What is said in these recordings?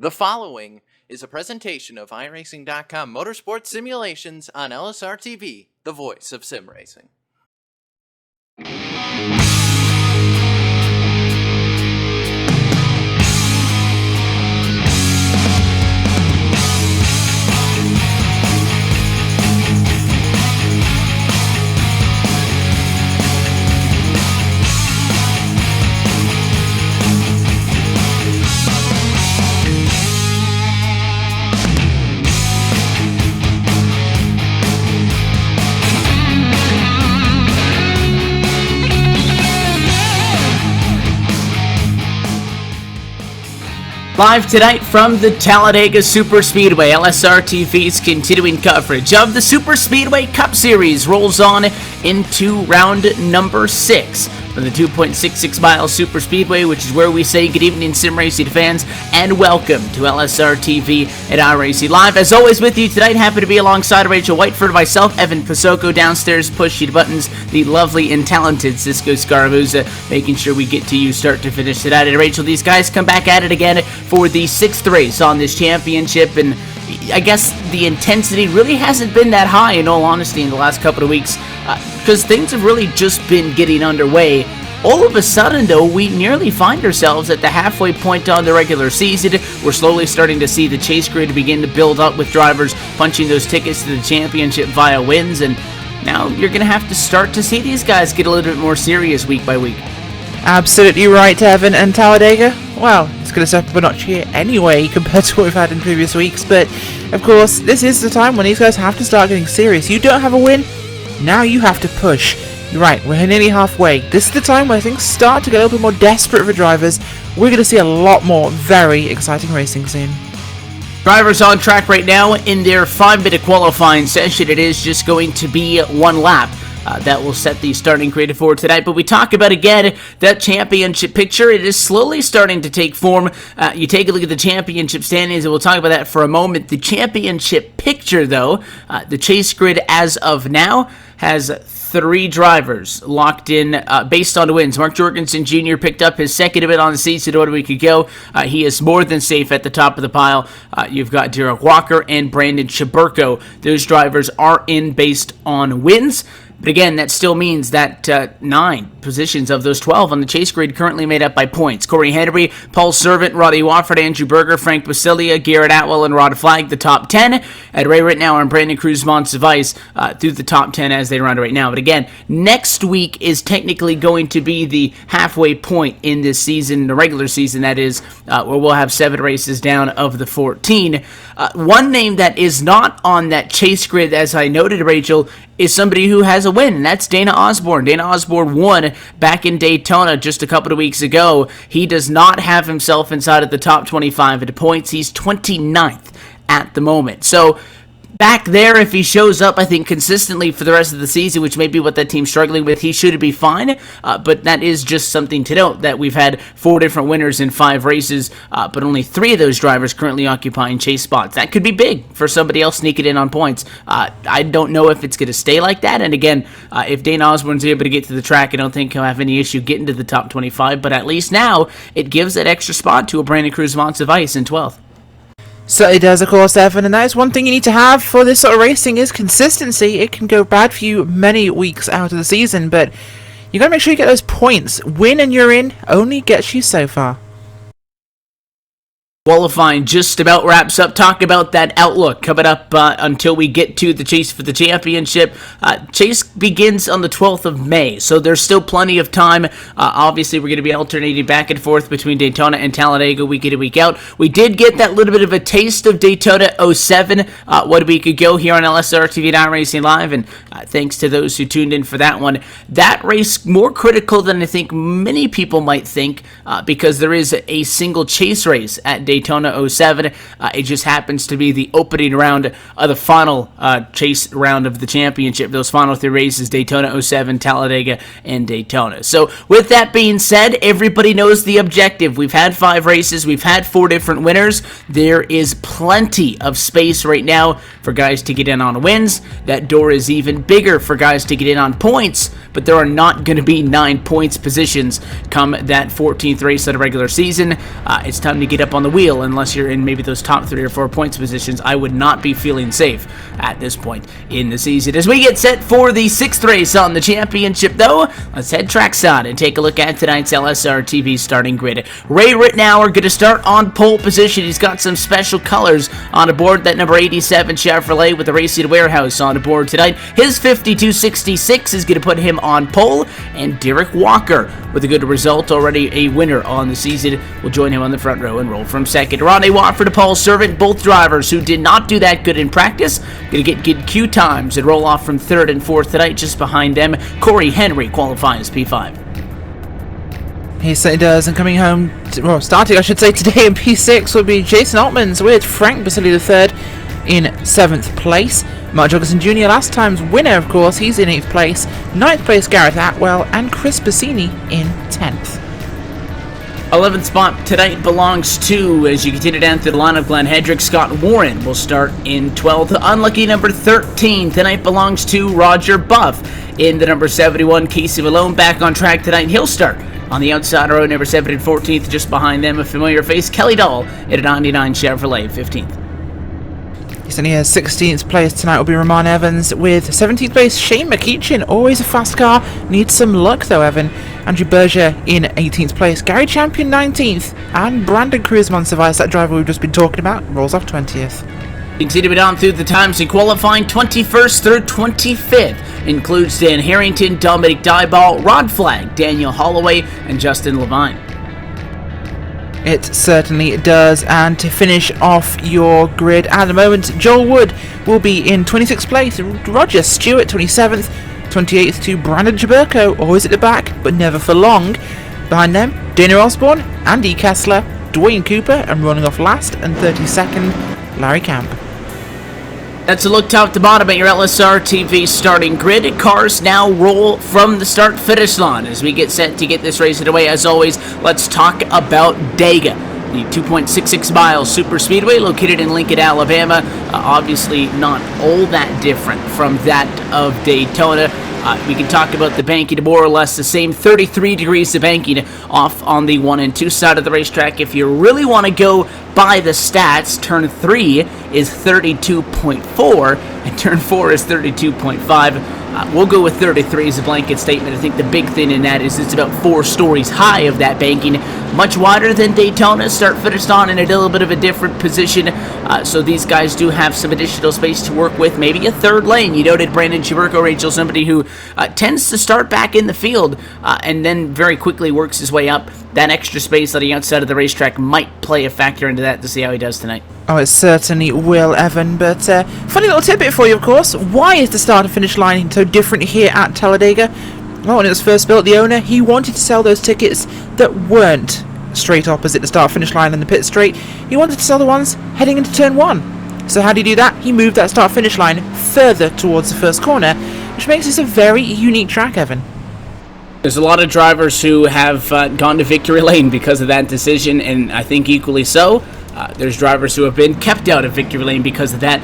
The following is a presentation of iRacing.com Motorsports Simulations on LSRTV, the voice of sim racing. 'Live tonight from the Talladega Superspeedway, LSRTV's continuing coverage of the Superspeedway Cup Series rolls on into round number 6 from the 2.66 mile Superspeedway, which is where we say good evening, sim racing fans, and welcome to LSRTV at iRacing Live. As always, with you tonight, happy to be alongside Rachel Whiteford, myself, Evan Pasoko, downstairs pushing the buttons, the lovely and talented Cisco Scaramuza, making sure we get to you start to finish tonight. And Rachel, these guys come back at it again for the 6th race on this championship, and I guess the intensity really hasn't been that high, in all honesty, in the last couple of weeks, because things have really just been getting underway. All of a sudden, though, we nearly find ourselves at the halfway point on the regular season. We're slowly starting to see the chase grid begin to build up with drivers punching those tickets to the championship via wins, and now you're going to have to start to see these guys get a little bit more serious week by week. Absolutely right, Evan. And Talladega, well, it's going to step up a notch here anyway compared to what we've had in previous weeks. But, of course, this is the time when these guys have to start getting serious. You don't have a win, now you have to push. You're right, we're nearly halfway. This is the time where things start to get a little bit more desperate for drivers. We're going to see a lot more very exciting racing soon. Drivers on track right now in their 5-minute qualifying session. It is just going to be one lap. That will set the starting grid for tonight. But we talk about, again, that championship picture. It is slowly starting to take form. You take a look at the championship standings, and we'll talk about that for a moment. The championship picture, though, the chase grid as of now, has 3 drivers locked in based on wins. Mark Jorgensen Jr. picked up his second win on the season about a week ago. He is more than safe at the top of the pile. You've got Derek Walker and Brandon Chaburko. Those drivers are in based on wins. But again, that still means that 9 positions of those 12 on the chase grid currently made up by points. Corey Henry, Paul Servant, Roddy Wofford, Andrew Berger, Frank Basilia, Garrett Atwell, and Rod Flagg, the top 10. At Ray Rittenauer and Brandon Cruz Monsivais through the top 10 as they run right now. But again, next week is technically going to be the halfway point in this season, the regular season that is, where we'll have 7 races down of the 14. One name that is not on that chase grid, as I noted, Rachel, is somebody who has a win, and that's Dana Osborne. Dana Osborne won back in Daytona just a couple of weeks ago. He does not have himself inside of the top 25 at points. He's 29th at the moment. So back there, if he shows up, I think, consistently for the rest of the season, which may be what that team's struggling with, he should be fine. But that is just something to note, that we've had 4 different winners in 5 races, but only 3 of those drivers currently occupying chase spots. That could be big for somebody else sneaking in on points. I don't know if it's going to stay like that. And again, if Dana Osborne's able to get to the track, I don't think he'll have any issue getting to the top 25. But at least now, it gives that extra spot to a Brandon Cruz Monsivais in 12th. Certainly does, of course, Evan, and that is one thing you need to have for this sort of racing is consistency. It can go bad for you many weeks out of the season, but you got to make sure you get those points. Win and you're in only gets you so far. Qualifying just about wraps up. Talk about that outlook coming up until we get to the chase for the championship. Chase begins on the 12th of May, so there's still plenty of time. Obviously, we're going to be alternating back and forth between Daytona and Talladega week in and week out. We did get that little bit of a taste of Daytona 07 1 week ago here on LSRTV and iRacing Live, and thanks to those who tuned in for that one. That race more critical than I think many people might think because there is a single chase race at Daytona 07. It just happens to be the opening round of the final chase round of the championship. Those final 3 races, Daytona 07, Talladega, and Daytona. So with that being said, everybody knows the objective. We've had 5 races. We've had 4 different winners. There is plenty of space right now for guys to get in on wins. That door is even bigger for guys to get in on points, but there are not going to be 9 points positions come that 14th race of the regular season. It's time to get up on the wheel wheel, unless you're in maybe those top 3 or 4 points positions, I would not be feeling safe at this point in the season. As we get set for the 6th race on the championship, though, let's head trackside and take a look at tonight's LSRTV starting grid. Ray Rittenauer going to start on pole position. He's got some special colors on aboard. That number 87 Chevrolet with the Racing Warehouse on aboard tonight. His 5266 is going to put him on pole, and Derek Walker, with a good result, already a winner on the season, will join him on the front row and roll from second. Ronnie Watford to Paul Servant, both drivers who did not do that good in practice, going to get good Q times and roll off from 3rd and 4th tonight. Just behind them, Corey Henry qualifies P5. He certainly does, and coming home, starting I should say today in P6 will be Jason Altmans with Frank Basili III in 7th place. Mark Jorgensen Jr., last time's winner, of course, he's in 8th place. 9th place Gareth Atwell, and Chris Bassini in 10th. 11th spot tonight belongs to, as you continue down through the lineup, Glenn Hedrick. Scott Warren will start in 12th. Unlucky number 13 tonight belongs to Roger Buff. In the number 71, Casey Malone back on track tonight. He'll start on the outside row, number 7 and 14th. Just behind them, a familiar face, Kelly Dahl in a 99 Chevrolet, 15th. And he has 16th place tonight will be Roman Evans with 17th place Shane McEachin. Always a fast car. Needs some luck though, Evan. Andrew Berger in 18th place. Gary Champion 19th. And Brandon Cruz Monsivice, that driver we've just been talking about, rolls off 20th. Continue down through the times in qualifying. 21st through 25th includes Dan Harrington, Dominic Dyball, Rod Flagg, Daniel Holloway, and Justin Levine. It certainly does, and to finish off your grid at the moment, Joel Wood will be in 26th place, Roger Stewart 27th, 28th to Brandon Jaberko, always at the back, but never for long. Behind them, Dana Osborne, Andy Kessler, Dwayne Cooper, and running off last, and 32nd, Larry Camp. That's a look top to bottom at your LSRTV starting grid. Cars now roll from the start-finish line as we get set to get this race underway. As always, let's talk about Dega, the 2.66 mile Superspeedway located in Lincoln, Alabama. Obviously not all that different from that of Daytona. We can talk about the banking, more or less the same, 33 degrees of banking off on the 1 and 2 side of the racetrack. If you really want to go by the stats, turn 3 is 32.4 and turn 4 is 32.5. We'll go with 33 as a blanket statement. I think the big thing in that is it's about 4 stories high of that banking, much wider than Daytona. Start finished on in a little bit of a different position, so these guys do have some additional space to work with. Maybe a 3rd lane. You noted Brandon Chiburko, Rachel, somebody who tends to start back in the field and then very quickly works his way up. That extra space on the outside of the racetrack might play a factor into that, to see how he does tonight. Oh, it certainly will, Evan. But funny little tidbit for you, of course. Why is the start and finish line so different here at Talladega? Well, when it was first built, the owner, he wanted to sell those tickets that weren't straight opposite the start-finish line and the pit straight. He wanted to sell the ones heading into turn 1. So how did he do that? He moved that start-finish line further towards the first corner, which makes this a very unique track, Evan. There's a lot of drivers who have gone to victory lane because of that decision, and I think equally so. There's drivers who have been kept out of victory lane because of that.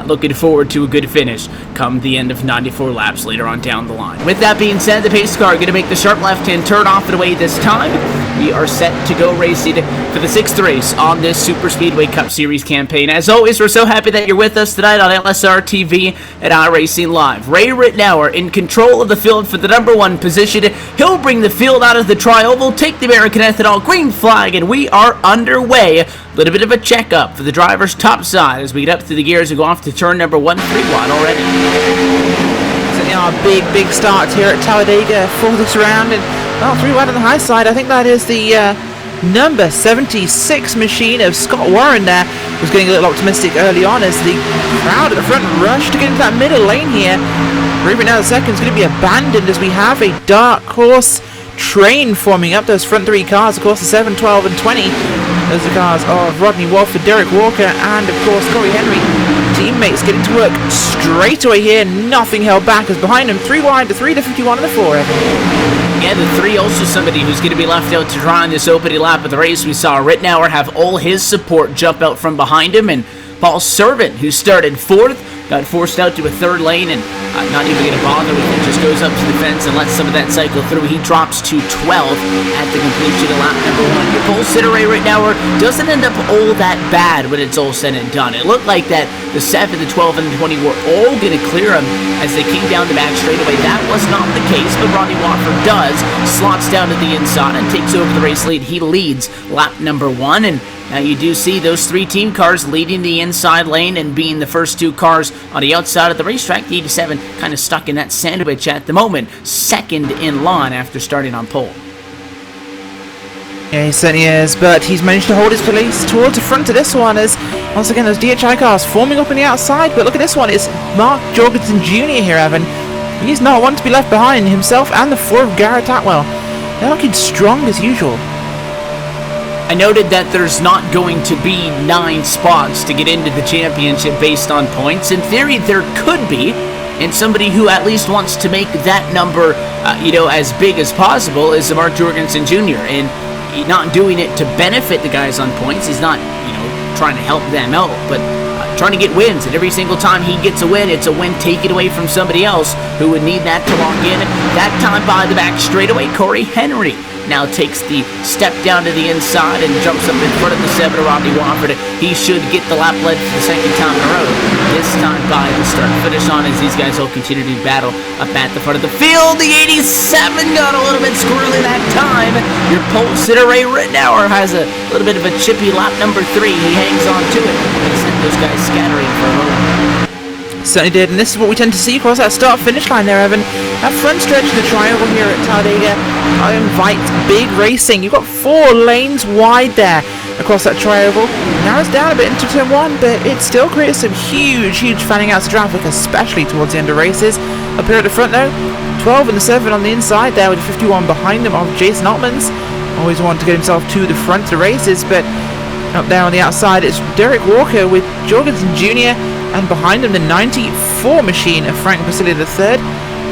Looking forward to a good finish come the end of 94 laps later on down the line. With that being said, the pace car going to make the sharp left-hand turn off and away this time. We are set to go racing for the 6th race on this Super Speedway Cup Series campaign. As always, we're so happy that you're with us tonight on LSRTV and iRacing Live. Ray Rittenauer in control of the field for the number 1 position. He'll bring the field out of the tri-oval, take the American Ethanol green flag, and we are underway. A little bit of a checkup for the driver's top side as we get up through the gears and go off to turn number 131 already. So, our big start here at Talladega for this round, and well, 3 wide on the high side. I think that is the number 76 machine of Scott Warren there. Was getting a little optimistic early on as the crowd at the front rushed to get into that middle lane here. Right now the second is going to be abandoned as we have a dark horse train forming up. Those front 3 cars, of course, the 7, 12 and 20. Those are cars of Rodney Wolford, Derek Walker, and of course Corey Henry. Teammates getting to work straight away here. Nothing held back as behind them 3 wide, the 3 to 51 and the 4. Yeah, the 3 also somebody who's going to be left out to dry on this opening lap of the race. We saw Rittenauer have all his support jump out from behind him, and Paul Servant, who started 4th, got forced out to a 3rd lane, and not even going to bother with it, just goes up to the fence and lets some of that cycle through. He drops to 12 at the completion of lap number 1. Your pole sitter right now doesn't end up all that bad when it's all said and done. It looked like that the 7, the 12, and the 20 were all going to clear him as they came down the back straightaway. That was not the case, but Rodney Wofford does, slots down to the inside and takes over the race lead. He leads lap number 1, and now you do see those 3 team cars leading the inside lane and being the first 2 cars on the outside of the racetrack. The 87 kind of stuck in that sandwich at the moment, second in line after starting on pole. Yeah, he certainly is, but he's managed to hold his place towards the front of this one as, once again, those DHI cars forming up on the outside. But look at this one, it's Mark Jorgensen Jr. here, Evan. He's not one to be left behind, himself and the 4 of Garrett Atwell. They're looking strong as usual. I noted that there's not going to be 9 spots to get into the championship based on points. In theory, there could be, and somebody who at least wants to make that number, as big as possible is Mark Jorgensen Jr. And he's not doing it to benefit the guys on points. He's not, trying to help them out, but trying to get wins. And every single time he gets a win, it's a win taken away from somebody else who would need that to lock in. That time by the back straightaway, Corey Henry now takes the step down to the inside and jumps up in front of the 7 of Rodney Wofford. He should get the lap lead for the second time in a row. This time by the start finish on as these guys all continue to battle up at the front of the field. The 87 got a little bit squirrely that time. Your pole sitter Ray Rittenauer has a little bit of a chippy lap number 3. He hangs on to it and sent those guys scattering for a moment. Certainly did, and this is what we tend to see across that start-finish line there, Evan. That front stretch of the triangle here at Talladega invites big racing. You've got 4 lanes wide there across that triangle. Narrows down a bit into turn 1, but it still creates some huge fanning outs of traffic, especially towards the end of races. Up here at the front though, 12 and the 7 on the inside there with the 51 behind them of Jason Altmans. Always wanted to get himself to the front of the races, but up there on the outside it's Derek Walker with Jorgensen Jr. and behind him the 94 machine of Frank Basile III.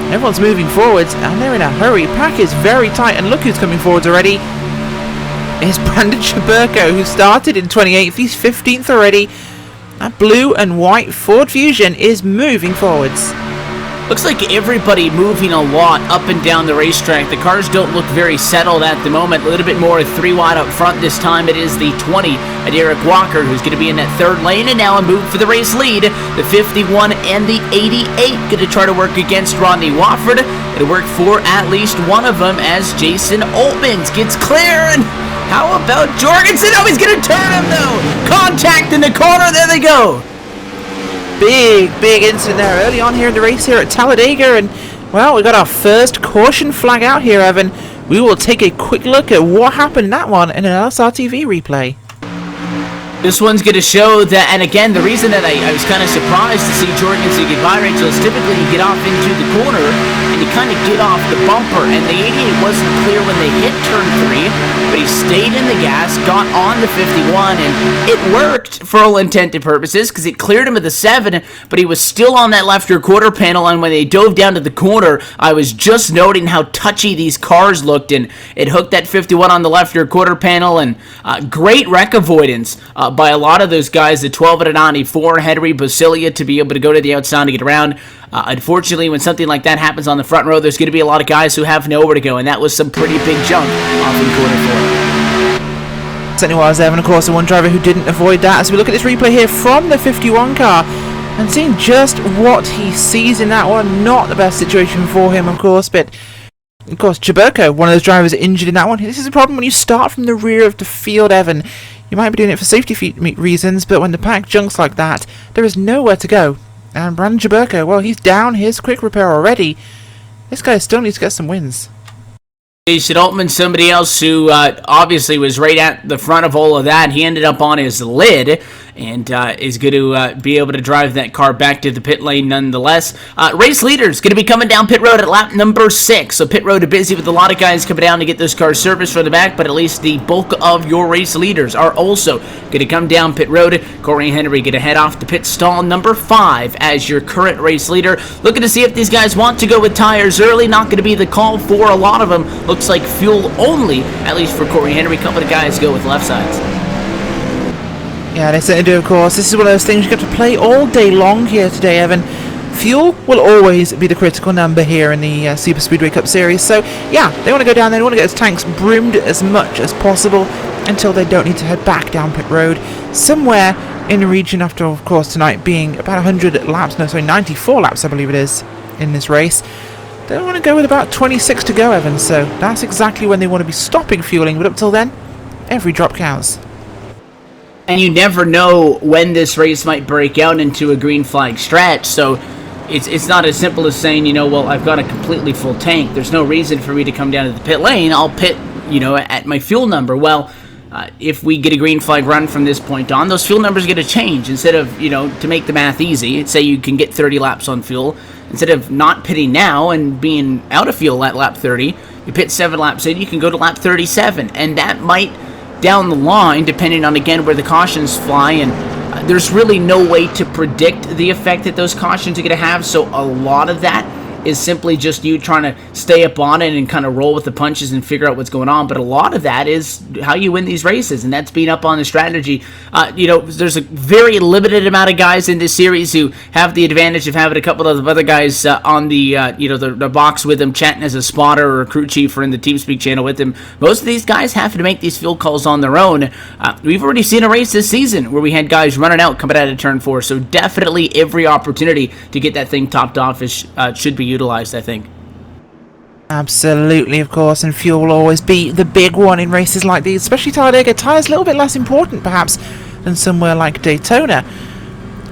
Everyone's moving forwards and they're in a hurry. Pack is very tight, and look who's coming forwards already. It's Brandon Chaburko, who started in 28th. He's 15th already. That blue and white Ford Fusion is moving forwards. Looks like everybody moving a lot up and down the racetrack. The cars don't look very settled at the moment. A little bit more 3 wide up front this time. It is the 20, Derek Walker, who's going to be in that 3rd lane, and now a move for the race lead. The 51 and the 88 going to try to work against Rodney Wofford. It'll work for at least one of them as Jason Altmans gets clear. And how about Jorgensen? Oh, he's going to turn him though. Contact in the corner. There they go. Big incident there early on here in the race here at Talladega, and well, we got our first caution flag out here, Evan. We will take a quick look at what happened in that one in an LSRTV replay. This one's going to show that, and again, the reason that I was kind of surprised to see Jorgensen get by, Rachel, is typically you get off into the corner and you kind of get off the bumper, and the 88 wasn't clear when they hit turn 3, but he stayed in the gas, got on the 51, and it worked for all intended purposes because it cleared him of the 7, but he was still on that left rear quarter panel, and when they dove down to the corner, I was just noting how touchy these cars looked, and it hooked that 51 on the left rear quarter panel, and great wreck avoidance by a lot of those guys. The 12 and a 94, Henry Basilia, to be able to go to the outside to get around. Unfortunately, when something like that happens on the front row, there's going to be a lot of guys who have nowhere to go, and that was some pretty big junk off in quarter 4. Certainly was, Evan, of course, the one driver who didn't avoid that. As we look at this replay here from the 51 car and seeing just what he sees in that one. Not the best situation for him, of course, but of course, Chaburko, one of those drivers, injured in that one. This is a problem when you start from the rear of the field, Evan. You might be doing it for safety reasons, but when the pack junks like that, there is nowhere to go. And Brandon Chaburko, well, he's down his quick repair already. This guy still needs to get some wins. Jason Altman, somebody else who obviously was right at the front of all of that. He ended up on his lid and is going to be able to drive that car back to the pit lane nonetheless. Race leaders going to be coming down pit road at lap number 6. So pit road is busy with a lot of guys coming down to get those cars serviced for the back, but at least the bulk of your race leaders are also going to come down pit road. Corey Henry going to head off to pit stall number 5 as your current race leader. Looking to see if these guys want to go with tires early. Not going to be the call for a lot of them. Looks like fuel only, at least for Corey Henry. A couple of guys go with left sides. Yeah, they certainly do, of course. This is one of those things you get to play all day long here today, Evan. Fuel will always be the critical number here in the Superspeedway Cup Series. So, yeah, they want to go down there. They want to get those tanks broomed as much as possible until they don't need to head back down pit road. Somewhere in the region after, of course, tonight being about 100 laps, no, sorry, 94 laps, I believe it is, in this race. They want to go with about 26 to go, Evan. So, that's exactly when they want to be stopping fueling. But up till then, every drop counts. And you never know when this race might break out into a green flag stretch, so it's not as simple as saying, well, I've got a completely full tank. There's no reason for me to come down to the pit lane. I'll pit, at my fuel number. Well, if we get a green flag run from this point on, those fuel numbers are going to change. Instead of, to make the math easy, say you can get 30 laps on fuel. Instead of not pitting now and being out of fuel at lap 30, you pit 7 laps in, you can go to lap 37. And that might, down the line, depending on, again, where the cautions fly, and there's really no way to predict the effect that those cautions are going to have, so a lot of that is simply just you trying to stay up on it and kind of roll with the punches and figure out what's going on. But a lot of that is how you win these races, and that's being up on the strategy. There's a very limited amount of guys in this series who have the advantage of having a couple of other guys on the box with them, chatting as a spotter or a crew chief or in the TeamSpeak channel with them. Most of these guys have to make these fuel calls on their own. We've already seen a race this season where we had guys running out coming out of turn 4, so definitely every opportunity to get that thing topped off should be utilized, I think. Absolutely, of course, and fuel will always be the big one in races like these, especially Talladega. Tyres a little bit less important, perhaps, than somewhere like Daytona.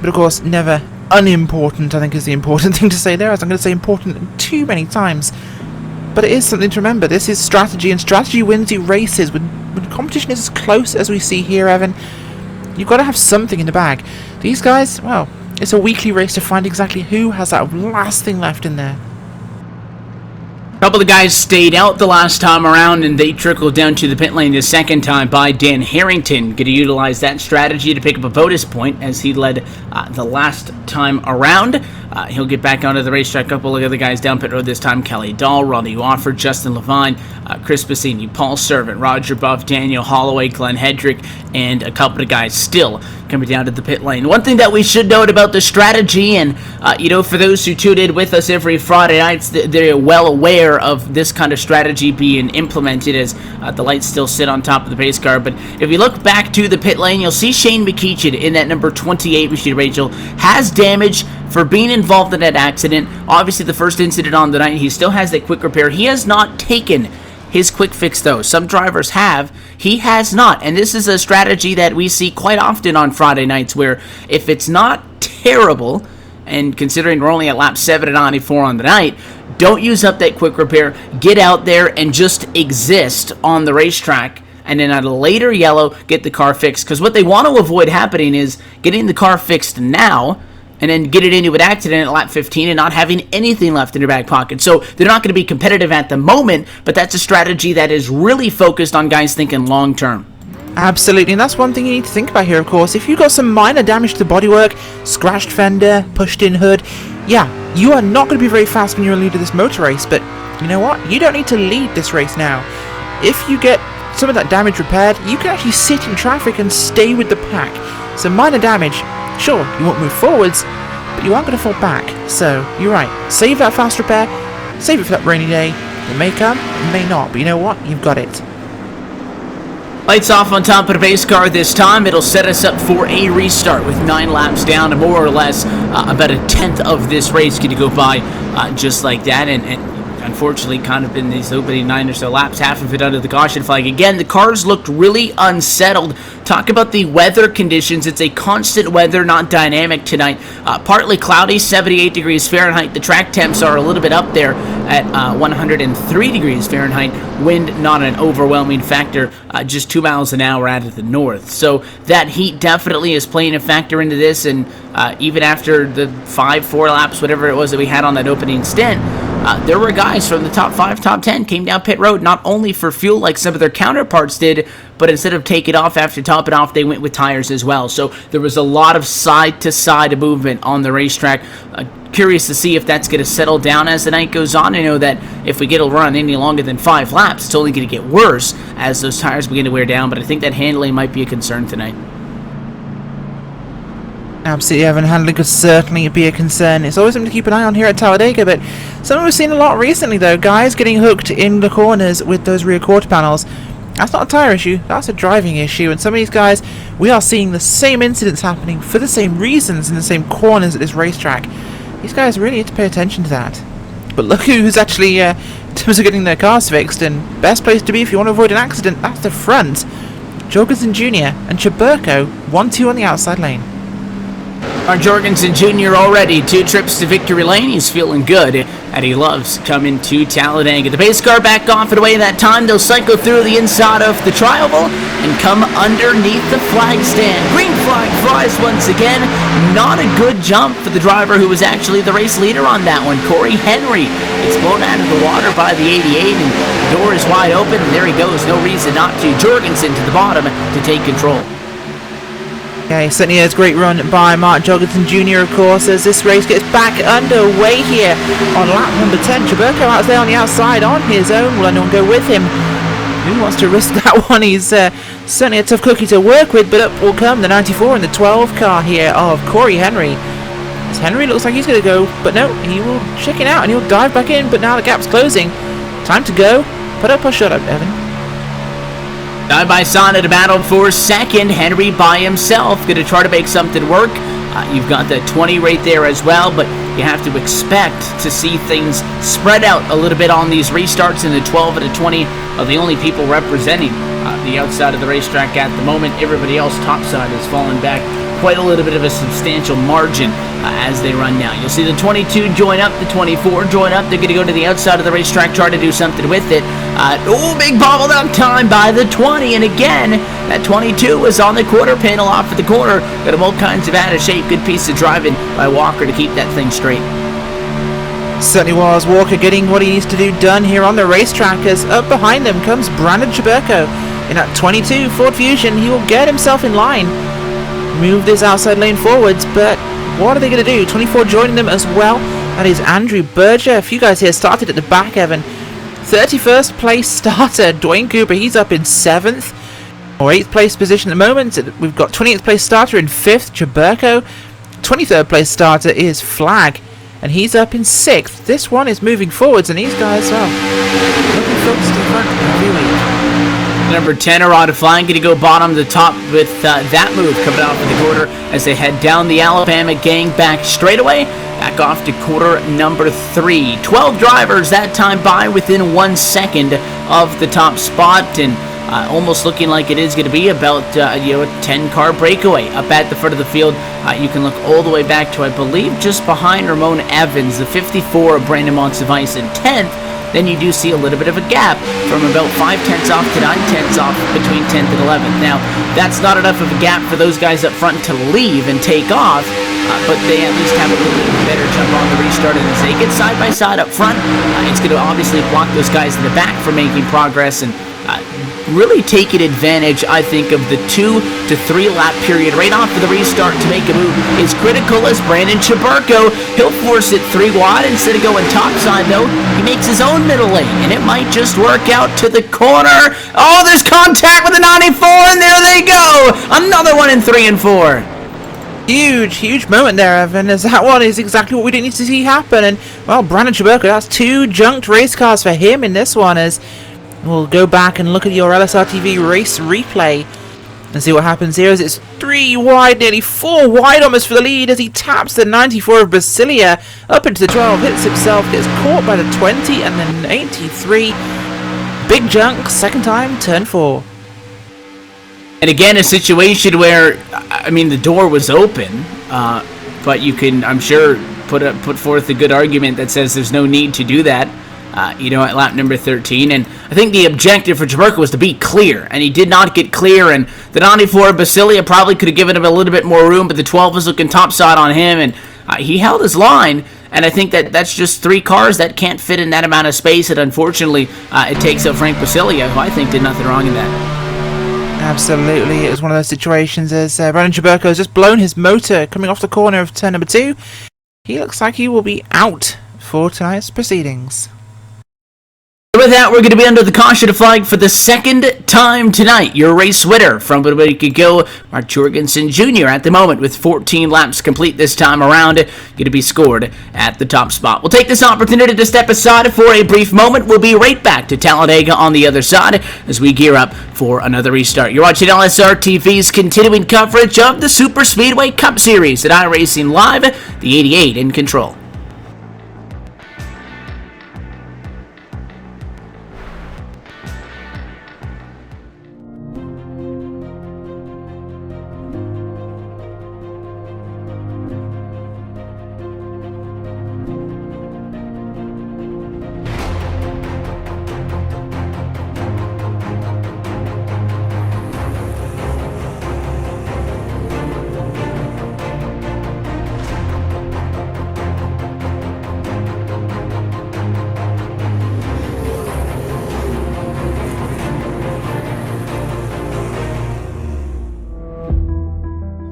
But, of course, never unimportant, I think is the important thing to say there, as I'm going to say important too many times. But it is something to remember. This is strategy, and strategy wins you races. When competition is as close as we see here, Evan, you've got to have something in the bag. These guys, well, it's a weekly race to find exactly who has that last thing left in there. A couple of guys stayed out the last time around, and they trickled down to the pit lane the second time by Dan Harrington. Going to utilize that strategy to pick up a bonus point as he led the last time around. He'll get back onto the racetrack. A couple of other guys down pit road this time. Kelly Dahl, Ronnie Wofford, Justin Levine, Chris Bassini, Paul Servant, Roger Buff, Daniel Holloway, Glenn Hedrick, and a couple of guys still coming down to the pit lane. One thing that we should note about the strategy, and for those who tune in with us every Friday nights, they're well aware of this kind of strategy being implemented as the lights still sit on top of the pace car. But if you look back to the pit lane, you'll see Shane McKeechin in that number 28 machine, Rachel, has damage for being involved in that accident. Obviously, the first incident on the night, he still has that quick repair. He has not taken his quick fix, though. Some drivers have. He has not. And this is a strategy that we see quite often on Friday nights, where if it's not terrible, and considering we're only at lap 7 and 94 on the night, don't use up that quick repair. Get out there and just exist on the racetrack. And then at a later yellow, get the car fixed. Because what they want to avoid happening is getting the car fixed now, and then get it into an accident at lap 15 and not having anything left in your back pocket. So they're not going to be competitive at the moment, but that's a strategy that is really focused on guys thinking long term. Absolutely, and that's one thing you need to think about here, of course. If you've got some minor damage to the bodywork, scratched fender, pushed in hood, yeah, you are not going to be very fast when you're a leader of this motor race, but you know what? You don't need to lead this race now. If you get some of that damage repaired, you can actually sit in traffic and stay with the pack. So minor damage, sure, you won't move forwards, but you aren't going to fall back. So, you're right. Save that fast repair. Save it for that rainy day. It may come, it may not, but you know what? You've got it. Lights off on top of the base car this time. It'll set us up for a restart with 9 laps down, and more or less about a tenth of this race going to go by just like that. And unfortunately, kind of in these opening 9 or so laps, half of it under the caution flag. Again, the cars looked really unsettled. Talk about the weather conditions. It's a constant weather, not dynamic tonight. Partly cloudy, 78 degrees Fahrenheit. The track temps are a little bit up there at 103 degrees Fahrenheit. Wind not an overwhelming factor, just 2 miles an hour out of the north. So that heat definitely is playing a factor into this, and even after the 4 laps, whatever it was that we had on that opening stint, there were guys from the top 5, top 10 came down pit road, not only for fuel like some of their counterparts did, but instead of take it off after top it off, they went with tires as well. So there was a lot of side-to-side movement on the racetrack. Curious to see if that's going to settle down as the night goes on. I know that if we get a run any longer than 5 laps, it's only going to get worse as those tires begin to wear down, but I think that handling might be a concern tonight. Absolutely, Evan. Handling could certainly be a concern. It's always something to keep an eye on here at Talladega, but something we've seen a lot recently, though, guys getting hooked in the corners with those rear quarter panels. That's not a tyre issue, that's a driving issue, and some of these guys, we are seeing the same incidents happening for the same reasons in the same corners at this racetrack. These guys really need to pay attention to that. But look who's actually, in terms of getting their cars fixed, and best place to be if you want to avoid an accident, that's the front. Jorgensen Jr. and Chaburko, 1-2 on the outside lane. Our Jorgensen Jr. already 2 trips to victory lane. He's feeling good, and he loves coming to Talladega. The pace car back off and away that time. They'll cycle through the inside of the tri-oval and come underneath the flag stand. Green flag flies once again. Not a good jump for the driver who was actually the race leader on that one, Corey Henry. It's blown out of the water by the 88, and the door is wide open, and there he goes. No reason not to. Jorgensen to the bottom to take control. Okay, certainly is a great run by Mark Jorgensen Jr., of course, as this race gets back underway here on lap number 10. Chaburko out there on the outside on his own. Will anyone go with him? Who wants to risk that one? He's certainly a tough cookie to work with, but up will come the 94 and the 12 car here of Corey Henry. As Henry looks like he's going to go, but no, he will chicken out and he'll dive back in, but now the gap's closing. Time to go. Put up or shut up, Evan. Side by side at a battle for second. Henry by himself. Going to try to make something work. You've got the 20 right there as well, but you have to expect to see things spread out a little bit on these restarts, and the 12 and the 20 are the only people representing the outside of the racetrack at the moment. Everybody else topside has fallen back quite a little bit of a substantial margin as they run now. You'll see the 22 join up, the 24 join up. They're going to go to the outside of the racetrack, try to do something with it. Big bobbled up time by the 20, and again, that 22 was on the quarter panel off at the corner. Got him all kinds of out of shape. Good piece of driving by Walker to keep that thing straight. Certainly was. Walker getting what he needs to do done here on the racetrack, as up behind them comes Brandon Chaburko. In that 22 Ford Fusion, he will get himself in line, move this outside lane forwards, but what are they going to do? 24 joining them as well. That is Andrew Berger. A few guys here started at the back, Evan. 31st place starter, Dwayne Cooper, he's up in 7th. Or 8th place position at the moment. We've got 20th place starter in 5th, Chaburko. 23rd place starter is Flag, and he's up in 6th. This one is moving forwards, and these guys are looking folks to the front every week. Number 10 are on flying, going to go bottom to top with that move coming out of the quarter as they head down the Alabama gang back straightaway. Back off to quarter number 3. 12 drivers that time by within 1 second of the top spot, and almost looking like it is going to be about a 10-car breakaway up at the front of the field. You can look all the way back to, I believe, just behind Ramon Evans, the 54 of Brandon Monsivice in 10th. Then you do see a little bit of a gap from about 5/10 off to 9/10 off between 10th and 11th. Now, that's not enough of a gap for those guys up front to leave and take off, but they at least have a little bit better jump on the restart, and as they get side by side up front, it's going to obviously block those guys in the back from making progress, and really taking advantage, I think, of the 2 to 3 lap period right off of the restart to make a move is critical, as Brandon Chaburko, he'll force it 3 wide instead of going topside, though. He makes his own middle lane, and it might just work out to the corner. Oh, there's contact with the 94, and there they go! Another one in 3 and 4. Huge moment there, Evan, as that one is exactly what we didn't need to see happen. And, well, Brandon Chaburko, that's 2 junked race cars for him in this one, as we'll go back and look at your LSRTV race replay and see what happens here, as it's 3 wide, nearly 4 wide almost for the lead, as he taps the 94 of Brasilia up into the 12, hits himself, gets caught by the 20 and then 83. Big junk, second time, turn 4. And again, a situation where, I mean, the door was open, but you can, I'm sure, put forth a good argument that says there's no need to do that. At lap number 13, and I think the objective for Chaburko was to be clear, and he did not get clear, and the 94 Basilia probably could have given him a little bit more room, but the 12 was looking topside on him, and he held his line, and I think that's just 3 cars that can't fit in that amount of space, and unfortunately, it takes out Frank Basilia, who I think did nothing wrong in that. Absolutely, it was one of those situations as Brandon Chaburko has just blown his motor coming off the corner of turn number 2. He looks like he will be out for tonight's proceedings. With that, we're going to be under the caution flag for the second time tonight. Your race winner from Midway could go, Mark Jorgensen Jr. at the moment with 14 laps complete this time around, going to be scored at the top spot. We'll take this opportunity to step aside for a brief moment. We'll be right back to Talladega on the other side as we gear up for another restart. You're watching LSRTV's continuing coverage of the Superspeedway Cup Series at iRacing Live, the 88 in control.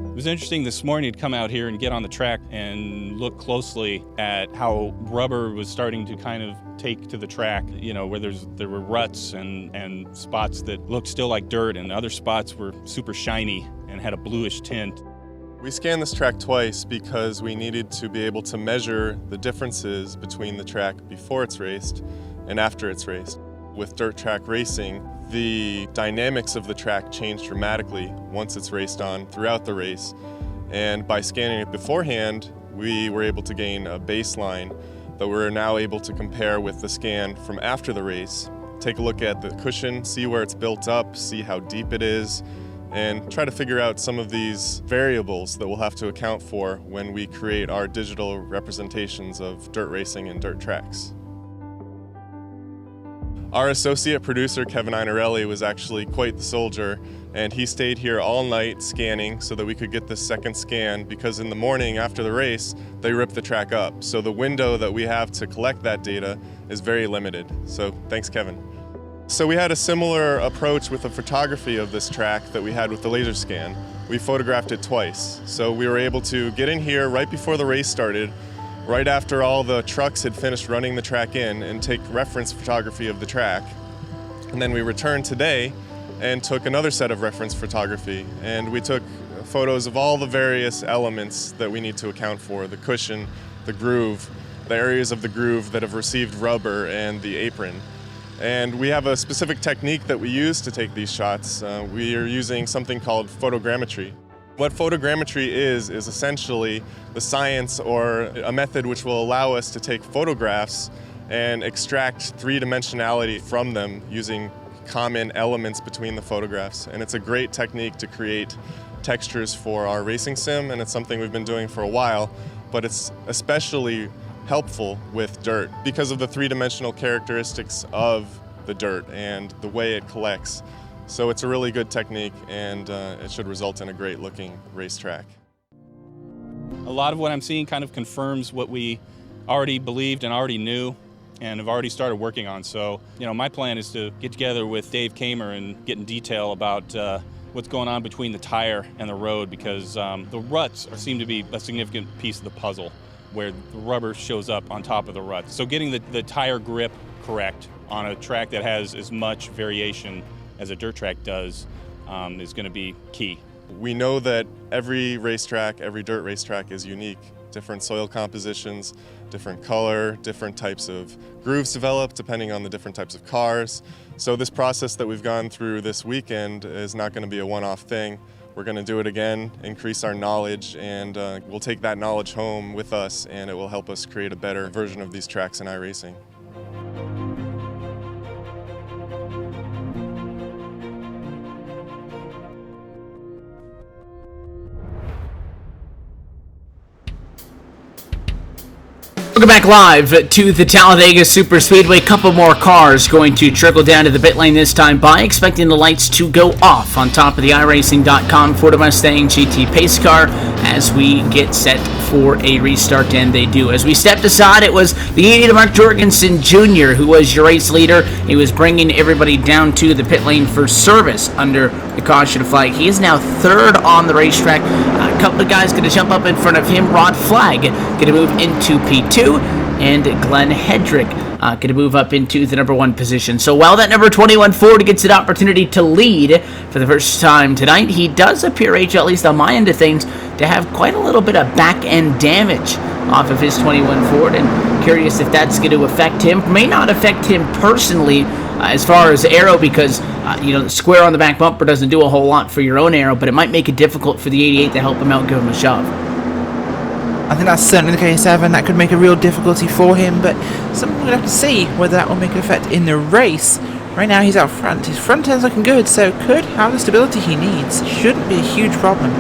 It was interesting this morning to come out here and get on the track and look closely at how rubber was starting to kind of take to the track, you know, where there were ruts and spots that looked still like dirt, and other spots were super shiny and had a bluish tint. We scanned this track twice because we needed to be able to measure the differences between the track before it's raced and after it's raced. With dirt track racing, the dynamics of the track change dramatically once it's raced on throughout the race. And by scanning it beforehand, we were able to gain a baseline that we're now able to compare with the scan from after the race. Take a look at the cushion, see where it's built up, see how deep it is, and try to figure out some of these variables that we'll have to account for when we create our digital representations of dirt racing and dirt tracks. Our associate producer, Kevin Einarelli, was actually quite the soldier, and he stayed here all night scanning so that we could get this second scan, because in the morning after the race, they ripped the track up. So the window that we have to collect that data is very limited. So thanks, Kevin. So we had a similar approach with the photography of this track that we had with the laser scan. We photographed it twice. So we were able to get in here right before the race started, right after all the trucks had finished running the track in, and take reference photography of the track. And then we returned today and took another set of reference photography, and we took photos of all the various elements that we need to account for: the cushion, the groove, the areas of the groove that have received rubber, and the apron. And we have a specific technique that we use to take these shots. We are using something called photogrammetry. What photogrammetry is essentially the science or a method which will allow us to take photographs and extract three-dimensionality from them using common elements between the photographs. And it's a great technique to create textures for our racing sim, and it's something we've been doing for a while, but it's especially helpful with dirt because of the three-dimensional characteristics of the dirt and the way it collects. So it's a really good technique, and it should result in a great looking racetrack. A lot of what I'm seeing kind of confirms what we already believed and already knew and have already started working on. So, you know, my plan is to get together with Dave Kamer and get in detail about what's going on between the tire and the road, because the ruts seem to be a significant piece of the puzzle, where the rubber shows up on top of the ruts. So getting the tire grip correct on a track that has as much variation as a dirt track does is going to be key. We know that every racetrack, every dirt racetrack is unique. Different soil compositions, different color, different types of grooves developed depending on the different types of cars. So this process that we've gone through this weekend is not going to be a one-off thing. We're going to do it again, increase our knowledge, and we'll take that knowledge home with us, and it will help us create a better version of these tracks in iRacing. Welcome back live to the Talladega Superspeedway. Couple more cars going to trickle down to the pit lane this time by, expecting the lights to go off on top of the iRacing.com Ford Mustang GT pace car as we get set for a restart, and they do. As we stepped aside, it was the 80 Mark Jorgensen Jr. who was your race leader. He was bringing everybody down to the pit lane for service under the caution flag. He is now third on the racetrack. A couple of guys going to jump up in front of him. Rod Flagg going to move into P2, and Glenn Hedrick going to move up into the number 1 position. So while that number 21 Ford gets an opportunity to lead for the first time tonight, he does appear, at least on my end of things, to have quite a little bit of back-end damage off of his 21 Ford, and curious if that's going to affect him. May not affect him personally as far as aero, because the square on the back bumper doesn't do a whole lot for your own aero, but it might make it difficult for the 88 to help him out, give him a shove. I think that's certainly the case, Evan. That could make a real difficulty for him, but something we're going to have to see whether that will make an effect in the race. Right now he's out front. His front end's looking good, so could have the stability he needs. Shouldn't be a huge problem.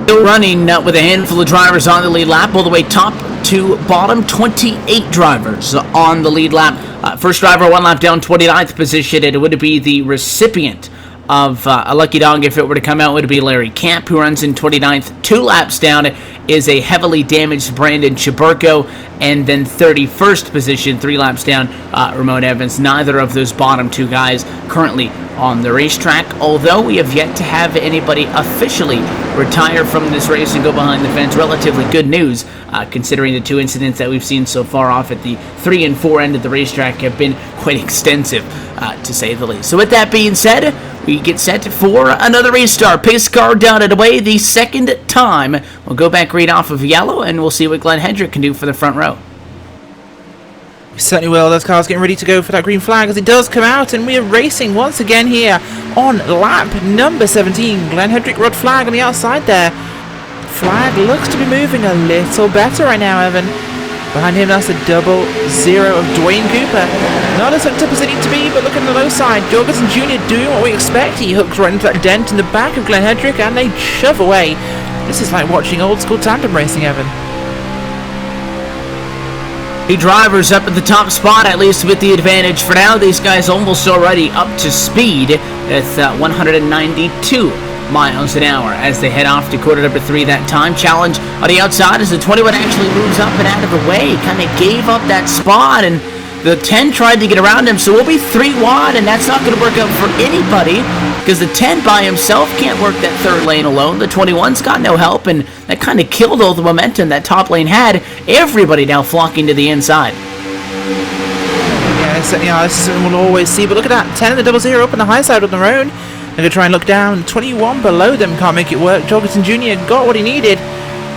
Still running with a handful of drivers on the lead lap, all the way top to bottom. 28 drivers on the lead lap. First driver 1 lap down, 29th position, and it would be the recipient of a lucky dog if it were to come out. Would be Larry Camp, who runs in 29th. 2 laps down is a heavily damaged Brandon Chiburko, and then 31st position, 3 laps down, Ramon Evans. Neither of those bottom 2 guys currently on the racetrack, although we have yet to have anybody officially retire from this race and go behind the fence. Relatively good news, considering the 2 incidents that we've seen so far off at the 3 and 4 end of the racetrack have been quite extensive, to say the least. So with that being said, we get set for another restart. Pace car down and away the second time. We'll go back right off of yellow, and we'll see what Glenn Hendrick can do for the front row. We certainly will. Those cars getting ready to go for that green flag as it does come out, and we are racing once again here on lap number 17. Glenn Hendrick red flag on the outside there. Flag looks to be moving a little better right now, Evan. Behind him, that's the 0-0 of Dwayne Cooper. Not as hooked up as they need to be, but look at the low side. Jorgensen Jr. doing what we expect. He hooks right into that dent in the back of Glenn Hendrick, and they shove away. This is like watching old school tandem racing, Evan. 3 drivers up at the top spot, at least with the advantage for now. These guys almost already up to speed at 192 miles an hour as they head off to quarter number 3 that time. Challenge on the outside as the 21 actually moves up and out of the way. Kind of gave up that spot, and the 10 tried to get around him, so we'll be 3 wide, and that's not going to work out for anybody because the 10 by himself can't work that 3rd lane alone. The 21's got no help, and that kind of killed all the momentum that top lane had. Everybody now flocking to the inside. Yeah, this is something we'll always see, but look at that. 10 and the 0-0 up on the high side on their own. They're going to try and look down. 21 below them can't make it work. Jorgensen Jr. got what he needed.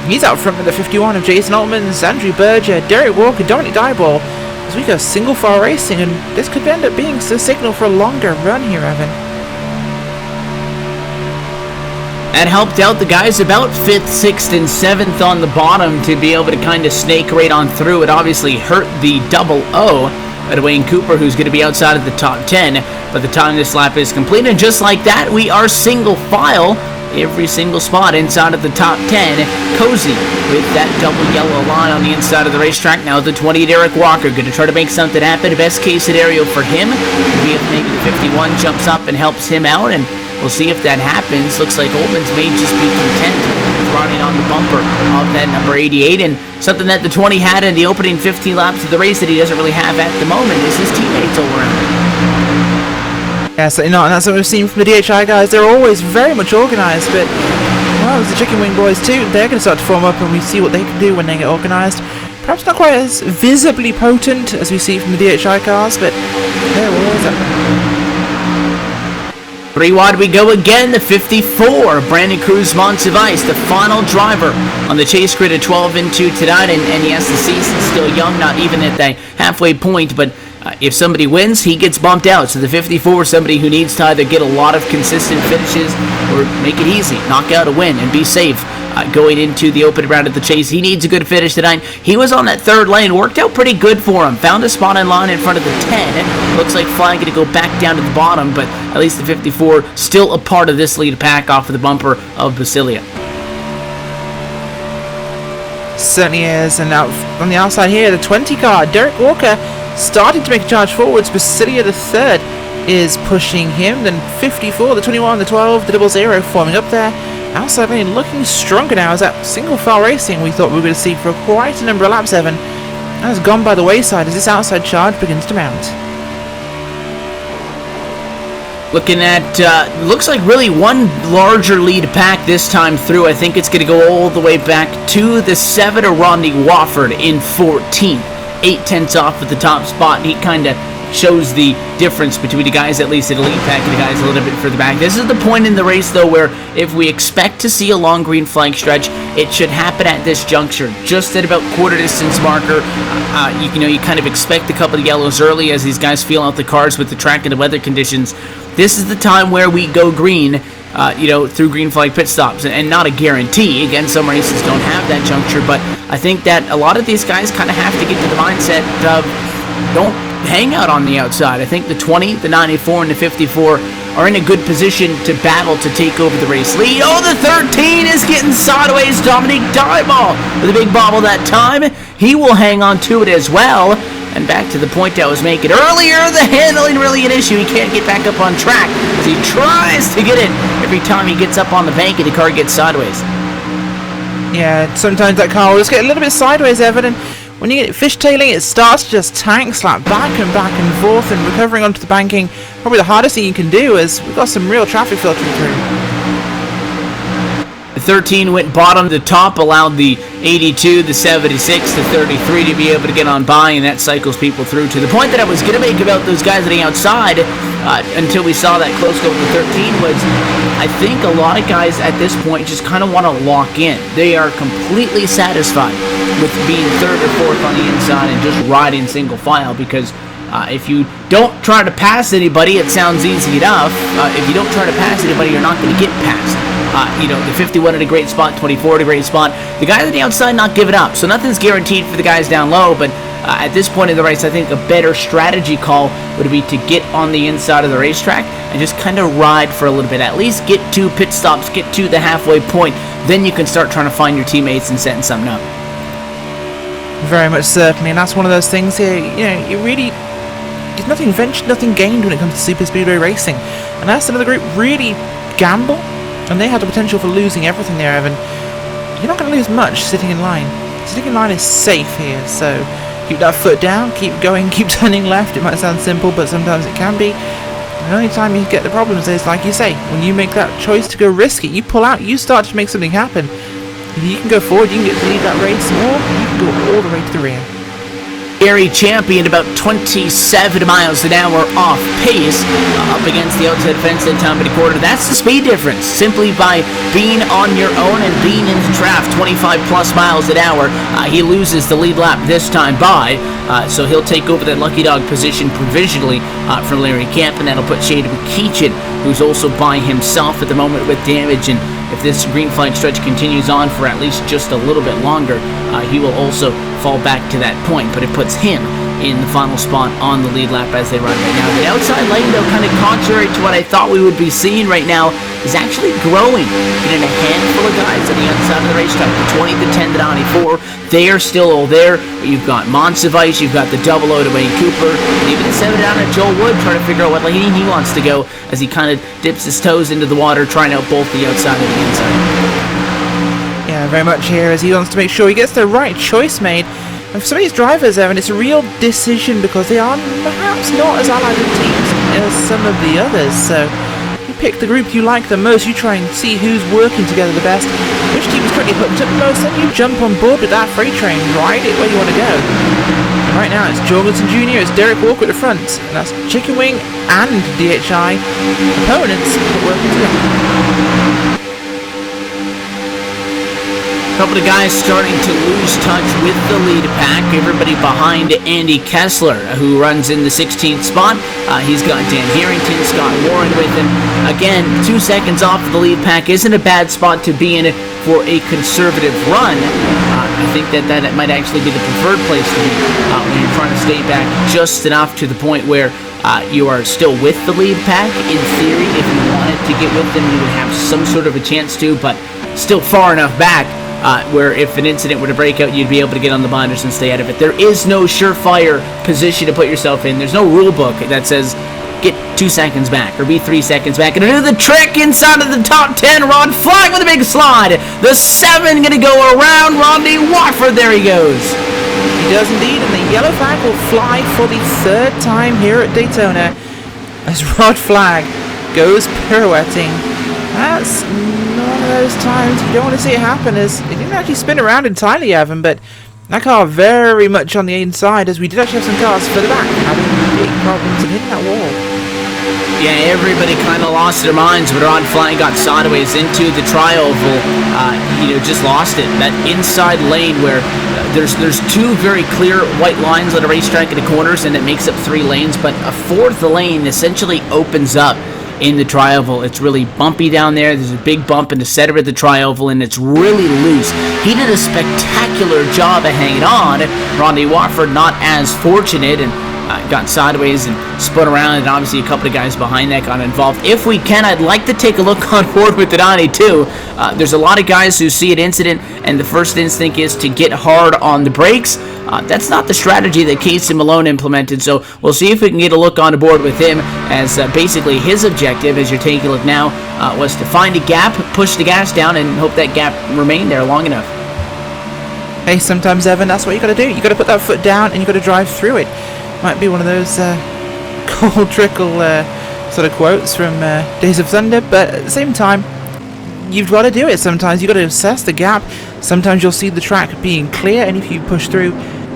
He's out front with the 51 of Jason Altmans, Andrew Berger, Derek Walker, Dominic Dyball. As we go single file racing, and this could end up being the signal for a longer run here, Evan. That helped out the guys about 5th, 6th, and 7th on the bottom to be able to kind of snake right on through. It obviously hurt the 0-0 at Dwayne Cooper, who's going to be outside of the top 10, but the time this lap is complete, and just like that, we are single file every single spot inside of the top 10. Cozy with that double yellow line on the inside of the racetrack. Now the 20, Derek Walker, going to try to make something happen. Best case scenario for him would be if maybe the 51 jumps up and helps him out, and we'll see if that happens. Looks like Oldman's may just be content running on the bumper of that number 88, and something that the 20 had in the opening 15 laps of the race that he doesn't really have at the moment is his teammates all around him. Yeah, certainly not, and that's what we've seen from the DHI guys. They're always very much organised, but, well, there's the Chicken Wing boys too. They're going to start to form up, and we see what they can do when they get organised. Perhaps not quite as visibly potent as we see from the DHI cars, but they're always up there. 3 wide we go again, the 54, Brandon Cruz Monsivice, the final driver on the chase grid at 12 and 2 tonight, and yes, the season's still young, not even at the halfway point, but if somebody wins, he gets bumped out. So the 54 is somebody who needs to either get a lot of consistent finishes or make it easy, knock out a win, and be safe going into the open round of the chase. He needs a good finish tonight. He was on that 3rd lane, worked out pretty good for him. Found a spot in line in front of the 10. Looks like flying going to go back down to the bottom, but at least the 54 still a part of this lead pack off of the bumper of Basilia. Certainly is, and now on the outside here, the 20 car, Derek Walker, starting to make a charge forwards. Basilia the 3rd is pushing him, then 54, the 21, the 12, the 0-0 forming up there. Outside lane looking stronger now as that single file racing we thought we were going to see for quite a number of laps, Evan, has gone by the wayside as this outside charge begins to mount. Looking at, looks like really one larger lead pack this time through. I think it's going to go all the way back to the 7 of Rodney Wofford in 14th. 8/10 off at the top spot. He kind of shows the difference between the guys at least at the lead pack and the guys a little bit further back. This is the point in the race, though, where if we expect to see a long green flag stretch, it should happen at this juncture, just at about quarter distance marker. You kind of expect a couple of yellows early as these guys feel out the cars with the track and the weather conditions. This is the time where we go green, through green flag pit stops, and not a guarantee. Again, some races don't have that juncture, but I think that a lot of these guys kind of have to get to the mindset of don't hang out on the outside. I think the 20, the 94, and the 54 are in a good position to battle to take over the race lead. Oh, the 13 is getting sideways. Dominique Dieball with a big bobble that time. He will hang on to it as well. And back to the point I was making earlier, the handling really an issue. He can't get back up on track as he tries to get it. Every time he gets up on the bank and the car gets sideways. Yeah, sometimes that car will just get a little bit sideways, Evan, and when you get it fishtailing, it starts to just tank slap back and forth, and recovering onto the banking, probably the hardest thing you can do, as we've got some real traffic filtering through. The 13 went bottom. The top allowed the 82, the 76, the 33 to be able to get on by, and that cycles people through. To the point that I was going to make about those guys on the outside, until we saw that close go with the 13, was I think a lot of guys at this point just kind of want to lock in. They are completely satisfied with being third or fourth on the inside and just riding single file, because if you don't try to pass anybody, it sounds easy enough. If you don't try to pass anybody, you're not going to get past. The 51 at a great spot, 24 at a great spot. The guys on the outside not giving up, so nothing's guaranteed for the guys down low, but at this point in the race, I think a better strategy call would be to get on the inside of the racetrack and just kind of ride for a little bit. At least get to pit stops, get to the halfway point. Then you can start trying to find your teammates and setting something up. Very much certainly, and that's one of those things here, you really, there's nothing ventured, nothing gained when it comes to super speedway racing. And that's another group really gamble, and they have the potential for losing everything there, Evan. You're not going to lose much sitting in line. Sitting in line is safe here, so keep that foot down, keep going, keep turning left. It might sound simple, but sometimes it can be. And the only time you get the problems is, like you say, when you make that choice to go risky, you pull out, you start to make something happen. You can go forward, you can get to lead that race, or you can go all the way to the rear. Gary championed about 27 miles an hour off pace up against the outside fence that time of the quarter. That's the speed difference, simply by being on your own and being in the draft 25 plus miles an hour. He loses the lead lap this time by, so he'll take over that lucky dog position provisionally from Larry Camp, and that'll put Shade McKeechin, who's also by himself at the moment with damage, and if this green flag stretch continues on for at least just a little bit longer, he will also fall back to that point, but it puts him in the final spot on the lead lap as they run right now. The outside lane, though, kind of contrary to what I thought we would be seeing right now, is actually growing. Getting a handful of guys on the outside of the racetrack, the 20, the 10, the 94, they are still all there. You've got Monsivice, you've got the 00 to Wayne Cooper, and even the 7 down at Joel Wood trying to figure out what lane he wants to go as he kind of dips his toes into the water, trying out both the outside and the inside. Yeah, very much here, as he wants to make sure he gets the right choice made. And for some of these drivers, Evan, it's a real decision because they are perhaps not as allied with teams as some of the others. So you pick the group you like the most, you try and see who's working together the best, which team is currently hooked up the most, then you jump on board with that freight train, ride it where you want to go. And right now it's Jorgensen Jr., it's Derek Walker at the front, and that's Chicken Wing and DHI opponents working together. A couple of guys starting to lose touch with the lead pack. Everybody behind Andy Kessler, who runs in the 16th spot. He's got Dan Harrington, Scott Warren with him. Again, 2 seconds off of the lead pack isn't a bad spot to be in for a conservative run. I think that might actually be the preferred place to be when you're trying to stay back just enough to the point where you are still with the lead pack. In theory, if you wanted to get with them, you would have some sort of a chance to, but still far enough back where if an incident were to break out, you'd be able to get on the blinders and stay out of it. There is no surefire position to put yourself in. There's no rule book that says get 2 seconds back or be 3 seconds back. And to do the trick inside of the top 10, Rod Flag with a big slide. The 7 going to go around Rodney Watford. There he goes. He does indeed, and the yellow flag will fly for the 3rd time here at Daytona as Rod Flag goes pirouetting. That's one of those times you don't want to see it happen, as it didn't actually spin around entirely, Evan, but That car very much on the inside, as we did actually have some cars further back having big problems and hitting that wall. Yeah, everybody kind of lost their minds when Ron Flying got sideways into the tri-oval. Just lost it. That inside lane where there's two very clear white lines on a racetrack in the corners, and it makes up 3 lanes, but a 4th lane essentially opens up in the tri-oval. It's really bumpy down there. There's a big bump in the center of the tri-oval, and it's really loose. He did a spectacular job of hanging on. Ronnie Watford not as fortunate, and got sideways and spun around, and obviously a couple of guys behind that got involved. If we can, I'd like to take a look on board with the 92. There's a lot of guys who see an incident, and the first instinct is to get hard on the brakes. That's not the strategy that Casey Malone implemented, so we'll see if we can get a look on board with him, as basically his objective, as you're taking a look now, was to find a gap, push the gas down, and hope that gap remained there long enough. Hey, sometimes, Evan, that's what you got to do. You got to put that foot down, and you got to drive through it. Might be one of those cold trickle sort of quotes from Days of Thunder, but at the same time, you've got to do it. Sometimes you've got to assess the gap. Sometimes you'll see the track being clear, and if you push through,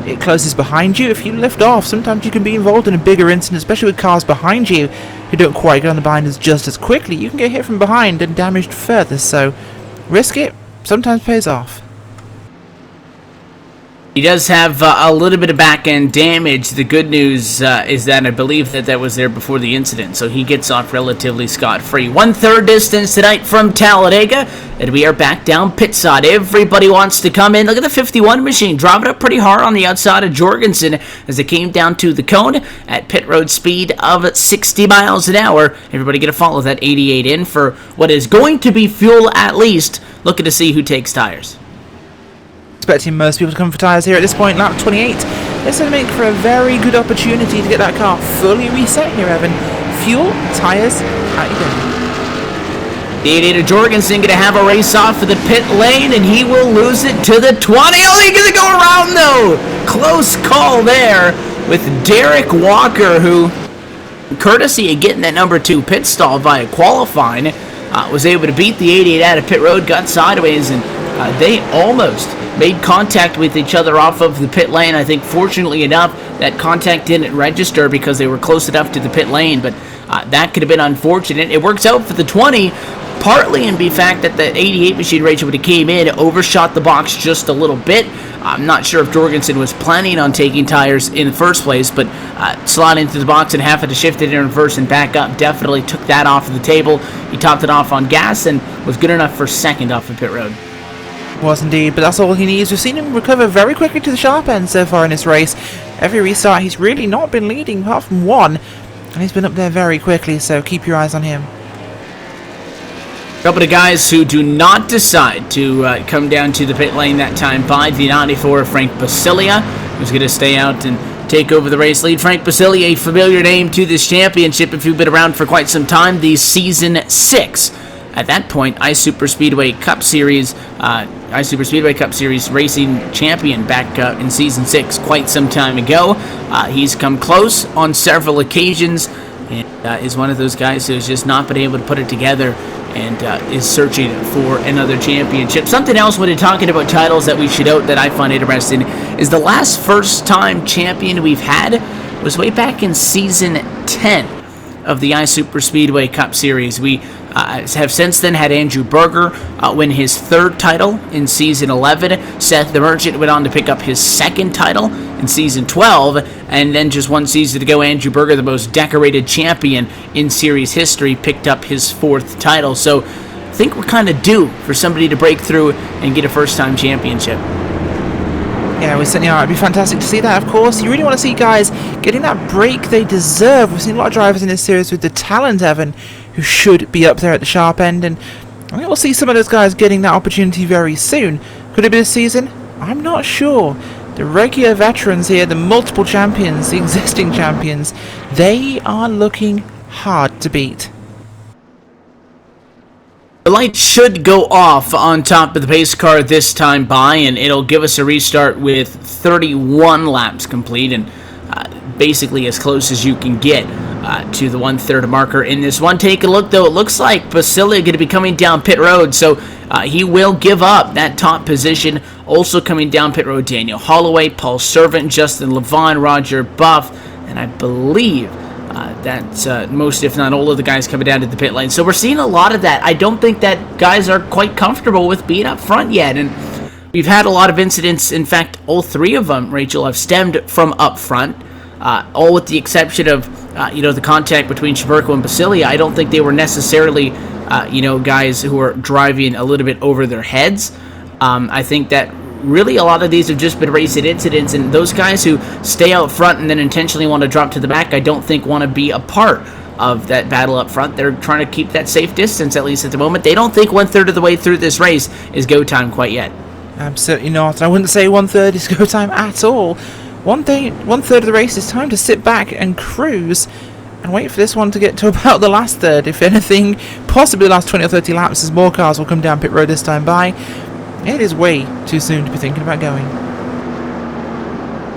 it closes behind you. If you lift off, sometimes you can be involved in a bigger incident, especially with cars behind you who don't quite get on the binders just as quickly. You can get hit from behind and damaged further, so risk it. Sometimes pays off. He does have a little bit of back-end damage. The good news is that I believe that was there before the incident, so he gets off relatively scot-free. 1/3 distance tonight from Talladega, and we are back down pit side. Everybody wants to come in. Look at the 51 machine, driving up pretty hard on the outside of Jorgensen as it came down to the cone at pit road speed of 60 miles an hour. Everybody going to follow that 88 in for what is going to be fuel at least. Looking to see who takes tires. Expecting most people to come for tyres here at this point, lap 28. This will make for a very good opportunity to get that car fully reset here, Evan. Fuel, tyres, out you go. The 88 of Jorgensen going to have a race off for the pit lane, and he will lose it to the 20. Oh, he's going to go around, though. Close call there with Derek Walker, who, courtesy of getting that number 2 pit stall via qualifying, was able to beat the 88 out of pit road, got sideways, and they almost made contact with each other off of the pit lane. I think, fortunately enough, that contact didn't register because they were close enough to the pit lane, but that could have been unfortunate. It works out for the 20, partly in the fact that the 88 machine Rachel, when it came in, overshot the box just a little bit. I'm not sure if Jorgensen was planning on taking tires in the first place, but sliding into the box and having to shift it in reverse and back up definitely took that off of the table. He topped it off on gas and was good enough for second off the pit road. Was indeed, but that's all he needs. We've seen him recover very quickly to the sharp end so far in this race. Every restart, he's really not been leading apart from one, and he's been up there very quickly, so keep your eyes on him. A couple of guys who do not decide to come down to the pit lane that time by the 94, Frank Basilia, who's going to stay out and take over the race lead. Frank Basilia, a familiar name to this championship if you've been around for quite some time, the Season 6. At that point, Superspeedway Cup Series racing champion back in Season 6 quite some time ago. He's come close on several occasions and is one of those guys who's just not been able to put it together and is searching for another championship. Something else when you're talking about titles that we should note that I find interesting is the last first-time champion we've had was way back in Season 10 of the Superspeedway Cup Series. We have since then had Andrew Berger win his 3rd title in Season 11. Seth the Merchant went on to pick up his 2nd title in Season 12. And then just one season ago, Andrew Berger, the most decorated champion in series history, picked up his 4th title. So I think we're kind of due for somebody to break through and get a first-time championship. Yeah, we certainly are. It'd be fantastic to see that, of course. You really want to see guys getting that break they deserve. We've seen a lot of drivers in this series with the talent, Evan, who should be up there at the sharp end, and I think we'll see some of those guys getting that opportunity very soon. Could it be this season? I'm not sure. The regular veterans here, the multiple champions, the existing champions, they are looking hard to beat. The light should go off on top of the pace car this time by, and it'll give us a restart with 31 laps complete, and basically as close as you can get to the 1/3 marker in this one. Take a look, though. It looks like Basile going to be coming down pit road, so he will give up that top position. Also coming down pit road, Daniel Holloway, Paul Servant, Justin Levine, Roger Buff, and I believe that's most, if not all, of the guys coming down to the pit lane. So we're seeing a lot of that. I don't think that guys are quite comfortable with being up front yet, and we've had a lot of incidents. In fact, all three of them, Rachel, have stemmed from up front, all with the exception of the contact between Cheburko and Basile. I don't think they were necessarily guys who are driving a little bit over their heads. I think that really a lot of these have just been racing incidents, and those guys who stay out front and then intentionally want to drop to the back, I don't think want to be a part of that battle up front. They're trying to keep that safe distance, at least at the moment. They don't think 1/3 of the way through this race is go time quite yet. Absolutely not. I wouldn't say 1/3 is go time at all. 1/3 of the race is time to sit back and cruise and wait for this one to get to about the last third. If anything, possibly the last 20 or 30 laps, as more cars will come down pit road this time by. It is way too soon to be thinking about going.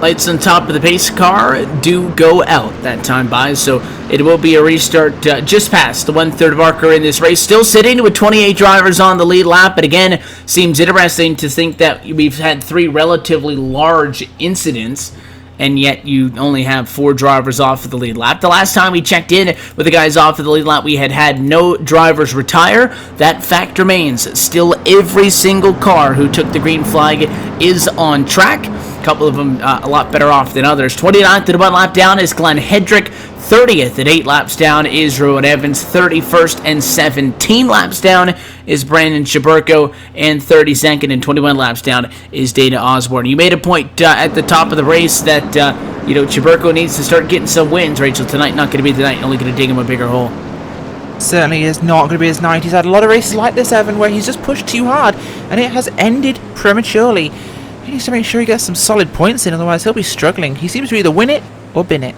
Lights on top of the pace car do go out that time by, so it will be a restart just past the 1/3 marker in this race. Still sitting with 28 drivers on the lead lap, but again, seems interesting to think that we've had 3 relatively large incidents, and yet you only have 4 drivers off of the lead lap. The last time we checked in with the guys off of the lead lap, we had no drivers retire. That fact remains. Still, every single car who took the green flag is on track. A couple of them a lot better off than others. 29th and 1 lap down is Glenn Hedrick. 30th and 8 laps down is Rowan Evans. 31st and 17 laps down is Brandon Cheburko. And 32nd and 21 laps down is Dana Osborne. You made a point at the top of the race that Cheburko needs to start getting some wins. Rachel, tonight not going to be the night. Only going to dig him a bigger hole. Certainly is not going to be his night. He's had a lot of races like this, Evan, where he's just pushed too hard and it has ended prematurely. He needs to make sure he gets some solid points in, otherwise he'll be struggling. He seems to either win it or bin it.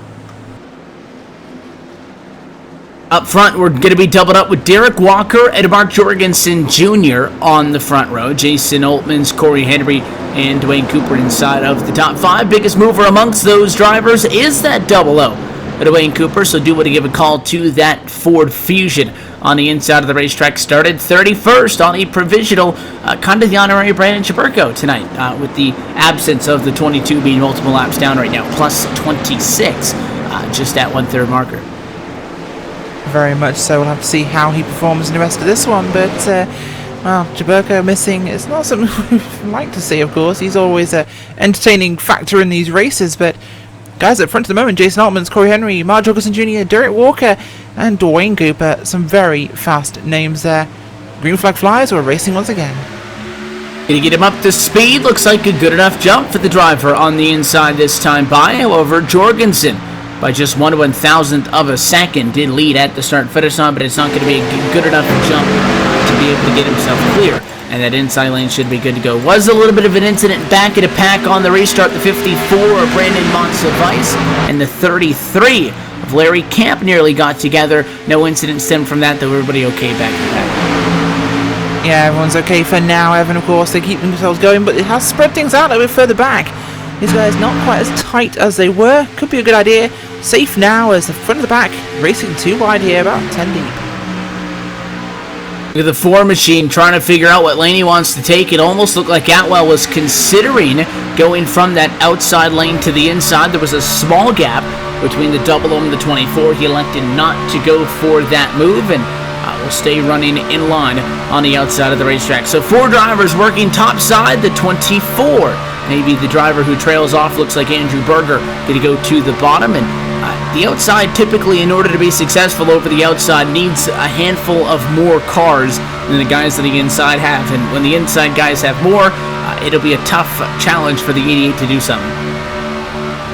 Up front, we're going to be doubled up with Derek Walker and Mark Jorgensen Jr. on the front row. Jason Altmans, Corey Henry, and Dwayne Cooper inside of the top 5. Biggest mover amongst those drivers is that 00 Dwayne Cooper, so do want to give a call to that Ford Fusion on the inside of the racetrack. Started 31st on a provisional, kind of the honorary Brandon Cheburko tonight, with the absence of the 22 being multiple laps down right now, plus 26, just at 1/3 marker. Very much so. We'll have to see how he performs in the rest of this one, but Cheburko missing is not something we'd like to see, of course. He's always an entertaining factor in these races, but guys up front at the moment, Jason Altmans, Corey Henry, Mark Jorgensen Jr., Derek Walker, and Dwayne Cooper. Some very fast names there. Green flag flyers were racing once again. Gonna get him up to speed. Looks like a good enough jump for the driver on the inside this time by. However, Jorgensen, by just 1/1000th of a second, did lead at the start-finish line, but it's not going to be a good enough jump to be able to get himself clear. And that inside lane should be good to go. Was a little bit of an incident back at a pack on the restart. The 54 of Brandon Montsevice and the 33 of Larry Camp nearly got together. No incident stemmed from that, though. Everybody okay back in the pack. Yeah, everyone's okay for now, Evan. Of course, they keep themselves going, but it has spread things out a bit further back. These guys not quite as tight as they were. Could be a good idea. Safe now as the front of the back racing too wide here, about 10 deep. Look at the 4 machine trying to figure out what lane he wants to take. It almost looked like Atwell was considering going from that outside lane to the inside. There was a small gap between the 00 and the 24. He elected not to go for that move and will stay running in line on the outside of the racetrack. So 4 drivers working top side, the 24. Maybe the driver who trails off looks like Andrew Berger, going to go to the bottom. And the outside, typically, in order to be successful over the outside, needs a handful of more cars than the guys on the inside have. And when the inside guys have more, it'll be a tough challenge for the 88 to do something.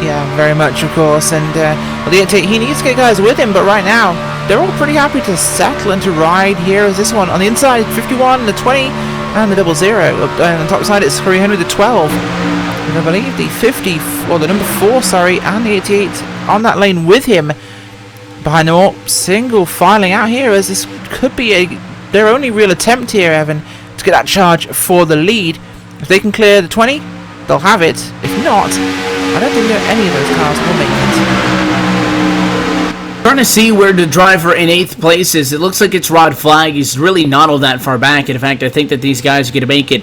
Yeah, very much, of course. And well, the 88, he needs to get guys with him, but right now, they're all pretty happy to settle and to ride here as this one. On the inside, 51, the 20, and the 00. Up on the top side, it's Corey Henry, the 12. And I believe the 50, or the number 4, sorry, and the 88 on that lane with him. Behind them all, single filing out here, as this could be their only real attempt here, Evan, to get that charge for the lead. If they can clear the 20, they'll have it. If not, I don't think any of those cars will make it. trying to see where the driver in 8th place is. It looks like it's Rod Flag. He's really not all that far back. In fact, I think that these guys are going to make it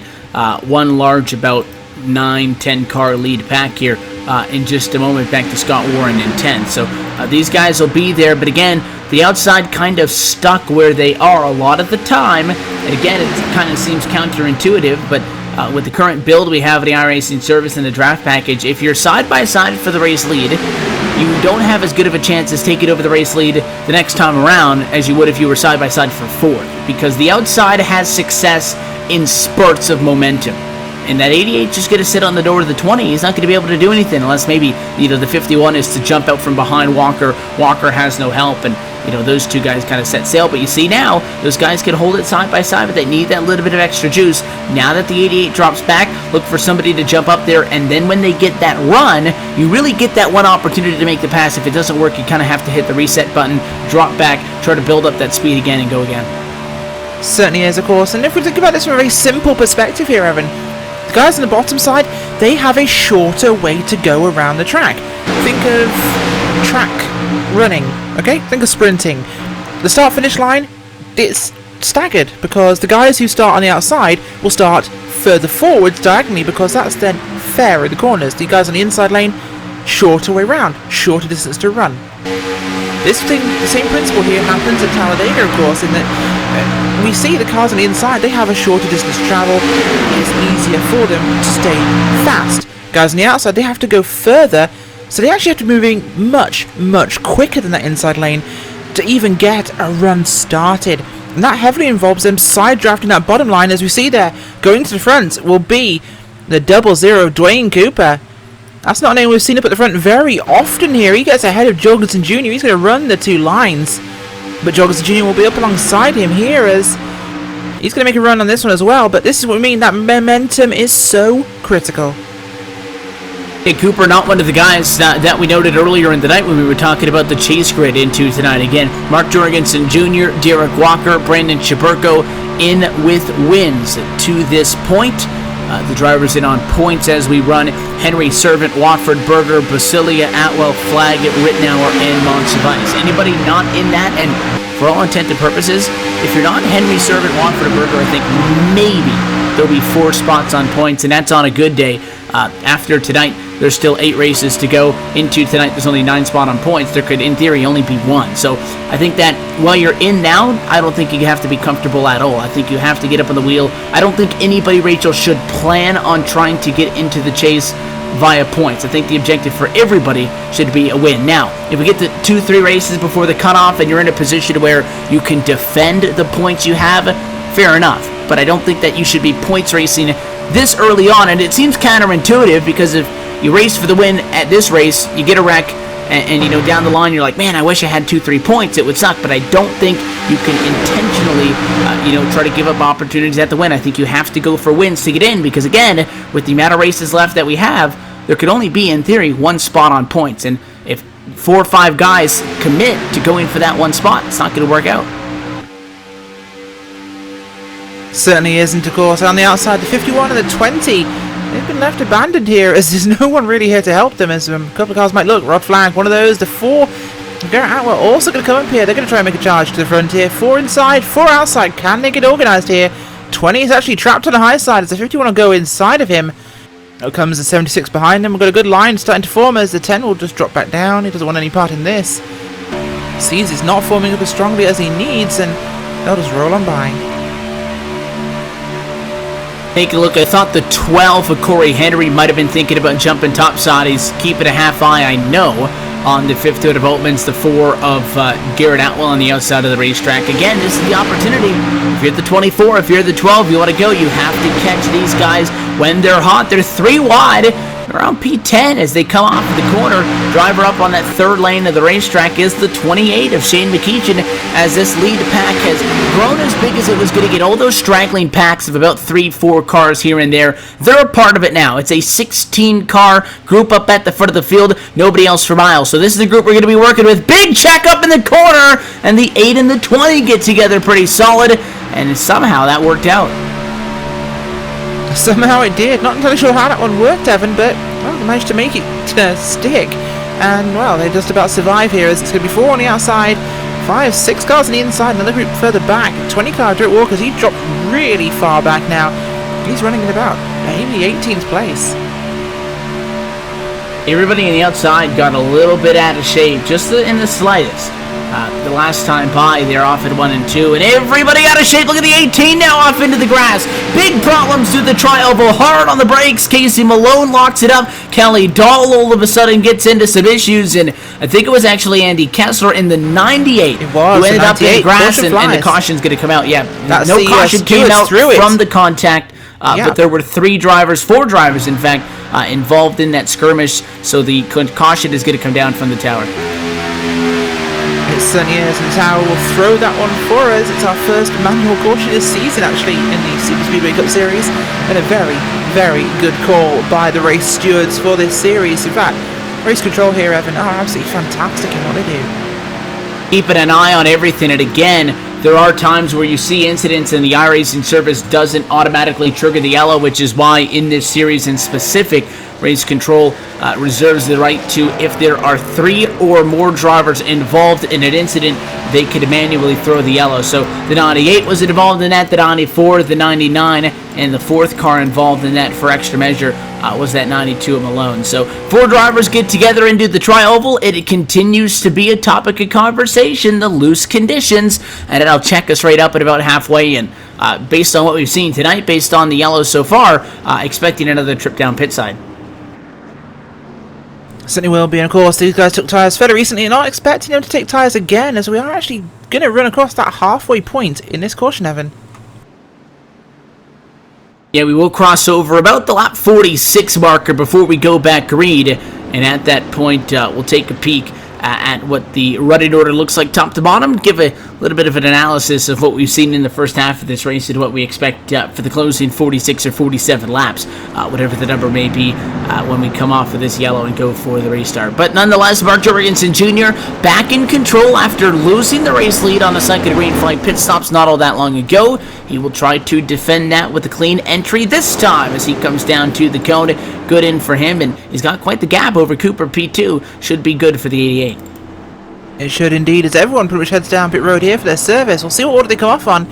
one large, about 9-10 car lead pack here in just a moment, back to Scott Warren in 10th. So these guys will be there, but again, the outside kind of stuck where they are a lot of the time. And again, it kind of seems counterintuitive, but with the current build we have at the iRacing service and the draft package, if you're side by side for the race lead, you don't have as good of a chance as taking over the race lead the next time around as you would if you were side by side for 4th, because the outside has success in spurts of momentum. And that 88 just going to sit on the door of the 20. He's not going to be able to do anything unless maybe, the 51 is to jump out from behind Walker. Walker has no help, and, those two guys kind of set sail. But you see now, those guys can hold it side by side, but they need that little bit of extra juice. Now that the 88 drops back, look for somebody to jump up there, and then when they get that run, you really get that one opportunity to make the pass. If it doesn't work, you kind of have to hit the reset button, drop back, try to build up that speed again, and go again. Certainly is, of course. And if we think about this from a very simple perspective here, Evan, the guys on the bottom side, they have a shorter way to go around the track. Think of track running, okay? Think of sprinting. The start-finish line, it's staggered, because the guys who start on the outside will start further forwards diagonally, because that's then fair in the corners. The guys on the inside lane, shorter way round, shorter distance to run. The same principle here happens at Talladega, of course, in that we see the cars on the inside, they have a shorter distance to travel. It's easier for them to stay fast. Guys on the outside, they have to go further, so they actually have to be moving much, much quicker than that inside lane to even get a run started. And that heavily involves them side drafting that bottom line. As we see there, going to the front will be the 00 Dwayne Cooper. That's not a name we've seen up at the front very often here. He gets ahead of Jorgensen Jr. He's going to run the 2 lines. But Jorgensen Jr. will be up alongside him here, as he's going to make a run on this one as well. But this is what we mean, that momentum is so critical. Hey, Cooper, not one of the guys that we noted earlier in the night when we were talking about the chase grid into tonight. Again, Mark Jorgensen Jr., Derek Walker, Brandon Chaburko in with wins to this point. The drivers in on points as we run: Henry, Servant, Watford, Berger, Basilia, Atwell, Flag, Rittenauer, and Monsiváis. Anybody not in that? And for all intent and purposes, if you're not Henry, Servant, Watford, or Berger, I think maybe there'll be 4 spots on points, and that's on a good day. After tonight, there's still 8 races to go. Into tonight, there's only 9 spots on points. There could, in theory, only be 1. So I think that while you're in now, I don't think you have to be comfortable at all. I think you have to get up on the wheel. I don't think anybody, Rachel, should plan on trying to get into the chase via points. I think the objective for everybody should be a win. Now, if we get to 2-3 races before the cutoff and you're in a position where you can defend the points you have, fair enough. But I don't think that you should be points racing this early on. And it seems counterintuitive, because if you race for the win at this race, you get a wreck, and down the line you're like, man, I wish I had 2-3 points. It would suck. But I don't think you can intentionally, try to give up opportunities at the win. I think you have to go for wins to get in, because again, with the amount of races left that we have, there could only be, in theory, 1 spot on points. And if 4 or 5 guys commit to going for that 1 spot, it's not going to work out. Certainly isn't, of course. On the outside, the 51 and the 20, they've been left abandoned here, as there's no one really here to help them, as a couple of cars might look. Rod Flag, one of those. The 4, Garrett Atwell also going to come up here. They're going to try and make a charge to the front here. 4 inside, 4 outside. Can they get organised here? 20 is actually trapped on the high side, as the 51 will go inside of him. Out comes the 76 behind him. We've got a good line starting to form, as the 10 will just drop back down. He doesn't want any part in this. Sees he's not forming up as strongly as he needs, and they'll just roll on by. Take a look. I thought the 12 of Corey Henry might have been thinking about jumping topside. He's keeping a half eye, I know, on the 5th of developments. The 4 of Garrett Atwell on the outside of the racetrack. Again, this is the opportunity. If you're the 24, if you're the 12, you want to go. You have to catch these guys when they're hot. They're 3 wide. Around P10 as they come off the corner. Driver up on that 3rd lane of the racetrack is the 28 of Shane McEachin, as this lead pack has grown as big as it was going to get. All those straggling packs of about 3-4 cars here and there, they're a part of it now. It's a 16-car group up at the front of the field, nobody else for miles. So this is the group we're going to be working with. Big check up in the corner, and the 8 and the 20 get together pretty solid, and somehow that worked out. Somehow it did. Not entirely sure how that one worked, Evan, but well, they managed to make it stick. And, well, they just about survive here as it's going to be 4 on the outside, 5, 6 cars on the inside, another group further back. 20 car Dirt Walkers, he dropped really far back now. He's running in about maybe 18th place. Everybody on the outside got a little bit out of shape, just in the slightest. The last time by, they're off at 1 and 2, and everybody out of shape. Look at the 18 now off into the grass. Big problems through the tri-oval, hard on the brakes. Casey Malone locks it up. Kelly Dahl all of a sudden gets into some issues, and I think it was actually Andy Kessler in the 98 it was, who ended up in the grass, and the caution's going to come out. Yeah, that's no caution came out from the contact. Yeah. But there were 4 drivers, in fact, involved in that skirmish, so the caution is going to come down from the tower. It certainly is, and Tower will throw that one for us. It's our first manual caution this season, actually, in the Superspeedway Cup Series, and a very, very good call by the race stewards for this series. In fact, race control here, Evan, are absolutely fantastic in what they do. Keeping an eye on everything, and again, there are times where you see incidents and the iRacing service doesn't automatically trigger the yellow, which is why in this series in specific, race control reserves the right to, if there are 3 or more drivers involved in an incident, they could manually throw the yellow. So the 98 was involved in that, the 94, the 99, and the 4th car involved in that for extra measure was that 92 of Malone. So 4 drivers get together and do the tri-oval. It continues to be a topic of conversation, the loose conditions, and I'll check us right up at about halfway. And based on what we've seen tonight, based on the yellows so far, expecting another trip down pit side. Certainly will be, and of course these guys took tyres fairly recently and not expecting them to take tyres again, as we are actually going to run across that halfway point in this caution, Evan. Yeah, we will cross over about the lap 46 marker before we go back green, and at that point we'll take a peek at what the running order looks like top to bottom, give a little bit of an analysis of what we've seen in the first half of this race and what we expect for the closing 46 or 47 laps, whatever the number may be when we come off of this yellow and go for the restart. But nonetheless, Mark Jorgensen Jr. back in control after losing the race lead on the second green flag pit stops not all that long ago. He will try to defend that with a clean entry this time as he comes down to the cone. Good in for him, and he's got quite the gap over Cooper P2. Should be good for the 88. It should indeed, as everyone pretty much heads down pit road here for their service. We'll see what order they come off on.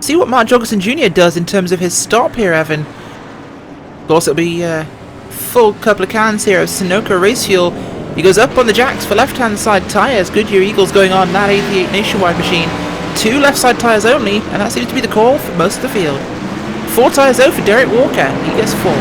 See what Mark Jorgensen Jr. does in terms of his stop here, Evan. Of course, it'll be a full couple of cans here of Sunoco race fuel. He goes up on the jacks for left-hand side tyres. Goodyear Eagles going on that 88 Nationwide machine. 2 left side tyres only, and that seems to be the call for most of the field. 4 tyres though for Derek Walker. He gets 4.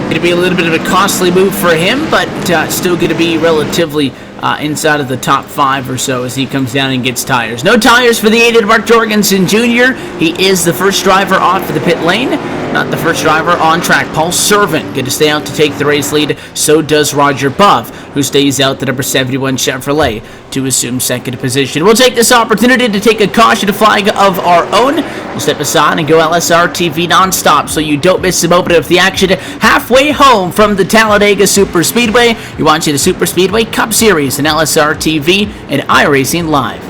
Going to be a little bit of a costly move for him, but still going to be relatively inside of the top 5 or so as he comes down and gets tires. No tires for the 8 Mark Jorgensen Jr. He is the first driver off of the pit lane, not the first driver on track. Paul Servant going to stay out to take the race lead. So does Roger Buff, who stays out the number 71 Chevrolet to assume second position. We'll take this opportunity to take a caution flag of our own. We'll step aside and go LSRTV nonstop so you don't miss a moment of the action halfway home from the Talladega Superspeedway. You're watching the Superspeedway Cup Series and LSRTV and iRacing Live.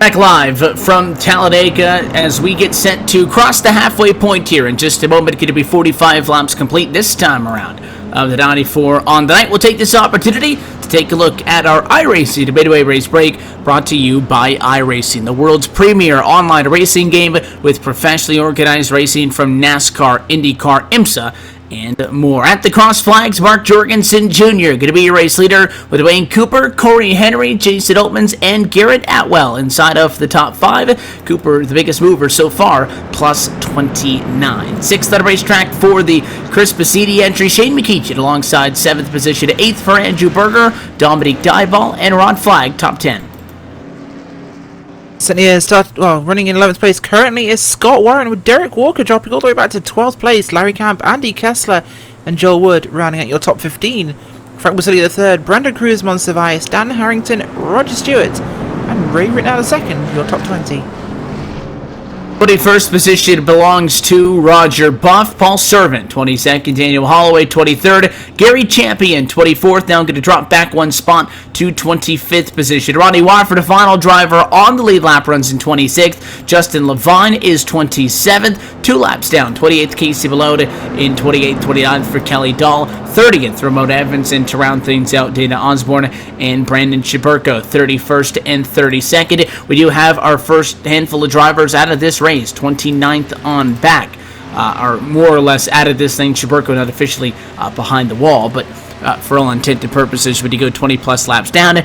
Back live from Talladega as we get set to cross the halfway point here in just a moment. Going to be 45 laps complete this time around of the 94 on the night. We'll take this opportunity to take a look at our iRacing, the Midway race break, brought to you by iRacing, the world's premier online racing game with professionally organized racing from NASCAR, IndyCar, IMSA, and more. At the cross flags, Mark Jorgensen Jr. going to be your race leader with Wayne Cooper, Corey Henry, Jason Oatmans, and Garrett Atwell inside of the top 5. Cooper, the biggest mover so far, plus 29. 6th on the racetrack for the Chris Basidi entry, Shane McEachin alongside 7th position, 8th for Andrew Berger, Dominique Dieball, and Ron Flagg, top 10. Running in 11th place currently is Scott Warren, with Derek Walker dropping all the way back to 12th place. Larry Camp, Andy Kessler, and Joel Wood rounding out your top 15. Frank Basili the third, Brandon Cruz, Monsivice, Dan Harrington, Roger Stewart, and Ray Ritnow the second, your top 20. 21st position belongs to Roger Buff, Paul Servant, 22nd, Daniel Holloway, 23rd, Gary Champion, 24th, now going to drop back one spot to 25th position. Ronnie Watford, the final driver on the lead lap, runs in 26th. Justin Levine is 27th, 2 laps down. 28th, Casey Malone in 28th, 29th for Kelly Dahl, 30th, Ramon Evanson to round things out, Dana Osborne and Brandon Chiburko, 31st and 32nd. We do have our first handful of drivers out of this race, 29th on back, are more or less out of this thing. Chiburko not officially behind the wall, but for all intent and purposes, when you go 20 plus laps down,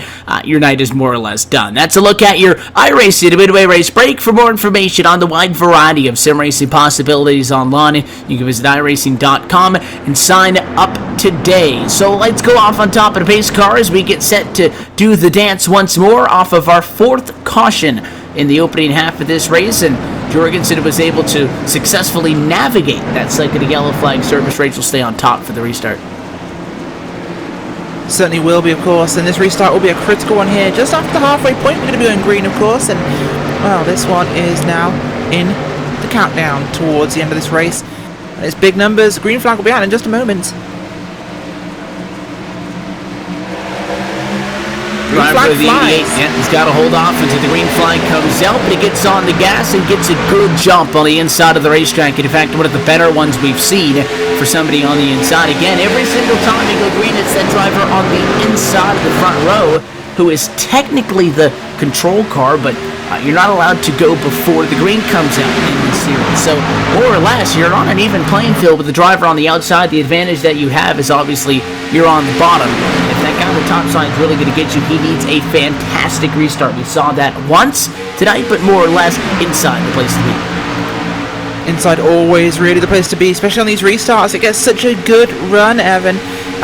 your night is more or less done. That's a look at your iRacing, the Midway race break. For more information on the wide variety of sim racing possibilities online, you can visit iRacing.com and sign up today. So let's go off on top of the pace car as we get set to do the dance once more off of our 4th caution in the opening half of this race, and Jorgensen was able to successfully navigate that second yellow flag service. Rachel will stay on top for the restart. Certainly will be, of course, and this restart will be a critical one here. Just after the halfway point, we're going to be on green, of course, and, well, this one is now in the countdown towards the end of this race. And it's big numbers. Green flag will be out in just a moment. Driver of the 88, yeah, he's got to hold off until the green flag comes out, but he gets on the gas and gets a good jump on the inside of the racetrack. And in fact, one of the better ones we've seen for somebody on the inside. Again, every single time you go green, it's that driver on the inside of the front row who is technically the control car, but you're not allowed to go before the green comes out in this series. So, more or less, you're on an even playing field with the driver on the outside. The advantage that you have is obviously you're on the bottom. If that guy on the top side is really going to get you, he needs a fantastic restart. We saw that once tonight, but more or less inside the place to be. Inside always really the place to be, especially on these restarts. It gets such a good run, Evan.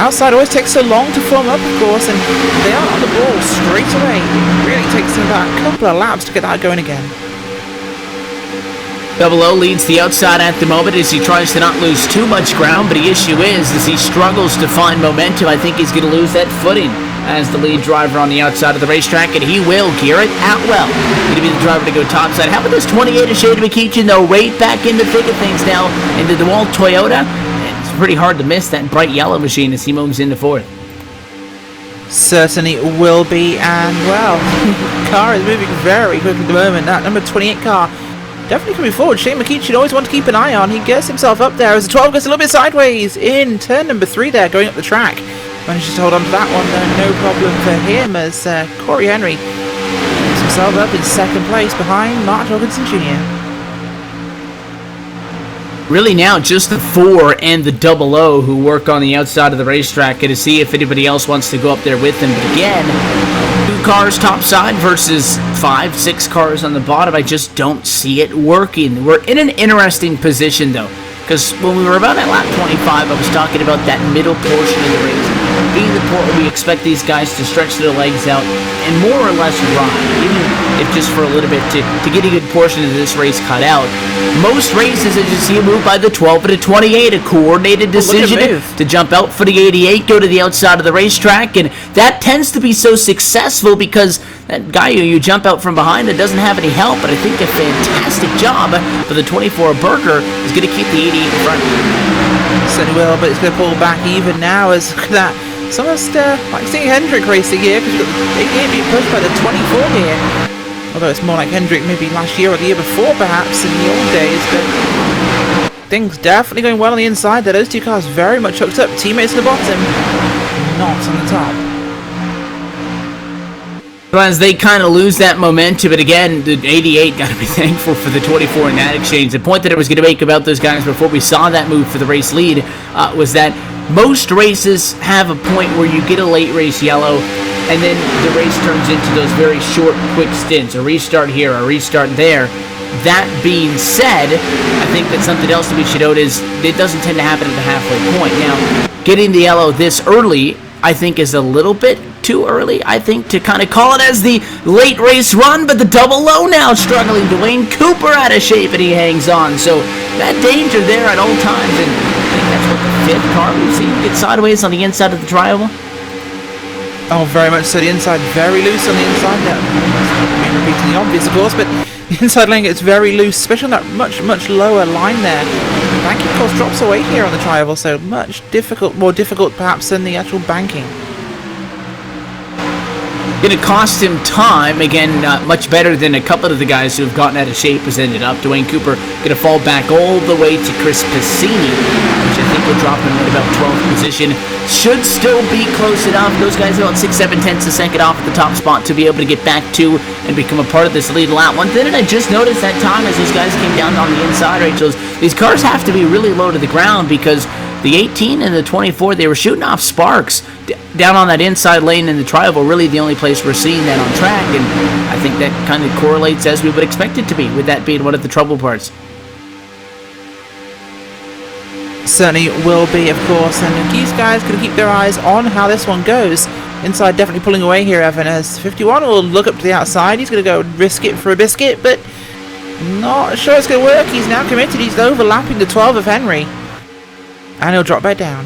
Outside always takes so long to form up, of course, and they are on the ball straight away. It really takes them about a couple of laps to get that going again. Double O leads the outside at the moment as he tries to not lose too much ground, but the issue is, as he struggles to find momentum, I think he's going to lose that footing as the lead driver on the outside of the racetrack, and he will. Garrett Atwell going to be the driver to go topside. How about this 28 of Shane McEachin, though, right back in the thick of things now into the DeWalt Toyota. It's pretty hard to miss that bright yellow machine as he moves into 4th. Certainly will be, and well, car is moving very quickly at the moment. That number 28 car definitely coming forward. Shane McEachin always want to keep an eye on. He gets himself up there as the 12 goes a little bit sideways in turn number 3 there, going up the track. Manages to hold on to that one, though, no problem for him as Corey Henry gets himself up in 2nd place behind Mark Jorgensen Jr. Really now just the 4 and the Double O who work on the outside of the racetrack to see if anybody else wants to go up there with them. But again, 2 cars topside versus 5, 6 cars on the bottom. I just don't see it working. We're in an interesting position, though, because when we were about at lap 25, I was talking about that middle portion of the race being the point where we expect these guys to stretch their legs out and more or less ride, even if just for a little bit, to get a good portion of this race cut out. Most races, as you see, move by the 12 and the 28, a coordinated decision to jump out for the 88, go to the outside of the racetrack, and that tends to be so successful because that guy who you jump out from behind that doesn't have any help, but I think a fantastic job for the 24 Berger is going to keep the 88 in front. Certainly will, but it's going to pull back even now as that. It's almost like seeing Hendrick racing here because we've got the 88 being pushed by the 24 here. Although it's more like Hendrick maybe last year or the year before, perhaps, in the old days. But things definitely going well on the inside there. Those two cars very much hooked up. Teammates at the bottom, not on the top. As they kind of lose that momentum, but again, the 88 got to be thankful for the 24 in that exchange. The point that I was going to make about those guys before we saw that move for the race lead was that most races have a point where you get a late race yellow, and then the race turns into those very short, quick stints, a restart here, a restart there. That being said, I think that something else that we should note is it doesn't tend to happen at the halfway point. Now, getting the yellow this early, I think, is a little bit too early, I think, to kind of call it as the late race run, but the double low now struggling. Dwayne Cooper out of shape, and he hangs on. So that danger there at all times, and I think that's what the fifth car we've seen get sideways on the inside of the triangle. Oh, very much so. The inside very loose on the inside. That may be repeating the obvious, of course, but the inside lane gets very loose, especially on that much lower line there. Banking, of course, drops away here on the tri-oval, so more difficult perhaps than the actual banking. Going to cost him time. Again, much better than a couple of the guys who have gotten out of shape has ended up. Dwayne Cooper going to fall back all the way to Chris Piscini, which I think will drop him at about 12th position. Should still be close enough. Those guys about 6/7 a second off at the top spot to be able to get back to and become a part of this lead lap. One thing that I just noticed that time as those guys came down on the inside, Rachel, is these cars have to be really low to the ground because the 18 and the 24, they were shooting off sparks down on that inside lane in the tri-oval. Really the only place we're seeing that on track, and I think that kind of correlates as we would expect it to be, with that being one of the trouble parts. Certainly will be, of course, and these guys going to keep their eyes on how this one goes. Inside definitely pulling away here, Evan, as 51 will look up to the outside. He's going to go risk it for a biscuit, but not sure it's going to work. He's now committed. He's overlapping the 12 of Henry, and he'll drop back down.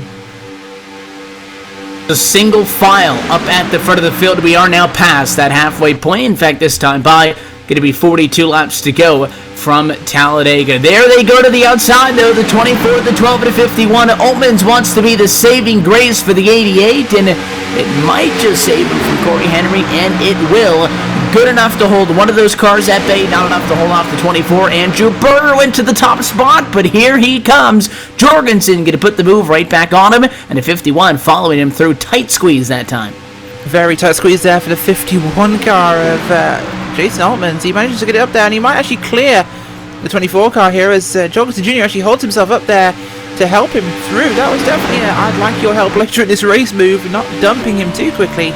A single file up at the front of the field. We are now past that halfway point. In fact, this time by, going to be 42 laps to go from Talladega. There they go to the outside, though. The 24, the 12, and the 51. Altmans wants to be the saving grace for the 88, and it might just save him from Corey Henry, and it will. Good enough to hold one of those cars at bay, not enough to hold off the 24. Andrew Berger went to the top spot, but here he comes. Jorgensen going to put the move right back on him, and the 51 following him through. Tight squeeze that time. Very tight squeeze there for the 51 car of Jason Altmans. He manages to get it up there, and he might actually clear the 24 car here as Jorgensen Jr. actually holds himself up there to help him through. That was definitely a I'd like your help later in this race move, not dumping him too quickly.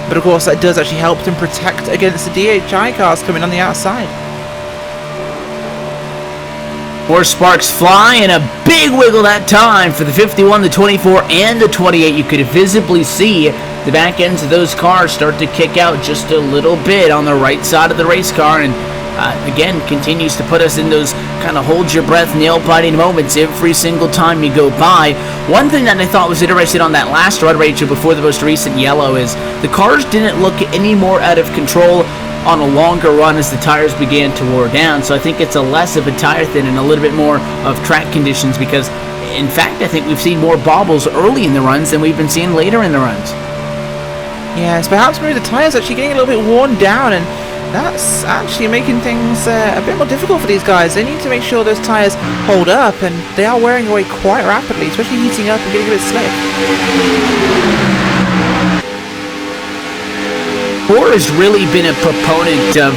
But of course that does actually help them protect against the DHI cars coming on the outside. More sparks fly, and a big wiggle that time for the 51, the 24, and the 28. You could visibly see the back ends of those cars start to kick out just a little bit on the right side of the race car, and again, continues to put us in those kind of hold your breath, nail-biting moments every single time you go by. One thing that I thought was interesting on that last run, Rachel, before the most recent yellow, is the cars didn't look any more out of control on a longer run as the tires began to wear down. So I think it's a less of a tire thin and a little bit more of track conditions, because in fact I think we've seen more bobbles early in the runs than we've been seeing later in the runs. Yes, perhaps maybe the tires actually getting a little bit worn down, and that's actually making things a bit more difficult for these guys. They need to make sure those tires hold up, and they are wearing away quite rapidly, especially heating up and getting a bit slick. Moore has really been a proponent of,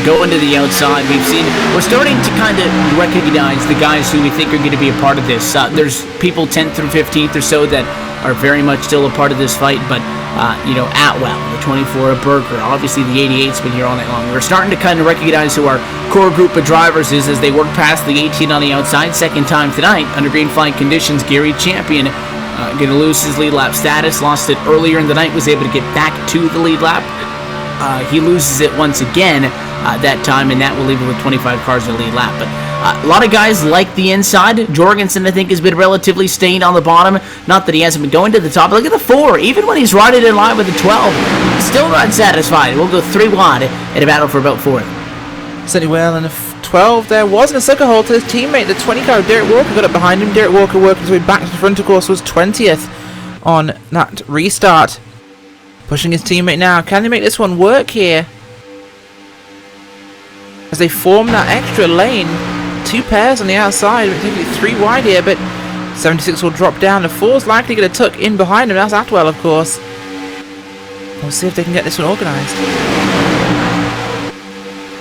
going to the outside. We're starting to kind of recognize the guys who we think are going to be a part of this. There's people 10th through 15th or so that are very much still a part of this fight, but Atwell, the 24 of Berger, obviously the 88's been here all night long. We're starting to kind of recognize who our core group of drivers is as they work past the 18 on the outside. Second time tonight under green flag conditions. Gary Champion going to lose his lead lap status. Lost it earlier in the night, was able to get back to the lead lap. He loses it once again that time, and that will leave him with 25 cars in the lead lap. But a lot of guys like the inside. Jorgensen, I think, has been relatively stained on the bottom. Not that he hasn't been going to the top. Look at the 4. Even when he's riding in line with the 12, still not satisfied. We'll go 3 wide in a battle for about 4th. Certainly well, and the 12 there wasn't a sucker hole to his teammate. The 20 car of Derek Walker got up behind him. Derek Walker working his way back to the front, of course, was 20th on that restart. Pushing his teammate now. Can they make this one work here? as they form that extra lane. 2 pairs on the outside, technically 3 wide here, but 76 will drop down. The 4's likely going to tuck in behind him. That's Atwell, of course. We'll see if they can get this one organised.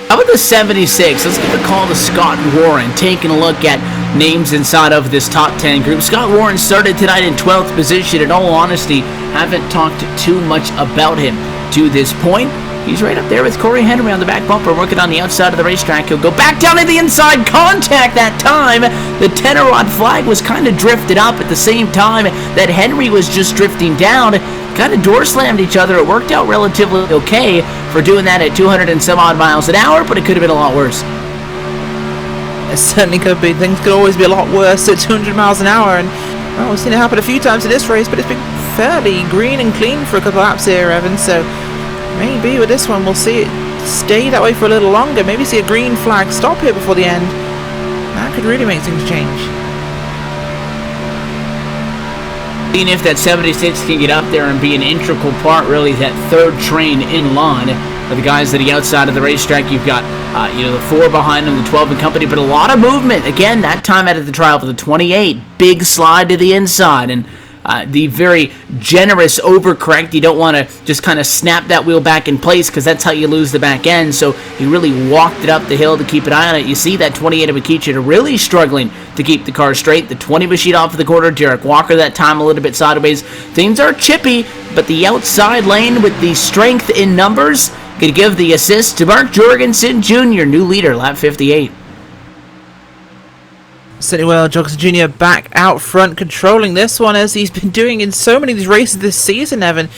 How about the 76? Let's give a call to Scott Warren, taking a look at names inside of this top 10 group. Scott Warren started tonight in 12th position. In all honesty, haven't talked too much about him to this point. He's right up there with Corey Henry on the back bumper, working on the outside of the racetrack. He'll go back down to the inside, contact that time. The 10-rod flag was kind of drifted up at the same time that Henry was just drifting down. Kind of door slammed each other. It worked out relatively okay for doing that at 200 and some odd miles an hour, but it could have been a lot worse. It certainly could be. Things could always be a lot worse at 200 miles an hour, and well, we've seen it happen a few times in this race, but it's been fairly green and clean for a couple of laps here, Evan, so maybe with this one we'll see it stay that way for a little longer. Maybe see a green flag stop here before the end. That could really make things change. Seeing if that 76 can get up there and be an integral part, really, that third train in line. For the guys that are outside of the racetrack, you've got the 4 behind them, the 12 and company, but a lot of movement. Again, that time out of the trial for the 28, big slide to the inside, and the very generous overcorrect. You don't want to just kind of snap that wheel back in place because that's how you lose the back end. So he really walked it up the hill to keep an eye on it. You see that 28 of Akicha really struggling to keep the car straight. The 20 machine off of the quarter. Derek Walker that time a little bit sideways. Things are chippy, but the outside lane with the strength in numbers could give the assist to Mark Jorgensen Jr., new leader, lap 58. Certainly well, Jorgensen Jr. back out front, controlling this one as he's been doing in so many of these races this season, Evan.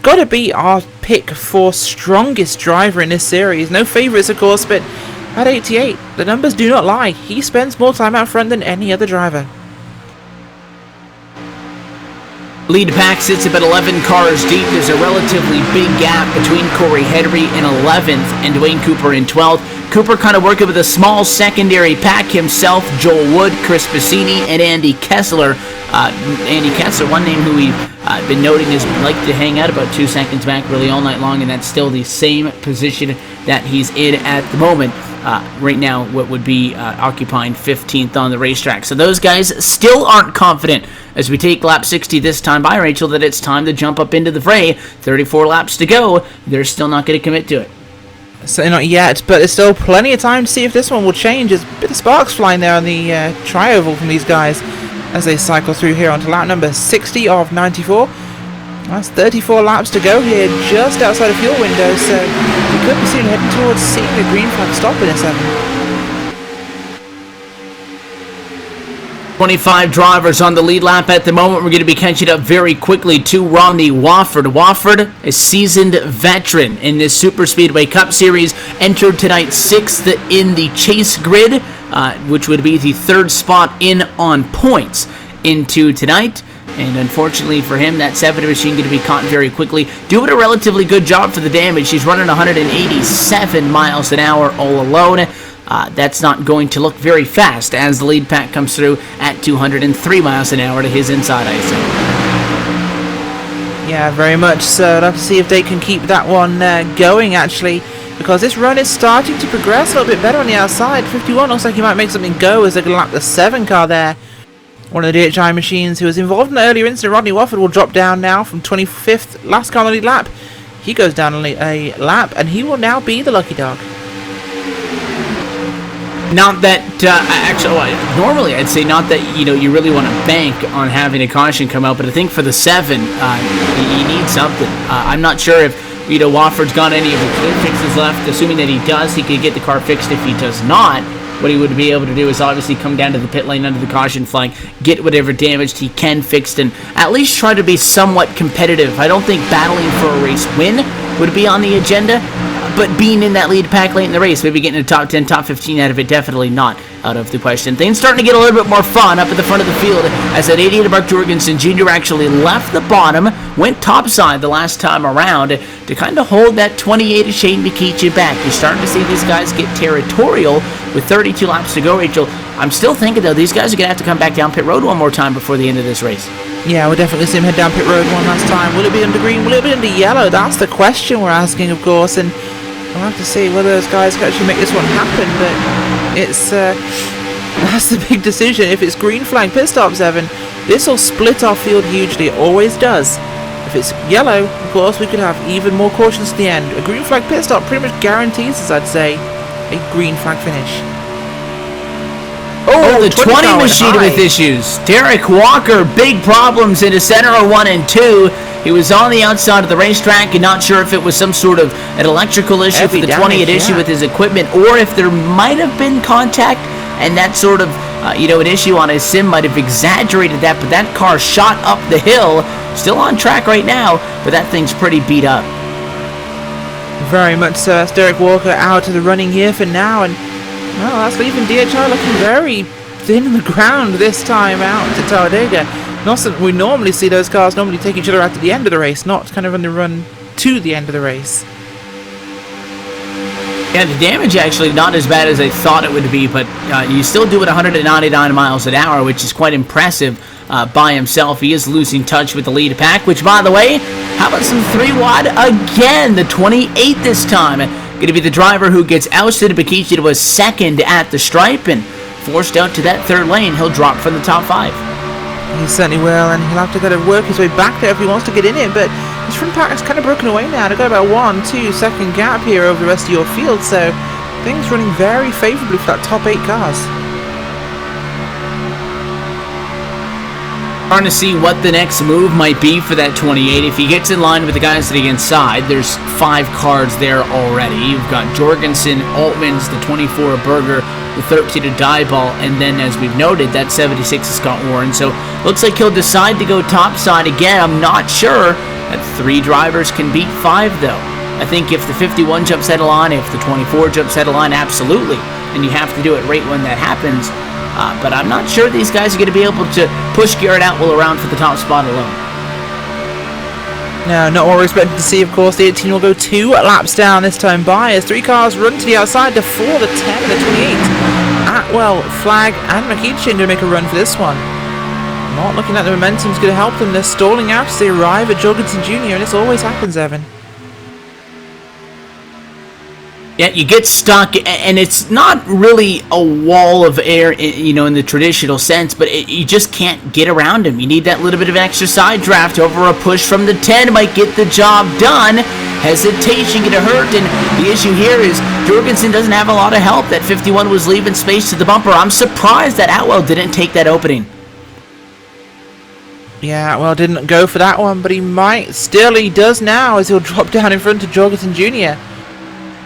Got to be our pick for strongest driver in this series. No favourites, of course, but at 88, the numbers do not lie. He spends more time out front than any other driver. Lead pack sits about 11 cars deep. There's a relatively big gap between Corey Henry in 11th and Dwayne Cooper in 12th. Cooper kind of working with a small secondary pack himself. Joel Wood, Chris Bassini, and Andy Kessler. Andy Kessler, one name who we've been noting is like to hang out about 2 seconds back really all night long, and that's still the same position that he's in at the moment. Right now, what would be occupying 15th on the racetrack. So those guys still aren't confident as we take lap 60 this time by Rachel that it's time to jump up into the fray. 34 laps to go. They're still not going to commit to it. Certainly not yet, but there's still plenty of time to see if this one will change. There's a bit of sparks flying there on the tri-oval from these guys as they cycle through here onto lap number 60 of 94. That's 34 laps to go here, just outside of fuel window, so we could be soon heading towards seeing the green flag stop in this, Evan. 25 drivers on the lead lap at the moment. We're going to be catching up very quickly to Romney Wofford. Wofford, a seasoned veteran in this Superspeedway Cup Series, entered tonight 6th in the chase grid, which would be the 3rd spot in on points into tonight. And unfortunately for him, that 70 machine going to be caught very quickly. Doing a relatively good job for the damage. He's running 187 miles an hour all alone. That's not going to look very fast as the lead pack comes through at 203 miles an hour to his inside, I assume. Yeah, very much so. I'd have to see if they can keep that one going, actually, because this run is starting to progress a little bit better on the outside. 51 looks like he might make something go as they're going to lap the 7 car there. One of the DHI machines who was involved in the earlier incident, Rodney Wofford, will drop down now from 25th, last car on the lead lap. He goes down only a lap, and he will now be the lucky dog. Not that, normally I'd say not that, you really want to bank on having a caution come out, but I think for the 7, you need something. I'm not sure if, Wofford's got any of the clear fixes left. Assuming that he does, he could get the car fixed. If he does not, what he would be able to do is obviously come down to the pit lane under the caution flag, get whatever damage he can fixed, and at least try to be somewhat competitive. I don't think battling for a race win would be on the agenda, but being in that lead pack late in the race, maybe getting a top 10, top 15 out of it, definitely not out of the question. Things starting to get a little bit more fun up at the front of the field as that 88 Mark Jorgensen Jr. actually left the bottom, went topside the last time around to kind of hold that 28 of Shane Mikicha back. You're starting to see these guys get territorial with 32 laps to go, Rachel. I'm still thinking, though, these guys are going to have to come back down pit road one more time before the end of this race. Yeah, we'll definitely see him head down pit road one last time. Will it be under green? Will it be under yellow? That's the question we're asking, of course, and We'll have to see whether those guys can actually make this one happen, but it's that's the big decision. If it's green flag pit stops, Evan, this will split our field hugely. It always does. If it's yellow, of course, we could have even more cautions at the end. A green flag pit stop pretty much guarantees us, I'd say, a green flag finish. Oh, the 20 machine with issues. Derek Walker, big problems into center of 1 and 2. He was on the outside of the racetrack and not sure if it was some sort of an electrical issue for the 20 at issue with his equipment, or if there might have been contact and that sort of, an issue on his sim might have exaggerated that, but that car shot up the hill, still on track right now, but that thing's pretty beat up. Very much so. That's Derek Walker out of the running here for now, and well, that's leaving DHR looking very thin on the ground this time out to Talladega. Not something we normally see. Those cars normally take each other out to the end of the race, not kind of on the run to the end of the race. Yeah, the damage actually not as bad as I thought it would be, but you still do it 199 miles an hour, which is quite impressive by himself. He is losing touch with the lead pack, which, by the way, how about some 3-wide again? The 28 this time. Going to be the driver who gets ousted. Bakichi was second at the stripe and forced out to that third lane. He'll drop from the top 5. He certainly will, and he'll have to kind of work his way back there if he wants to get in it, but his front pack is kind of broken away now. They've got about 1-2 second gap here over the rest of your field, so things running very favourably for that top 8 cars. Trying to see what the next move might be for that 28. If he gets in line with the guys sitting inside, there's 5 cars there already. You've got Jorgensen, Altmans, the 24 Berger, the 13 of Dieball, and then, as we've noted, that 76 is Scott Warren. So looks like he'll decide to go topside again. I'm not sure that 3 drivers can beat 5, though. I think if the 51 jumps head of line, if the 24 jumps head of line, absolutely. And you have to do it right when that happens. But I'm not sure these guys are going to be able to push Garrett Atwell around for the top spot alone. No, not what we're expecting to see, of course. The 18 will go 2 laps down this time by as 3 cars run to the outside, the 4, the 10, and the 28. Atwell, Flag, and McEachin going to make a run for this one. Not looking like the momentum's going to help them. They're stalling out as they arrive at Jorgensen Jr., and this always happens, Evan. Yeah, you get stuck, and it's not really a wall of air, in the traditional sense, but you just can't get around him. You need that little bit of extra side draft over a push from the 10 might get the job done. Hesitation going to hurt, and the issue here is Jorgensen doesn't have a lot of help. That 51 was leaving space to the bumper. I'm surprised that Atwell didn't take that opening. Yeah, well, didn't go for that one, but he might. Still, he does now as he'll drop down in front of Jorgensen Jr.,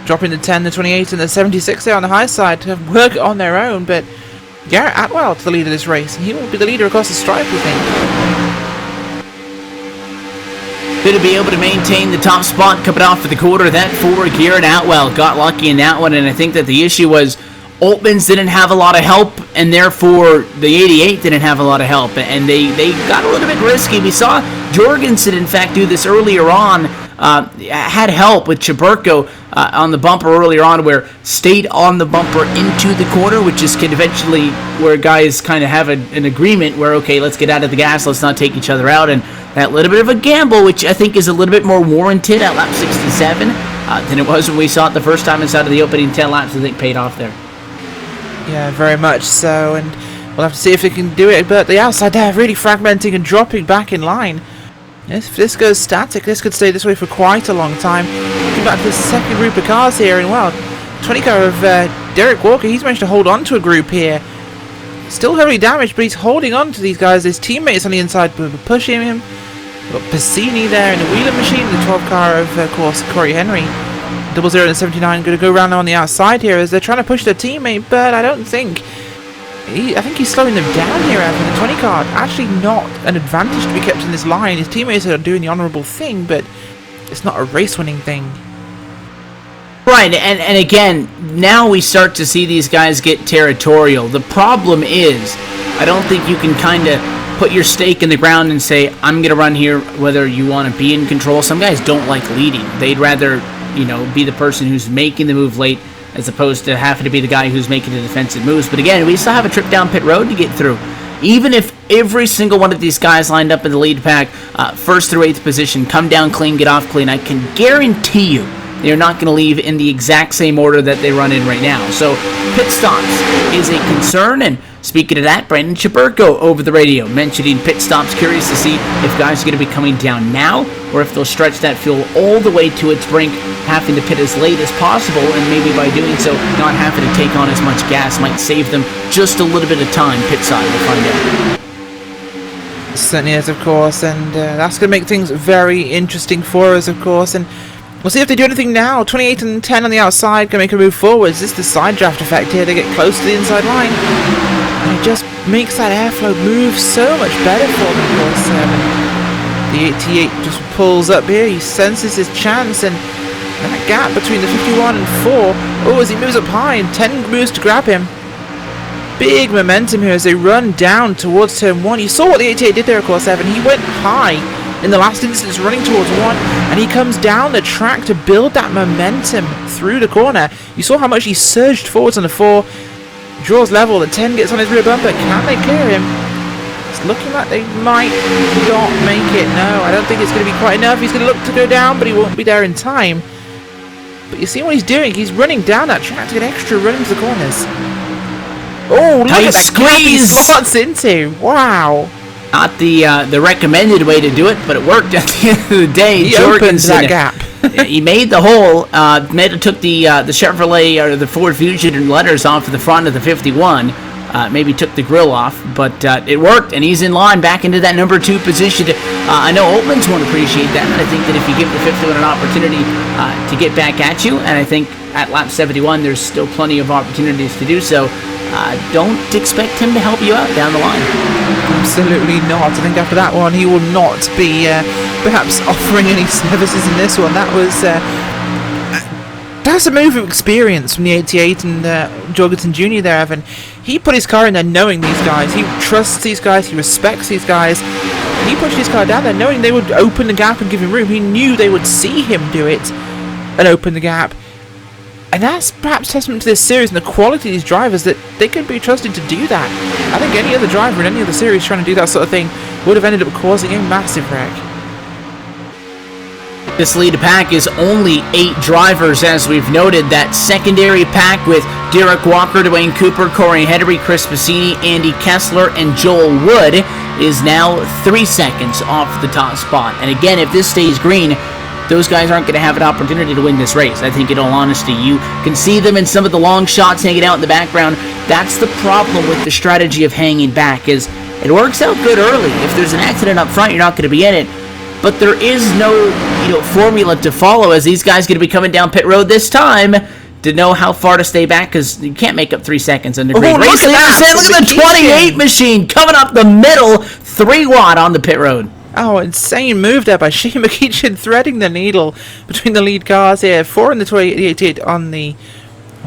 dropping the 10, the 28, and the 76 there on the high side to work on their own, but Garrett Atwell to the lead of this race, and he will be the leader across the stripe, we think. Going to be able to maintain the top spot coming off for the quarter. That 4, Garrett Atwell got lucky in that one, and I think that the issue was Altmans didn't have a lot of help, and therefore the 88 didn't have a lot of help, and they got a little bit risky. We saw Jorgensen, in fact, do this earlier on, had help with Chaburko on the bumper earlier on, where stayed on the bumper into the corner, which is eventually where guys kind of have an agreement where, okay, let's get out of the gas, let's not take each other out, and that little bit of a gamble, which I think is a little bit more warranted at lap 67 than it was when we saw it the first time inside of the opening 10 laps. I think paid off there. Yeah, very much so, and we'll have to see if they can do it, but the outside there really fragmenting and dropping back in line. If this goes static, this could stay this way for quite a long time. Looking back to the second group of cars here, and well, 20 car of Derek Walker, he's managed to hold on to a group here. Still heavily damaged, but he's holding on to these guys. His teammates on the inside pushing him. We've got Piscini there in the wheeler machine, the 12 car of course, Corey Henry. 00 and 79 going to go around on the outside here as they're trying to push their teammate, but I think he's slowing them down here after the 20 car. Actually not an advantage to be kept in this line. His teammates are doing the honourable thing, but it's not a race-winning thing. Right, and again, now we start to see these guys get territorial. The problem is, I don't think you can kind of put your stake in the ground and say, I'm going to run here whether you want to be in control. Some guys don't like leading. They'd rather, be the person who's making the move late as opposed to having to be the guy who's making the defensive moves. But again, we still have a trip down pit road to get through. Even if every single one of these guys lined up in the lead pack, 1st through 8th position, come down clean, get off clean, I can guarantee you they're not going to leave in the exact same order that they run in right now. So pit stops is a concern, and speaking of that, Brandon Chaburko over the radio mentioning pit stops, curious to see if guys are going to be coming down now or if they'll stretch that fuel all the way to its brink, having to pit as late as possible, and maybe by doing so, not having to take on as much gas might save them just a little bit of time pit side. We'll find out. Certainly is, of course, and that's going to make things very interesting for us, of course, and we'll see if they do anything now. 28 and 10 on the outside can make a move forwards. This is the side draft effect here. They get close to the inside line, and it just makes that airflow move so much better for them, of course. The 88 just pulls up here. He senses his chance, and that gap between the 51 and 4. Oh, as he moves up high, and 10 moves to grab him. Big momentum here as they run down towards turn 1. You saw what the 88 did there, of course, Evan. He went high in the last instance, running towards 1, and he comes down the track to build that momentum through the corner. You saw how much he surged forwards on the 4, draws level, the 10 gets on his rear bumper. Can they clear him? It's looking like they might not make it. No, I don't think it's going to be quite enough. He's going to look to go down, but he won't be there in time. But you see what he's doing? He's running down that track to get extra run into the corners. Oh, look at that gap he slots into. Wow. Not the recommended way to do it, but it worked at the end of the day. He opened that gap. He made the hole. Took the Chevrolet or the Ford Fusion letters off of the front of the 51. Maybe took the grill off, but it worked, and he's in line back into that number 2 position. I know Altmans won't appreciate that, and I think that if you give the 51 an opportunity to get back at you, and I think at lap 71 there's still plenty of opportunities to do so, don't expect him to help you out down the line. Absolutely not. I think after that one he will not be perhaps offering any services in this one. That's a move of experience from the 88 and Jorgensen Jr. there, Evan. He put his car in there knowing these guys. He trusts these guys. He respects these guys. And he pushed his car down there knowing they would open the gap and give him room. He knew they would see him do it and open the gap. And that's perhaps testament to this series and the quality of these drivers, that they can be trusted to do that. I think any other driver in any other series trying to do that sort of thing would have ended up causing a massive wreck. This lead pack is only 8 drivers, as we've noted. That secondary pack with Derek Walker, Dwayne Cooper, Corey Henry, Chris Bassini, Andy Kessler, and Joel Wood is now 3 seconds off the top spot. And again, if this stays green, those guys aren't going to have an opportunity to win this race. I think, in all honesty, you can see them in some of the long shots hanging out in the background. That's the problem with the strategy of hanging back, is it works out good early. If there's an accident up front, you're not going to be in it. But there is no, formula to follow, as these guys going to be coming down pit road this time to know how far to stay back, because you can't make up 3 seconds under green. Look at that! Look at the 28 machine coming up the middle, 3-watt on the pit road. Oh, insane move there by Shane McEachin, threading the needle between the lead cars here. 4 and the 88 on the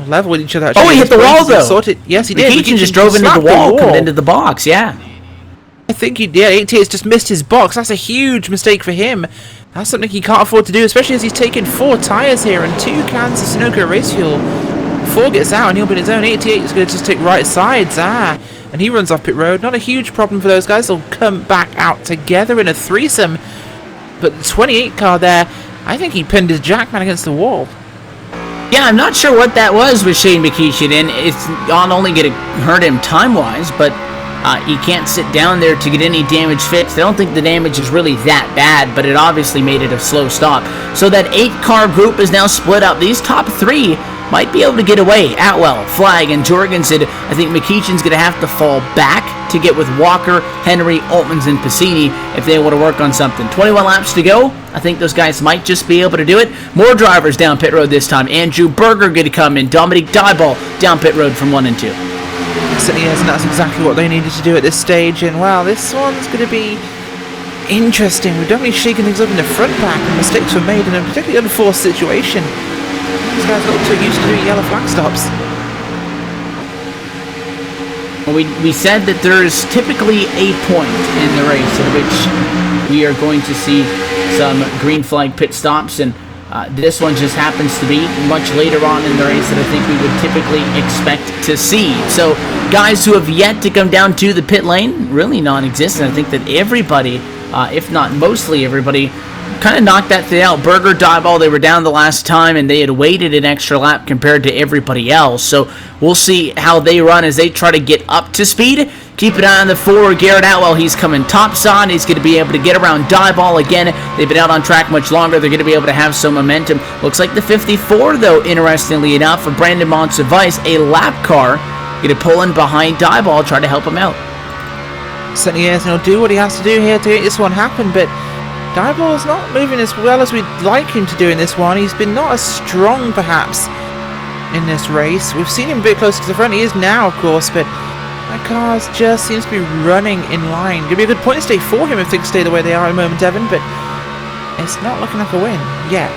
level with each other. Actually. Oh, he hit the wall, though. Sorted. Yes, he did. McEachin just drove into the wall, coming into the box, yeah. I think he did. 88's just missed his box. That's a huge mistake for him. That's something he can't afford to do, especially as he's taken 4 tyres here and 2 cans of Sunoco race fuel. 4 gets out and he'll be in his own. 88 is going to just take right sides. And he runs off pit road. Not a huge problem for those guys. They'll come back out together in a threesome. But the 28 car there, I think he pinned his jackman against the wall. Yeah, I'm not sure what that was with Shane McEachin, and it's not only going to hurt him time-wise, but he can't sit down there to get any damage fixed. I don't think the damage is really that bad, but it obviously made it a slow stop. So that 8-car group is now split up. These top 3 might be able to get away. Atwell, Flag, and Jorgensen. I think McEachin's going to have to fall back to get with Walker, Henry, Altmans, and Bassini if they want to work on something. 21 laps to go. I think those guys might just be able to do it. More drivers down pit road this time. Andrew Berger going to come in. Dominic Dyball down pit road from 1 and 2. Certainly is, and that's exactly what they needed to do at this stage. And wow, this one's going to be interesting. We've definitely shaken things up in the front pack, and mistakes were made in a particularly unforced situation. These guys got so used to doing yellow flag stops. Well, we said that there's typically a point in the race in which we are going to see some green flag pit stops, and this one just happens to be much later on in the race than I think we would typically expect to see. So guys who have yet to come down to the pit lane, really non-existent. I think that everybody, if not mostly everybody, kind of knocked that thing out. Berger, Dieball, they were down the last time, and they had waited an extra lap compared to everybody else. So we'll see how they run as they try to get up to speed. Keep an eye on the 4, Garrett Atwell. He's coming topside. He's going to be able to get around Dieball again. They've been out on track much longer. They're going to be able to have some momentum. Looks like the 54, though, interestingly enough, for Brandon Montevice, a lap car, going to pull in behind Dieball, try to help him out. Certainly is, and he'll do what he has to do here to make this one happen, but Dieball's not moving as well as we'd like him to do in this one. He's been not as strong, perhaps, in this race. We've seen him a bit closer to the front. He is now, of course, but that car just seems to be running in line. Going to be a good point stay for him if things stay the way they are at the moment, Evan, but it's not looking like a win yet.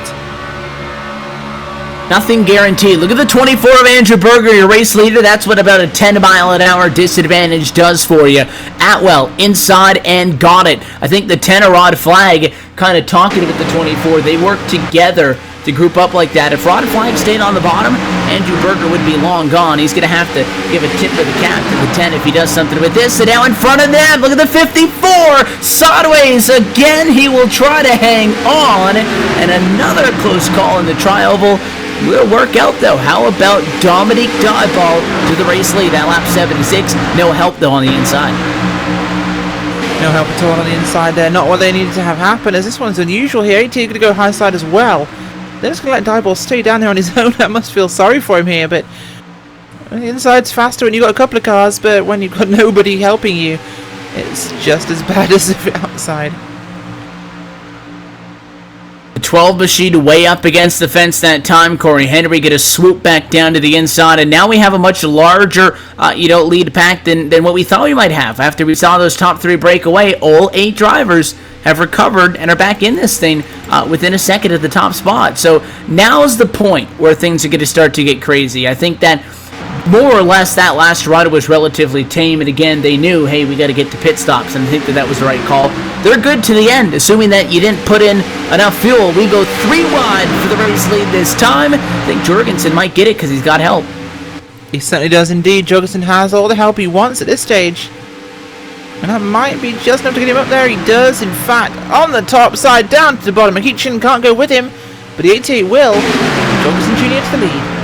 Nothing guaranteed. Look at the 24 of Andrew Berger, your race leader. That's what about a 10-mile-an-hour disadvantage does for you. Atwell inside and got it. I think the 10 Rod Flag kind of talking with the 24. They work together to group up like that. If Rod Flag stayed on the bottom, Andrew Berger would be long gone. He's going to have to give a tip of the cap to the 10 if he does something with this. So now in front of them, look at the 54. Sideways again. He will try to hang on. And another close call in the tri-oval. Will work out, though. How about Dominique Dieball to the race lead at lap 76? No help, though, on the inside. No help at all on the inside there. Not what they needed to have happen, as this one's unusual here. AT going to go high side as well. They're just going to let Dieball stay down there on his own. I must feel sorry for him here, but the inside's faster when you've got a couple of cars, but when you've got nobody helping you, it's just as bad as if it's outside. 12 machine way up against the fence that time. Corey Henry get a swoop back down to the inside, and now we have a much larger, lead pack than what we thought we might have. After we saw those top 3 break away, all 8 drivers have recovered and are back in this thing within a second at the top spot. So now's the point where things are going to start to get crazy. I think that more or less that last run was relatively tame, and again, they knew, hey, we got to get to pit stops, and I think that was the right call. They're good to the end, assuming that you didn't put in enough fuel. We go 3 wide for the race lead this time. I think Jorgensen might get it because he's got help. He certainly does indeed. Jorgensen has all the help he wants at this stage. And that might be just enough to get him up there. He does, in fact, on the top side, down to the bottom. McEachin can't go with him, but the 88 will. Jorgensen Jr. to the lead.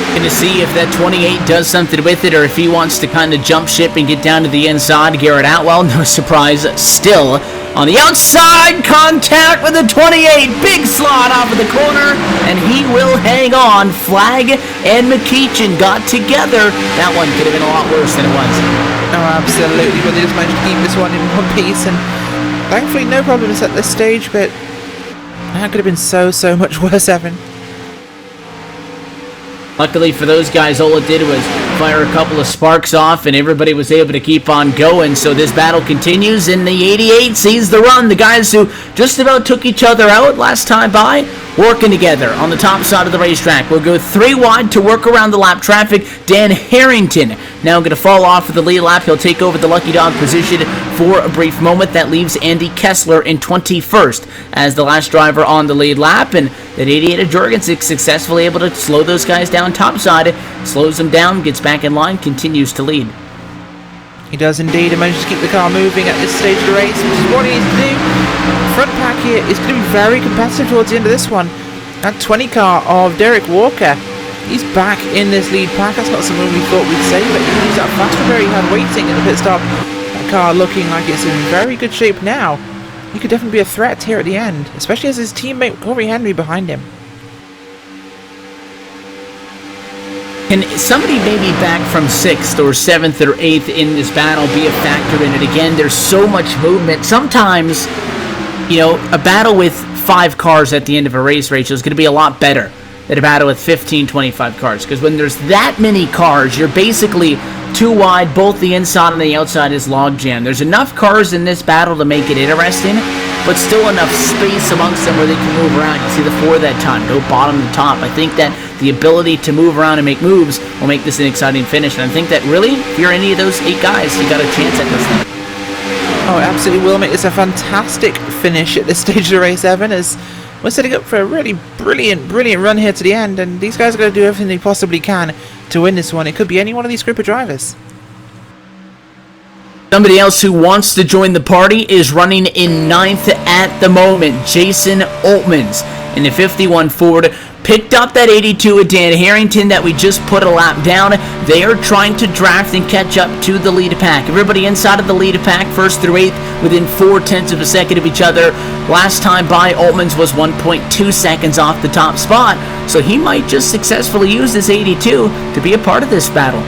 Going to see if that 28 does something with it, or if he wants to kind of jump ship and get down to the inside. Garrett Atwell, no surprise, still on the outside. Contact with the 28. Big slot off of the corner, and he will hang on. Flag and McEachin got together. That one could have been a lot worse than it was. Oh, absolutely, but they just managed to keep this one in one piece, and thankfully no problems at this stage, but that could have been so much worse, Evan. Luckily for those guys, all it did was fire a couple of sparks off, and everybody was able to keep on going. So this battle continues, and the 88 sees the run. The guys who just about took each other out last time by, working together on the top side of the racetrack. We'll go 3 wide to work around the lap traffic. Dan Harrington now going to fall off of the lead lap. He'll take over the Lucky Dog position for a brief moment. That leaves Andy Kessler in 21st as the last driver on the lead lap, and that 88 of Jorgensen successfully able to slow those guys down topside, slows them down, gets back in line, continues to lead. He does indeed, and manages to keep the car moving at this stage of the race, which is what he needs to do. The front pack here is going to be very competitive towards the end of this one. That 20 car of Derek Walker, he's back in this lead pack. That's not something we thought we'd say, but he's that fast repair he had waiting at the pit stop. That car looking like it's in very good shape now. He could definitely be a threat here at the end, especially as his teammate Corey Henry behind him. Can somebody maybe back from 6th or 7th or 8th in this battle be a factor in it? Again, there's so much movement. Sometimes, a battle with 5 cars at the end of a race, Rachel, is going to be a lot better than a battle with 15, 25 cars. Because when there's that many cars, you're basically 2 wide, both the inside and the outside is log jam. There's enough cars in this battle to make it interesting, but still enough space amongst them where they can move around. You see the 4 that time, go bottom to top. I think that the ability to move around and make moves will make this an exciting finish. And I think that really, if you're any of those 8 guys, you got a chance at this thing. Oh, it absolutely will make this a fantastic finish at this stage of the race, Evan, as we're setting up for a really brilliant run here to the end, and these guys are going to do everything they possibly can to win this one. It could be any one of these group of drivers. Somebody else who wants to join the party is running in 9th at the moment, Jason Oltmans in the 51 Ford. Picked up that 82 with Dan Harrington that we just put a lap down. They are trying to draft and catch up to the lead pack. Everybody inside of the lead pack, 1st through 8th, within 0.4 of a second of each other. Last time by, Oltmans was 1.2 seconds off the top spot, so he might just successfully use this 82 to be a part of this battle.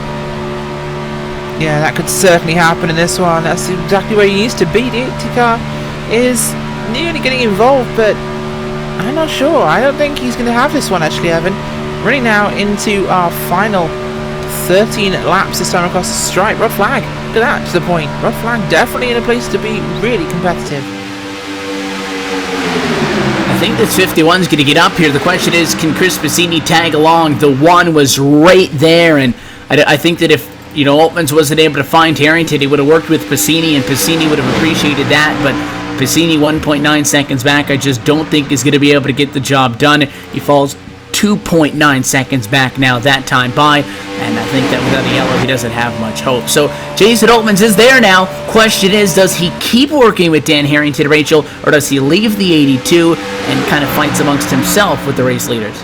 Yeah, that could certainly happen in this one. That's exactly where he needs to be. The 80 car is nearly getting involved, but I'm not sure. I don't think he's going to have this one, actually, Evan. Running now into our final 13 laps this time across the stripe. Red flag. Look at that, to the point. Red flag definitely in a place to be really competitive. I think this 51's going to get up here. The question is, can Chris Bassini tag along? The one was right there, and I think that if Oltmans wasn't able to find Harrington, he would have worked with Bassini, and Bassini would have appreciated that, but Bassini 1.9 seconds back, I just don't think is going to be able to get the job done. He falls 2.9 seconds back now that time by, and I think that without a yellow, he doesn't have much hope. So Jason Oltmans is there now. Question is, does he keep working with Dan Harrington, Rachel, or does he leave the 82 and kind of fights amongst himself with the race leaders?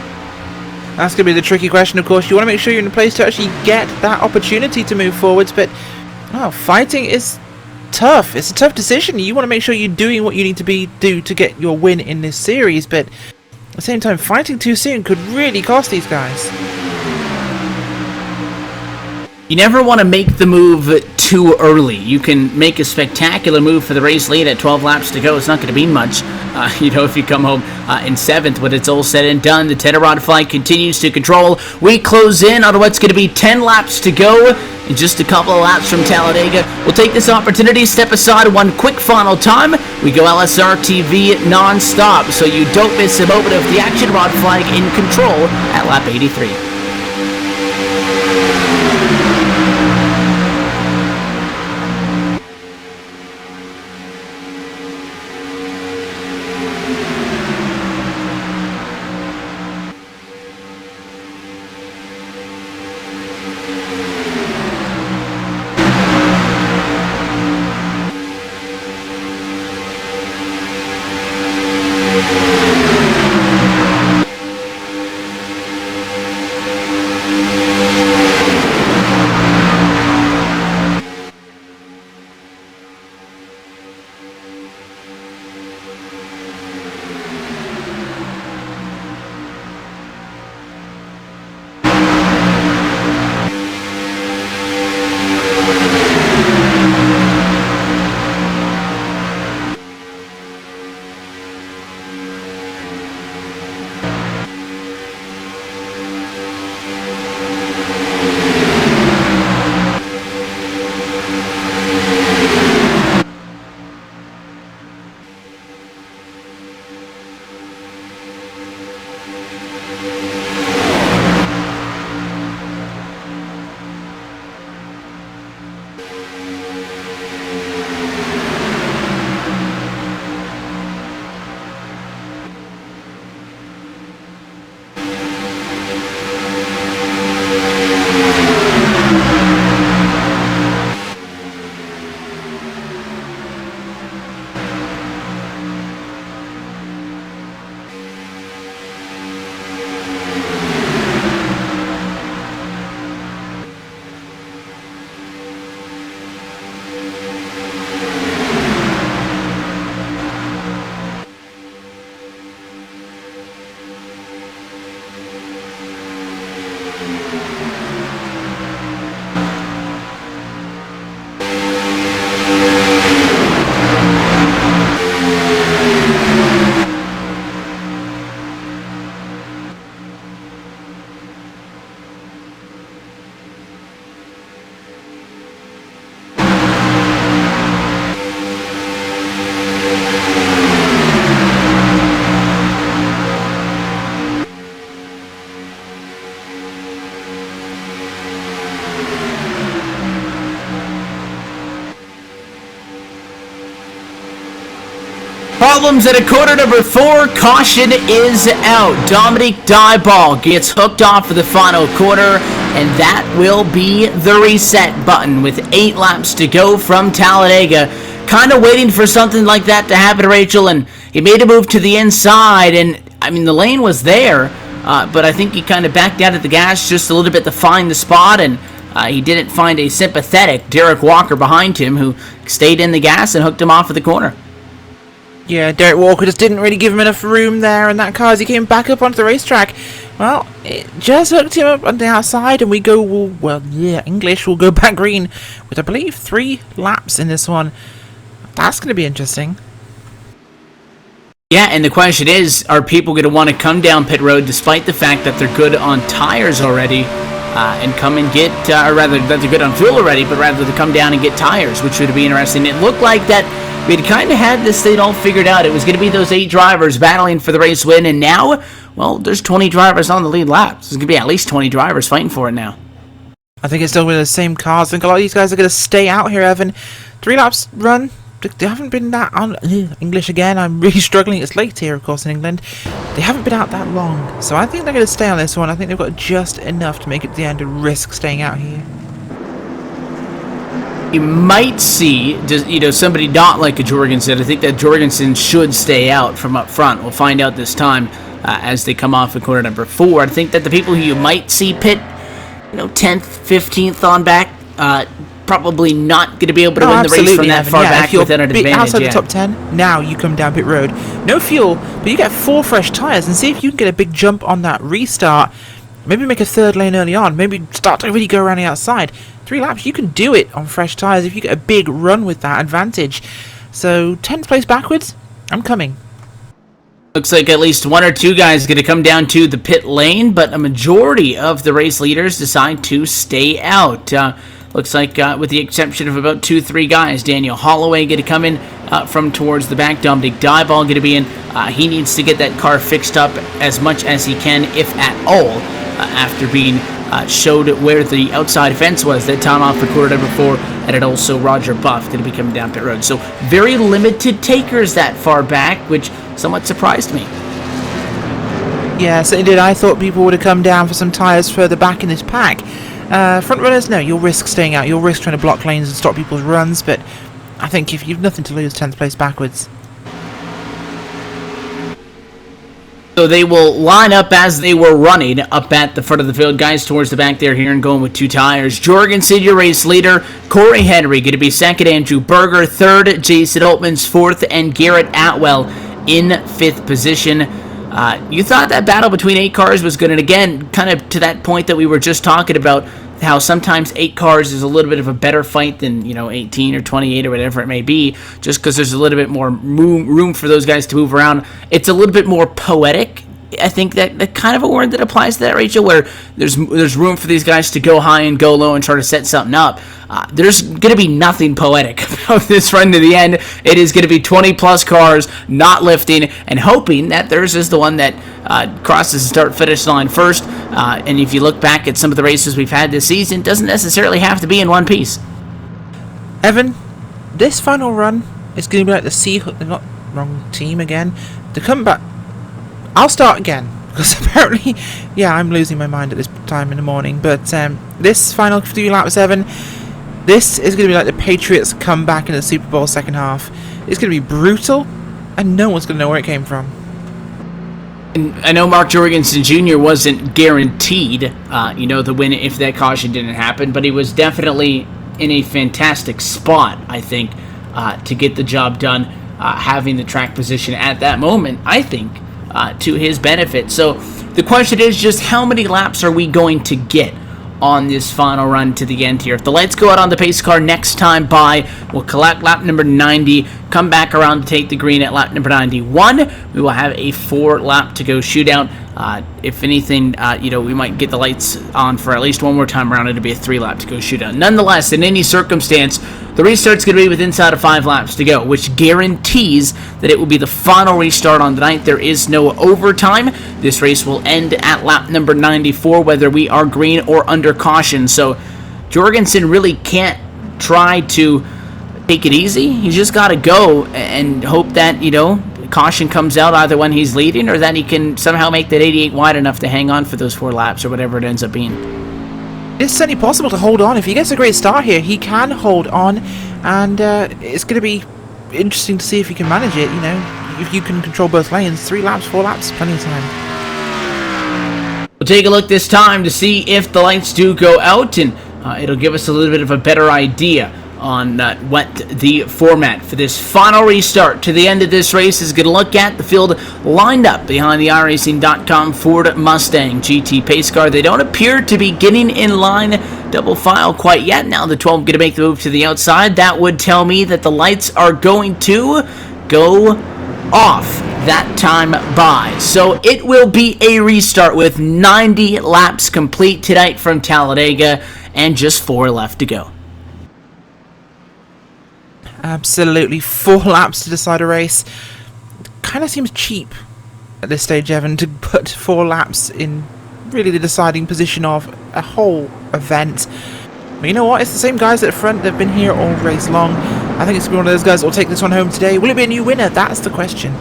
That's going to be the tricky question, of course. You want to make sure you're in a place to actually get that opportunity to move forwards, but fighting is tough. It's a tough decision. You want to make sure you're doing what you need to do to get your win in this series, but at the same time, fighting too soon could really cost these guys. You never want to make the move too early. You can make a spectacular move for the race lead at 12 laps to go. It's not going to be much, if you come home in 7th, but it's all said and done. The Tedderod flag continues to control. We close in on what's going to be 10 laps to go. In just a couple of laps from Talladega. We'll take this opportunity to step aside one quick final time. We go LSRTV non-stop, so you don't miss a moment of the action. Rod flag in control at lap 83. Problems at a quarter number 4. Caution is out. Dominic Dieball gets hooked off for the final quarter. and that will be the reset button with 8 laps to go from Talladega. Kind of waiting for something like that to happen, Rachel, and he made a move to the inside, and I mean, the lane was there, but I think he kind of backed out at the gas just a little bit to find the spot, and he didn't find a sympathetic Derek Walker behind him who stayed in the gas and hooked him off of the corner. Yeah, Derek Walker just didn't really give him enough room there in that car as he came back up onto the racetrack. Well, it just hooked him up on the outside, and we go, well, yeah, English will go back green with, I believe, 3 laps in this one. That's going to be interesting. Yeah, and the question is, are people going to want to come down pit road despite the fact that they're good on tires already and come and get, or rather, that they're good on fuel already, but rather to come down and get tires, which would be interesting. It looked like that we'd kind of had this thing all figured out. It was going to be those 8 drivers battling for the race win, and now, well, there's 20 drivers on the lead laps. There's going to be at least 20 drivers fighting for it now. I think it's still with the same cars. I think a lot of these guys are going to stay out here, Evan. 3 laps run. They haven't been that on English again. I'm really struggling. It's late here, of course, in England. They haven't been out that long, so I think they're going to stay on this one. I think they've got just enough to make it to the end and risk staying out here. You might see, somebody not like a Jorgensen. I think that Jorgensen should stay out from up front. We'll find out this time as they come off in corner number 4. I think that the people who you might see pit, 10th, 15th on back, probably not going to be able to win the race from that far back without an advantage. Outside the top 10, now you come down pit road. No fuel, but you get 4 fresh tyres, and see if you can get a big jump on that restart. Maybe make a 3rd lane early on. Maybe start to really go around the outside. 3 laps, you can do it on fresh tyres if you get a big run with that advantage. So, 10th place backwards, I'm coming. Looks like at least 1 or 2 guys are going to come down to the pit lane, but a majority of the race leaders decide to stay out. Looks like with the exception of about 2-3 guys, Daniel Holloway going to come in from towards the back. Dominic Dyball going to be in. He needs to get that car fixed up as much as he can, if at all, after being showed where the outside fence was that time off the quarter number 4, and it also Roger Buff going to be coming down pit road. So very limited takers that far back, which somewhat surprised me. Yeah, certainly did. I thought people would have come down for some tyres further back in this pack. Front runners, no, you'll risk staying out. You'll risk trying to block lanes and stop people's runs, but I think if you've nothing to lose, 10th place backwards. So they will line up as they were running up at the front of the field. Guys towards the back there here and going with 2 tires. Jorgensen, your race leader. Corey Henry going to be 2nd. Andrew Berger 3rd. Jason Altman's 4th. And Garrett Atwell in 5th position. You thought that battle between 8 cars was good, and again, kind of to that point that we were just talking about, how sometimes 8 cars is a little bit of a better fight than 18 or 28 or whatever it may be, just because there's a little bit more room for those guys to move around. It's a little bit more poetic. I think that kind of a word that applies to that, Rachel, where there's room for these guys to go high and go low and try to set something up. There's going to be nothing poetic about this run to the end. It is going to be 20-plus cars not lifting and hoping that theirs is the one that crosses the start-finish line first. And if you look back at some of the races we've had this season, it doesn't necessarily have to be in one piece. Evan, this final run is going to be like the Seahawks, not wrong team again, to come back. I'll start again, because apparently, yeah, I'm losing my mind at this time in the morning, but this final 3 laps, Evan, this is going to be like the Patriots comeback in the Super Bowl second half. It's going to be brutal, and no one's going to know where it came from. And I know Mark Jorgensen Jr. wasn't guaranteed, the win if that caution didn't happen, but he was definitely in a fantastic spot, I think, to get the job done, having the track position at that moment, I think, to his benefit. So the question is just how many laps are we going to get on this final run to the end here? If the lights go out on the pace car next time by, we'll collect lap number 90, come back around to take the green at lap number 91. We will have a 4 lap to go shootout. If anything, we might get the lights on for at least one more time around. It'll be a 3 lap to go shootout. Nonetheless, in any circumstance, the restart's going to be with inside of 5 laps to go, which guarantees that it will be the final restart on the night. There is no overtime. This race will end at lap number 94, whether we are green or under caution. So Jorgensen really can't try to take it easy. He's just got to go and hope that, caution comes out either when he's leading or that he can somehow make that 88 wide enough to hang on for those 4 laps or whatever it ends up being. It's certainly possible to hold on. If he gets a great start here, he can hold on, and it's going to be interesting to see if he can manage it. You know, if you can control both lanes, 3 laps, 4 laps, plenty of time. We'll take a look this time to see if the lights do go out, and it'll give us a little bit of a better idea on what the format for this final restart to the end of this race is going to look at. The field lined up behind the iRacing.com Ford Mustang GT pace car. They don't appear to be getting in line double file quite yet. Now the 12 going to make the move to the outside. That would tell me that the lights are going to go off that time by. So it will be a restart with 90 laps complete tonight from Talladega and just 4 left to go. Absolutely, 4 laps to decide a race. Kind of seems cheap at this stage, Evan, to put 4 laps in really the deciding position of a whole event. But you know what? It's the same guys at the front that have been here all race long. I think it's one of those guys that will take this one home today. Will it be a new winner? That's the question.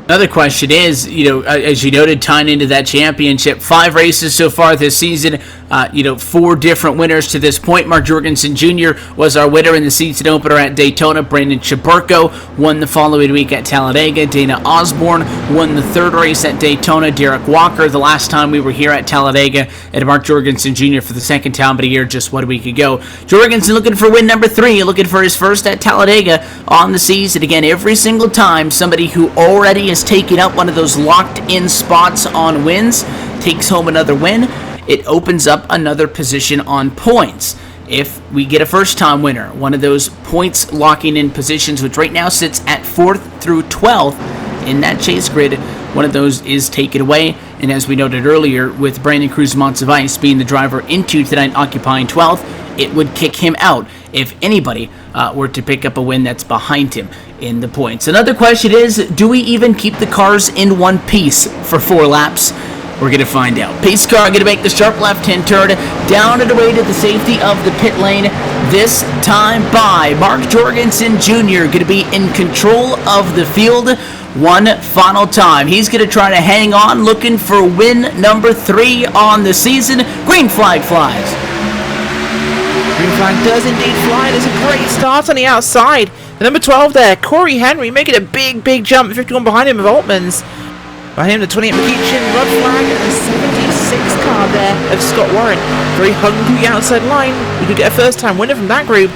Another question is, as you noted, tying into that championship, 5 races so far this season, 4 different winners to this point. Mark Jorgensen Jr. was our winner in the season opener at Daytona. Brandon Chaburko won the following week at Talladega. Dana Osborne won the 3rd race at Daytona. Derek Walker, the last time we were here at Talladega, and Mark Jorgensen Jr. for the 2nd time but a year just 1 week ago. Jorgensen looking for win number 3, looking for his first at Talladega on the season. Again, every single time somebody who already is taking up one of those locked-in spots on wins takes home another win, it opens up another position on points. If we get a first-time winner, one of those points locking in positions, which right now sits at 4th through 12th in that chase grid, one of those is taken away. And as we noted earlier, with Brandon Cruz-Monsivais being the driver into tonight, occupying 12th, it would kick him out if anybody were to pick up a win that's behind him in the points. Another question is, do we even keep the cars in one piece for 4 laps? We're going to find out. Pace car going to make the sharp left-hand turn down and away to the safety of the pit lane. This time by Mark Jorgensen Jr. going to be in control of the field one final time. He's going to try to hang on, looking for win number 3 on the season. Green flag flies. Green flag does indeed fly. There's a great start on the outside. The number 12 there, Corey Henry, making a big jump. 51 behind him of Altman's. Behind him, the 28 McEachin, Rod Flag, and the 76 car there of Scott Warren. Very hungry outside line. We could get a first-time winner from that group.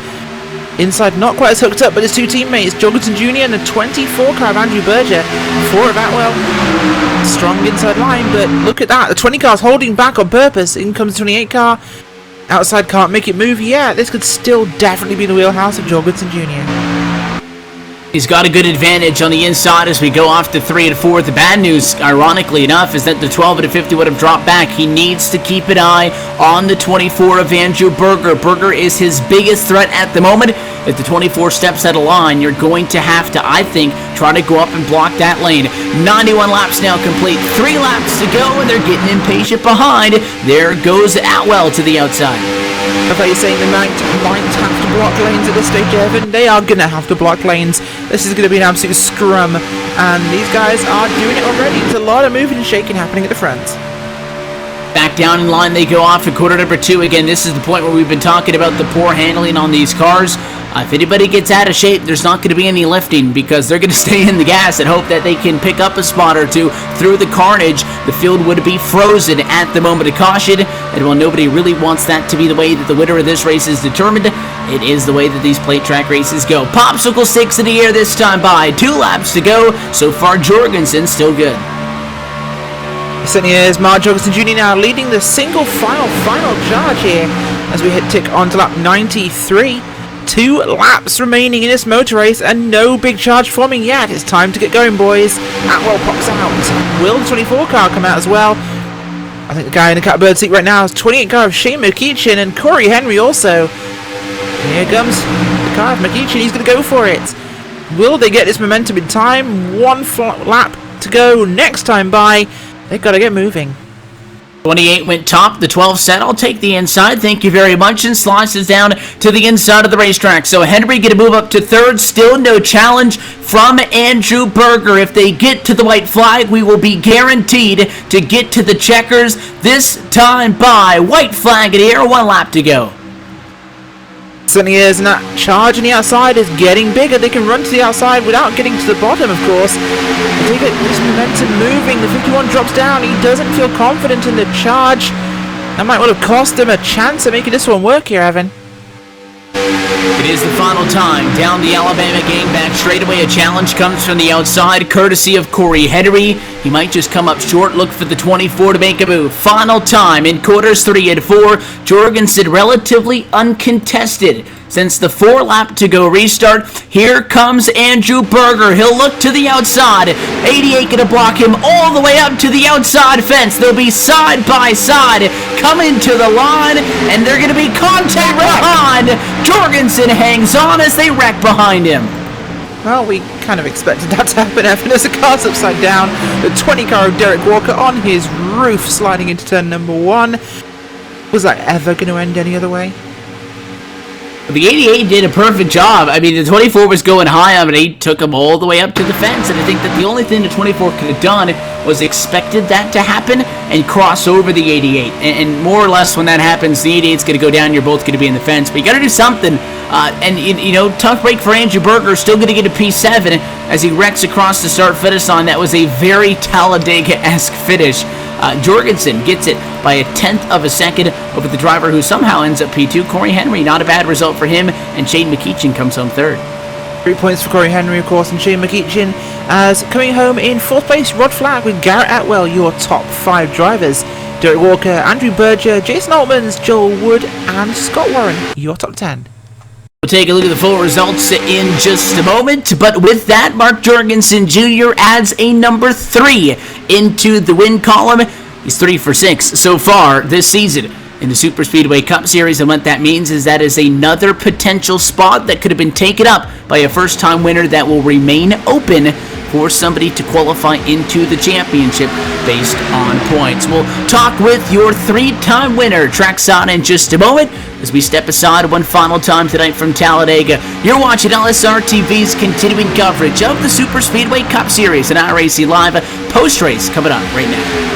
Inside, not quite as hooked up, but his 2 teammates, Jorgensen Jr. and the 24 car of Andrew Berger. 4 of Atwell. Strong inside line, but look at that. The 20 car's holding back on purpose. In comes the 28 car. Outside can't make it move. Yeah, this could still definitely be the wheelhouse of Jorgensen Jr. He's got a good advantage on the inside as we go off to 3 and 4. The bad news, ironically enough, is that the 12 and the 50 would have dropped back. He needs to keep an eye on the 24 of Andrew Berger. Berger is his biggest threat at the moment. If the 24 steps out of line, you're going to have to, I think, try to go up and block that lane. 91 laps now complete. 3 laps to go, and they're getting impatient behind. There goes Atwell to the outside. I thought you were saying they might have to block lanes at this stage, Evan. They are going to have to block lanes. This is going to be an absolute scrum, and these guys are doing it already. There's a lot of moving and shaking happening at the front. Back down in line they go off in quarter number 2. Again, this is the point where we've been talking about the poor handling on these cars. If anybody gets out of shape, there's not going to be any lifting because they're going to stay in the gas and hope that they can pick up a spot or 2 through the carnage. The field would be frozen at the moment of caution, and while nobody really wants that to be the way that the winner of this race is determined, it is the way that these plate track races go. Popsicle sticks in the air this time by. 2 laps to go. So far, Jorgensen still good. Certainly is. Mark Jorgensen Jr. now leading the single final charge here as we hit tick on to lap 93. 2 laps remaining in this motor race and no big charge forming yet. It's time to get going, boys. Atwell pops out. Will the 24 car come out as well? I think the guy in the catbird seat right now is 28 car of Shane McEachin and Corey Henry also. Here comes the car of McEachin. He's going to go for it. Will they get this momentum in time? 1 lap to go next time by. They've got to get moving. 28 went top, the 12 said, I'll take the inside, thank you very much, and slices down to the inside of the racetrack. So Henry going to move up to third, still no challenge from Andrew Berger. If they get to the white flag, we will be guaranteed to get to the checkers, this time by white flag in the air, 1 lap to go. Certainly is, and that charge on the outside is getting bigger. They can run to the outside without getting to the bottom, of course. They get this momentum moving. The 51 drops down. He doesn't feel confident in the charge. That might well have cost him a chance at making this one work here, Evan. It is the final time down the Alabama gang back straightaway. A challenge comes from the outside, courtesy of Corey Henry. He might just come up short. Look for the 24 to make a move. Final time in quarters 3 and 4. Jorgensen relatively uncontested since the 4 lap to go restart. Here comes Andrew Berger. He'll look to the outside. 88 gonna block him all the way up to the outside fence. They'll be side by side coming to the line, and they're gonna be contact behind. Jorgensen hangs on as they wreck behind him. Well, we kind of expected that to happen, Evan, as the car's upside down. The 20 car of Derek Walker on his roof sliding into turn number 1. Was that ever going to end any other way? The 88 did a perfect job. I mean, the 24 was going high on it. He took him all the way up to the fence, and I think that the only thing the 24 could have done was expected that to happen and cross over the 88. And more or less when that happens, the 88's going to go down, you're both going to be in the fence. But you got to do something. Tough break for Andrew Berger, still going to get a P7 as he wrecks across the start-finish line. That was a very Talladega-esque finish. Jorgensen gets it by a 1/10 of a second over the driver who somehow ends up P2. Corey Henry, not a bad result for him, and Shane McEachin comes home third. 3 points for Corey Henry, of course, and Shane McEachin as coming home in 4th place, Rod Flack with Garrett Atwell, your top 5 drivers. Derek Walker, Andrew Berger, Jason Altmans, Joel Wood, and Scott Warren, your top 10. We'll take a look at the full results in just a moment, but with that, Mark Jorgensen Jr. adds a number 3 into the win column. He's 3 for 6 so far this season in the Superspeedway Cup Series, and what that means is that is another potential spot that could have been taken up by a first-time winner that will remain open for somebody to qualify into the championship based on points. We'll talk with your 3-time winner, Trackside, in just a moment as we step aside one final time tonight from Talladega. You're watching LSRTV's continuing coverage of the Superspeedway Cup Series and iRacing Live post-race coming up right now.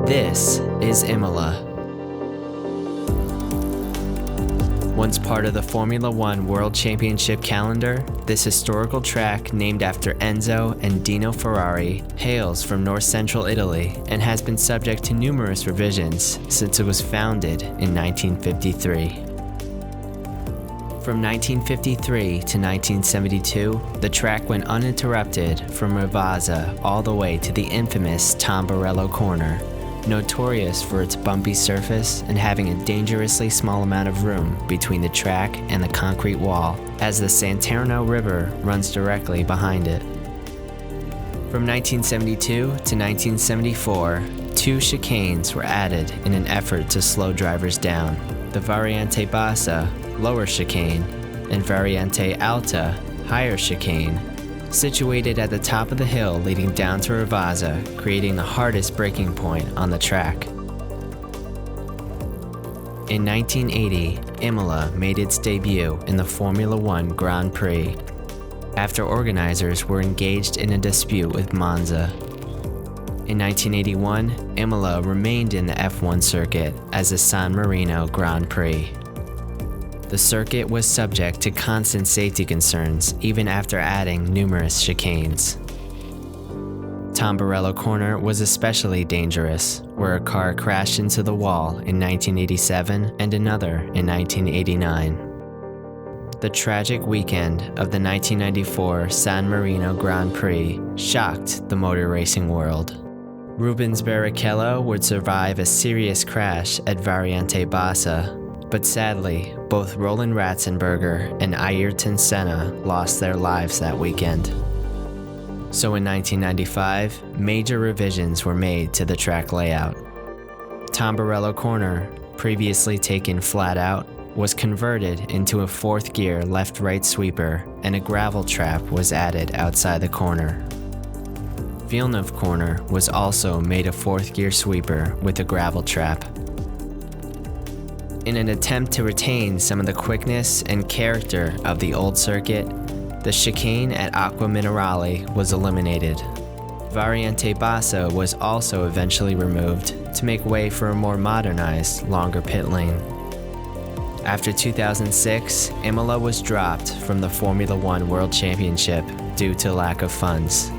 This is Imola. Once part of the Formula One World Championship calendar, this historical track, named after Enzo and Dino Ferrari, hails from north-central Italy and has been subject to numerous revisions since it was founded in 1953. From 1953 to 1972, the track went uninterrupted from Ravazza all the way to the infamous Tamburello corner, notorious for its bumpy surface and having a dangerously small amount of room between the track and the concrete wall, as the Santerno River runs directly behind it. From 1972 to 1974, 2 chicanes were added in an effort to slow drivers down. the Variante Bassa, lower chicane, and Variante Alta, higher chicane, situated at the top of the hill leading down to Ravazza, creating the hardest braking point on the track. In 1980, Imola made its debut in the Formula One Grand Prix, after organizers were engaged in a dispute with Monza. In 1981, Imola remained in the F1 circuit as the San Marino Grand Prix. The circuit was subject to constant safety concerns even after adding numerous chicanes. Tamburello Corner was especially dangerous, where a car crashed into the wall in 1987 and another in 1989. The tragic weekend of the 1994 San Marino Grand Prix shocked the motor racing world. Rubens Barrichello would survive a serious crash at Variante Bassa, but sadly, both Roland Ratzenberger and Ayrton Senna lost their lives that weekend. So in 1995, major revisions were made to the track layout. Tamburello Corner, previously taken flat out, was converted into a fourth gear left-right sweeper, and a gravel trap was added outside the corner. Villeneuve Corner was also made a fourth gear sweeper with a gravel trap. In an attempt to retain some of the quickness and character of the old circuit, the chicane at Acqua Minerale was eliminated. Variante Bassa was also eventually removed to make way for a more modernized, longer pit lane. After 2006, Imola was dropped from the Formula One World Championship due to lack of funds.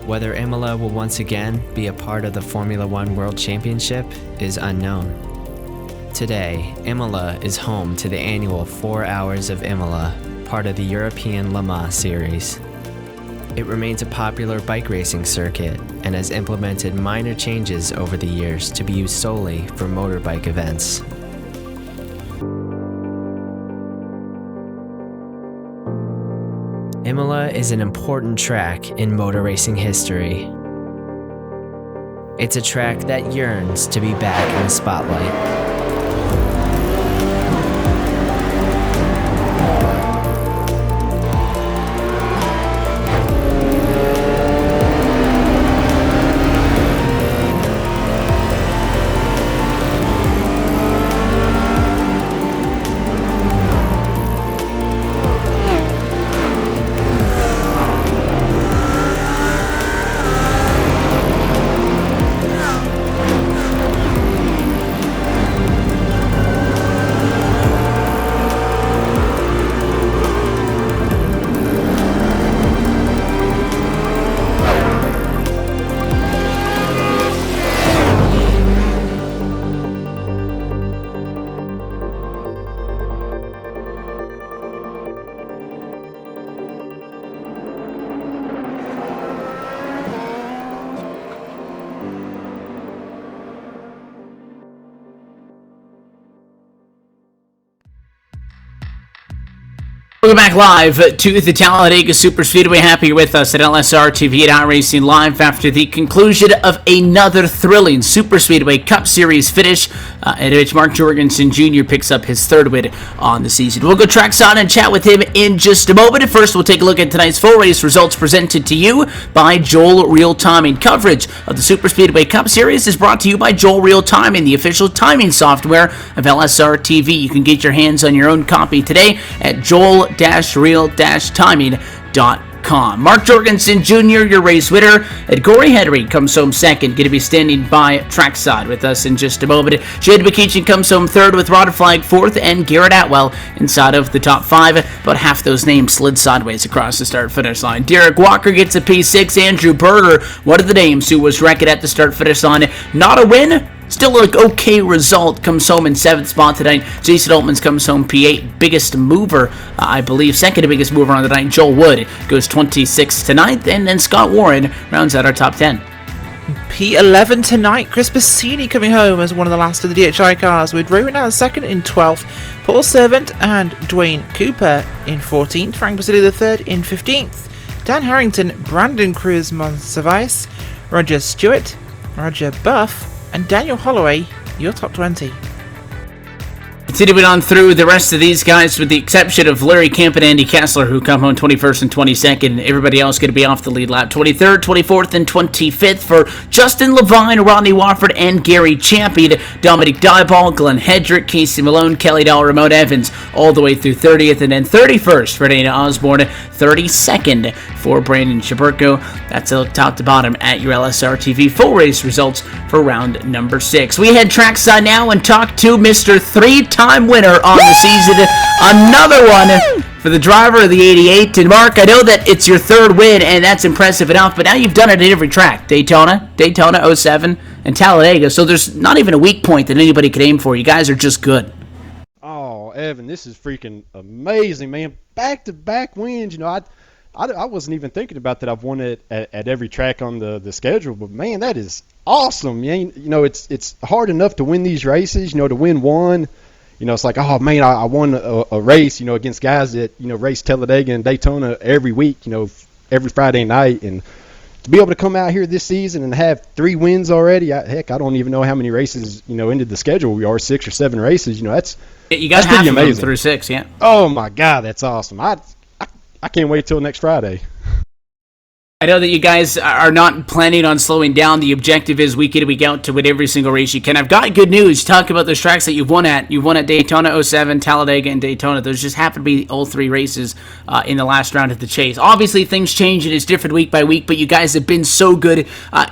Whether Imola will once again be a part of the Formula One World Championship is unknown. Today, Imola is home to the annual 4 Hours of Imola, part of the European Le Mans series. It remains a popular bike racing circuit and has implemented minor changes over the years to be used solely for motorbike events. Imola is an important track in motor racing history. It's a track that yearns to be back in the spotlight. Welcome back live to the Talladega Superspeedway. Happy you're with us at LSRTV at iRacing Live after the conclusion of another thrilling Superspeedway Cup Series finish, in which Mark Jorgensen Jr. picks up his third win on the season. We'll go trackside and chat with him in just a moment. First, we'll take a look at tonight's full race results presented to you by Joel Real Timing. Coverage of the Superspeedway Cup Series is brought to you by Joel Real Timing, the official timing software of LSRTV. You can get your hands on your own copy today at joel-real-timing.com. Mark Jorgensen Jr., your race winner, and Corey Henry comes home second, going to be standing by trackside with us in just a moment. Jade McKeechin comes home third with Rod Flag fourth, and Garrett Atwell inside of the top five. About half those names slid sideways across the start-finish line. Derek Walker gets a P6. Andrew Berger, one of the names who was wrecked at the start-finish line. Not a win, still an okay result, comes home in 7th spot tonight. Jason Altmans comes home P8. Biggest mover, I believe, second biggest mover on the night, Joel Wood, goes 26th to 9th, and then Scott Warren rounds out our top 10. P11 tonight, Chris Bassini coming home as one of the last of the DHI cars, with Rowan out second in 12th, Paul Servant and Dwayne Cooper in 14th, Frank Bassini the third in 15th, Dan Harrington, Brandon Cruz Monsavice, Roger Stewart, Roger Buff, and Daniel Holloway, your top 20. Continuing on through the rest of these guys, with the exception of Larry Kemp and Andy Kessler, who come home 21st and 22nd. Everybody else going to be off the lead lap. 23rd, 24th, and 25th for Justin Levine, Rodney Wofford, and Gary Champion. Dominic Dieball, Glenn Hedrick, Casey Malone, Kelly Dahl, Ramon Evans, all the way through 30th, and then 31st for Dana Osborne, 32nd for Brandon Shaburko. That's a look top to bottom at your LSRTV full race results for round number 6. We head trackside now and talk to Mr. Three-time winner on the season. Another one for the driver of the 88. And Mark, I know that it's your third win, and that's impressive enough, but now you've done it at every track. Daytona 07, and Talladega. So there's not even a weak point that anybody could aim for. You guys are just good. Oh, Evan, this is freaking amazing, man. Back-to-back wins. You know, I wasn't even thinking about that. I've won it at every track on the schedule, but man, that is awesome. Man, you know, it's hard enough to win these races. You know, to win one, you know, it's like, oh man, I won a race, you know, against guys that, you know, race Talladega and Daytona every week, you know, every Friday night, and to be able to come out here this season and have 3 wins already, I don't even know how many races, you know, into the schedule we are, 6 or 7 races. You know, you got half of them through 6, yeah. Oh my God, that's awesome. I can't wait till next Friday. I know that you guys are not planning on slowing down. The objective is week in and week out to win every single race you can. I've got good news. Talk about those tracks that you've won at. You've won at Daytona 07, Talladega, and Daytona. Those just happen to be all 3 races in the last round of the chase. Obviously, things change and it's different week by week, but you guys have been so good.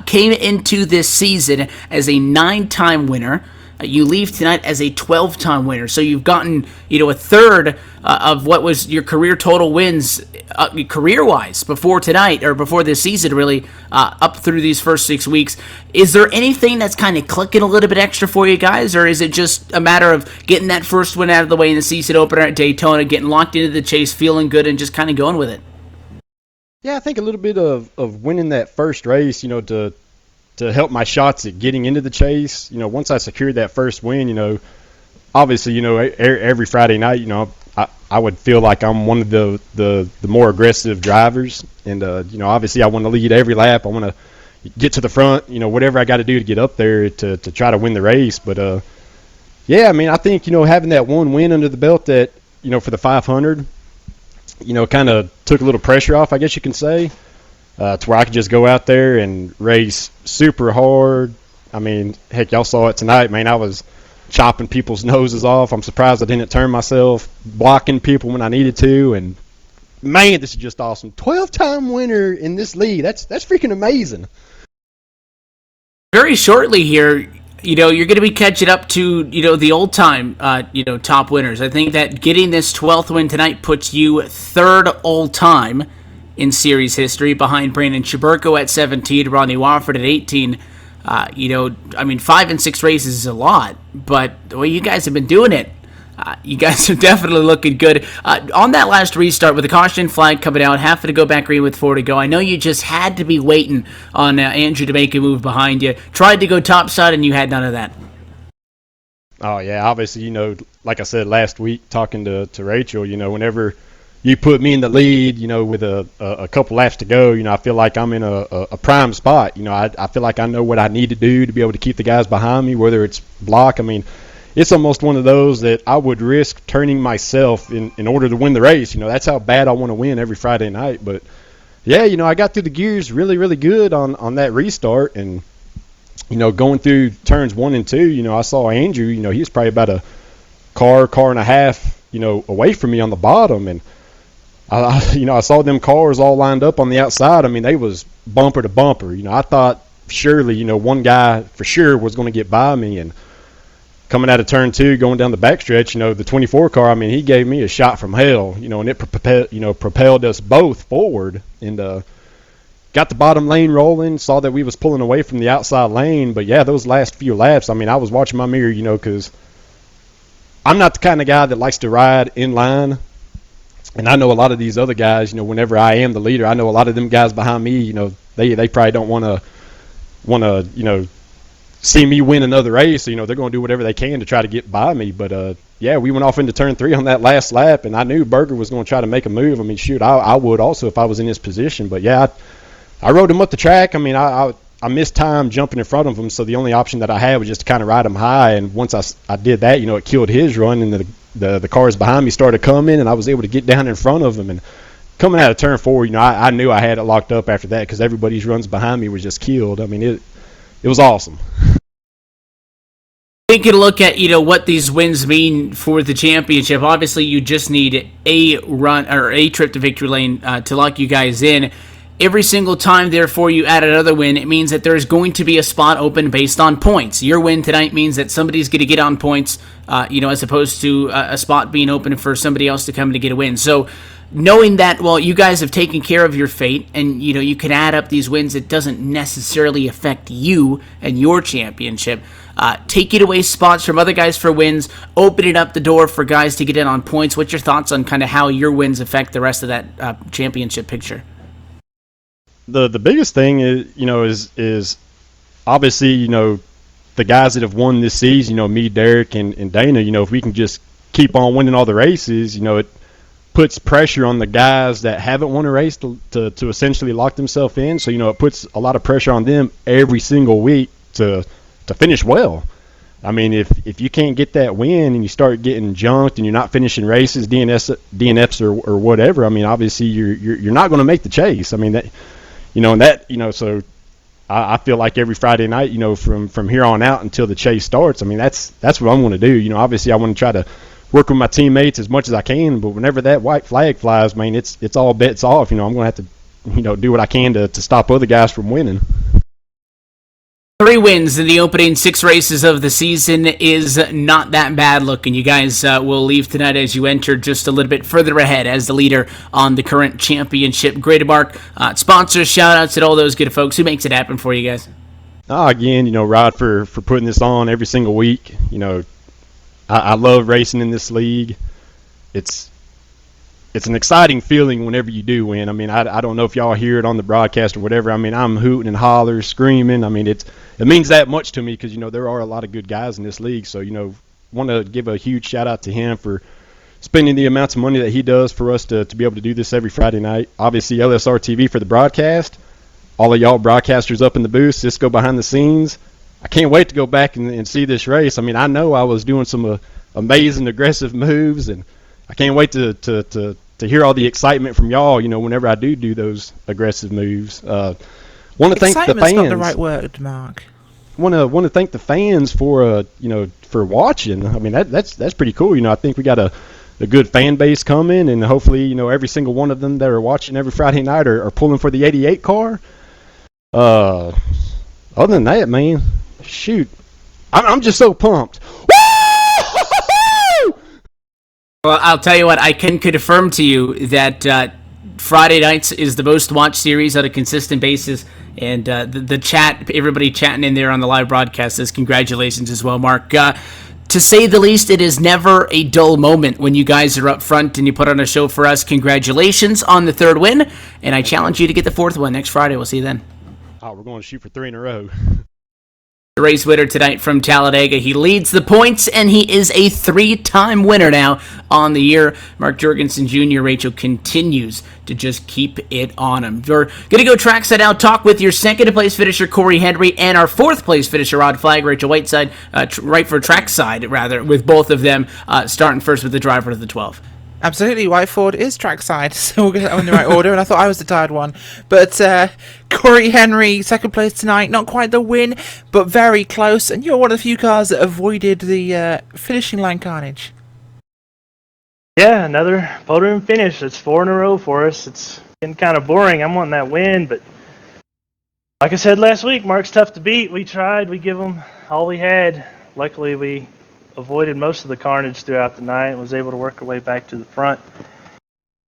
Came into this season as a 9-time winner. You leave tonight as a 12-time winner, so you've gotten, you know, a third of what was your career total wins, career-wise, before tonight, or before this season, really, up through these first 6 weeks. Is there anything that's kind of clicking a little bit extra for you guys, or is it just a matter of getting that first win out of the way in the season opener at Daytona, getting locked into the chase, feeling good, and just kind of going with it? Yeah, I think a little bit of winning that first race, you know, to help my shots at getting into the chase. You know, once I secured that first win, you know, obviously, you know, every Friday night, you know, I would feel like I'm one of the more aggressive drivers. And, you know, obviously I want to lead every lap. I want to get to the front, you know, whatever I got to do to get up there to try to win the race. But, yeah, I mean, I think, you know, having that one win under the belt that, you know, for the 500, you know, kind of took a little pressure off, I guess you can say. To where I could just go out there and race super hard. I mean, heck, y'all saw it tonight, man. I was chopping people's noses off. I'm surprised I didn't turn myself, blocking people when I needed to. And, man, this is just awesome. 12-time winner in this league. That's freaking amazing. Very shortly here, you know, you're going to be catching up to, you know, the old-time, you know, top winners. I think that getting this 12th win tonight puts you 3rd all-time in series history, behind Brandon Shaburko at 17, Rodney Wofford at 18. You know, I mean, 5 and 6 races is a lot, but the way you guys have been doing it, you guys are definitely looking good. On that last restart with the caution flag coming out, having to go back green with 4 to go, I know you just had to be waiting on Andrew to make a move behind you. Tried to go topside, and you had none of that. Oh, yeah, obviously, you know, like I said last week, talking to Rachel, you know, whenever you put me in the lead, you know, with a couple laps to go, you know, I feel like I'm in a prime spot. You know, I feel like I know what I need to do to be able to keep the guys behind me, whether it's block. I mean, it's almost one of those that I would risk turning myself in order to win the race. You know, that's how bad I want to win every Friday night. But, yeah, you know, I got through the gears really, really good on that restart. And, you know, going through turns 1 and 2, you know, I saw Andrew, you know, he was probably about a car and a half, you know, away from me on the bottom. And, you know, I saw them cars all lined up on the outside. I mean, they was bumper to bumper. You know, I thought surely, you know, one guy for sure was going to get by me. And coming out of turn 2, going down the backstretch, you know, the 24 car, I mean, he gave me a shot from hell, you know, and it propelled us both forward. And got the bottom lane rolling, saw that we was pulling away from the outside lane. But, yeah, those last few laps, I mean, I was watching my mirror, you know, because I'm not the kind of guy that likes to ride in line. And I know a lot of these other guys, you know, whenever I am the leader, I know a lot of them guys behind me, you know, they probably don't want to, you know, see me win another race. So, you know, they're going to do whatever they can to try to get by me. But, yeah, we went off into turn 3 on that last lap, and I knew Berger was going to try to make a move. I mean, shoot, I would also if I was in his position. But, yeah, I rode him up the track. I mean, I I missed time jumping in front of him, so the only option that I had was just to kind of ride him high. And once I did that, you know, it killed his run, and the cars behind me started coming, and I was able to get down in front of him. And coming out of turn 4, you know, I knew I had it locked up after that because everybody's runs behind me were just killed. I mean, it was awesome. Taking a look at, you know, what these wins mean for the championship. Obviously, you just need a run or a trip to victory lane to lock you guys in. Every single time, therefore, you add another win, it means that there's going to be a spot open based on points. Your win tonight means that somebody's going to get on points, you know, as opposed to a spot being open for somebody else to come to get a win. So, knowing that, well, you guys have taken care of your fate, and, you know, you can add up these wins, it doesn't necessarily affect you and your championship. Taking away spots from other guys for wins, opening up the door for guys to get in on points. What's your thoughts on kind of how your wins affect the rest of that championship picture? The biggest thing is, you know, is obviously, you know, the guys that have won this season, you know, me, Derek, and Dana, you know, if we can just keep on winning all the races, you know, it puts pressure on the guys that haven't won a race to essentially lock themselves in. So, you know, it puts a lot of pressure on them every single week to finish well. I mean, if you can't get that win and you start getting junked and you're not finishing races, DNFs or whatever, I mean, obviously you're not going to make the chase. I mean, that, you know, and that, you know, so I feel like every Friday night, you know, from here on out until the chase starts, I mean, that's what I'm going to do. You know, obviously I want to try to work with my teammates as much as I can, but whenever that white flag flies, man, it's all bets off. You know, I'm going to have to, you know, do what I can to stop other guys from winning. 3 wins in the opening 6 races of the season is not that bad looking. You guys will leave tonight as you enter just a little bit further ahead as the leader on the current championship grid mark. Sponsors, shout-outs, and all those good folks. Who makes it happen for you guys? Again, you know, Rod for putting this on every single week. You know, I love racing in this league. It's an exciting feeling whenever you do win. I mean, I don't know if y'all hear it on the broadcast or whatever. I mean, I'm hooting and hollering, screaming. I mean, it means that much to me because, you know, there are a lot of good guys in this league. So, you know, want to give a huge shout out to him for spending the amounts of money that he does for us to be able to do this every Friday night. Obviously, LSRTV for the broadcast. All of y'all broadcasters up in the booth, Cisco behind the scenes. I can't wait to go back and see this race. I mean, I know I was doing some amazing aggressive moves, and I can't wait to hear all the excitement from y'all, you know, whenever I do those aggressive moves. Want to thank the fans. Excitement's not the right word, Mark. Want to thank the fans for you know, for watching. I mean, that's pretty cool. You know, I think we got a good fan base coming, and hopefully, you know, every single one of them that are watching every Friday night are pulling for the 88 car. Other than that, man, shoot, I'm just so pumped. Well, I'll tell you what, I can confirm to you that Friday nights is the most watched series on a consistent basis, and the chat, everybody chatting in there on the live broadcast says congratulations as well, Mark. To say the least, it is never a dull moment when you guys are up front and you put on a show for us. Congratulations on the 3rd win, and I challenge you to get the 4th one next Friday. We'll see you then. Oh, we're going to shoot for 3 in a row. The race winner tonight from Talladega. He leads the points, and he is a 3-time winner now on the year. Mark Jorgensen Jr., Rachel, continues to just keep it on him. We're going to go trackside out, talk with your 2nd-place finisher, Corey Henry, and our 4th-place finisher, Rod Flagg, Rachel Whiteside, right for trackside, rather, with both of them starting first with the driver of the 12. Absolutely, Whiteford is trackside, so we'll get that in the right order, and I thought I was the tired one. But Corey Henry, 2nd place tonight, not quite the win, but very close, and you're one of the few cars that avoided the finishing line carnage. Yeah, another podium finish. It's 4 in a row for us. It's getting kind of boring. I'm wanting that win, but like I said last week, Mark's tough to beat. We tried. We give him all we had. Luckily, we avoided most of the carnage throughout the night and was able to work our way back to the front.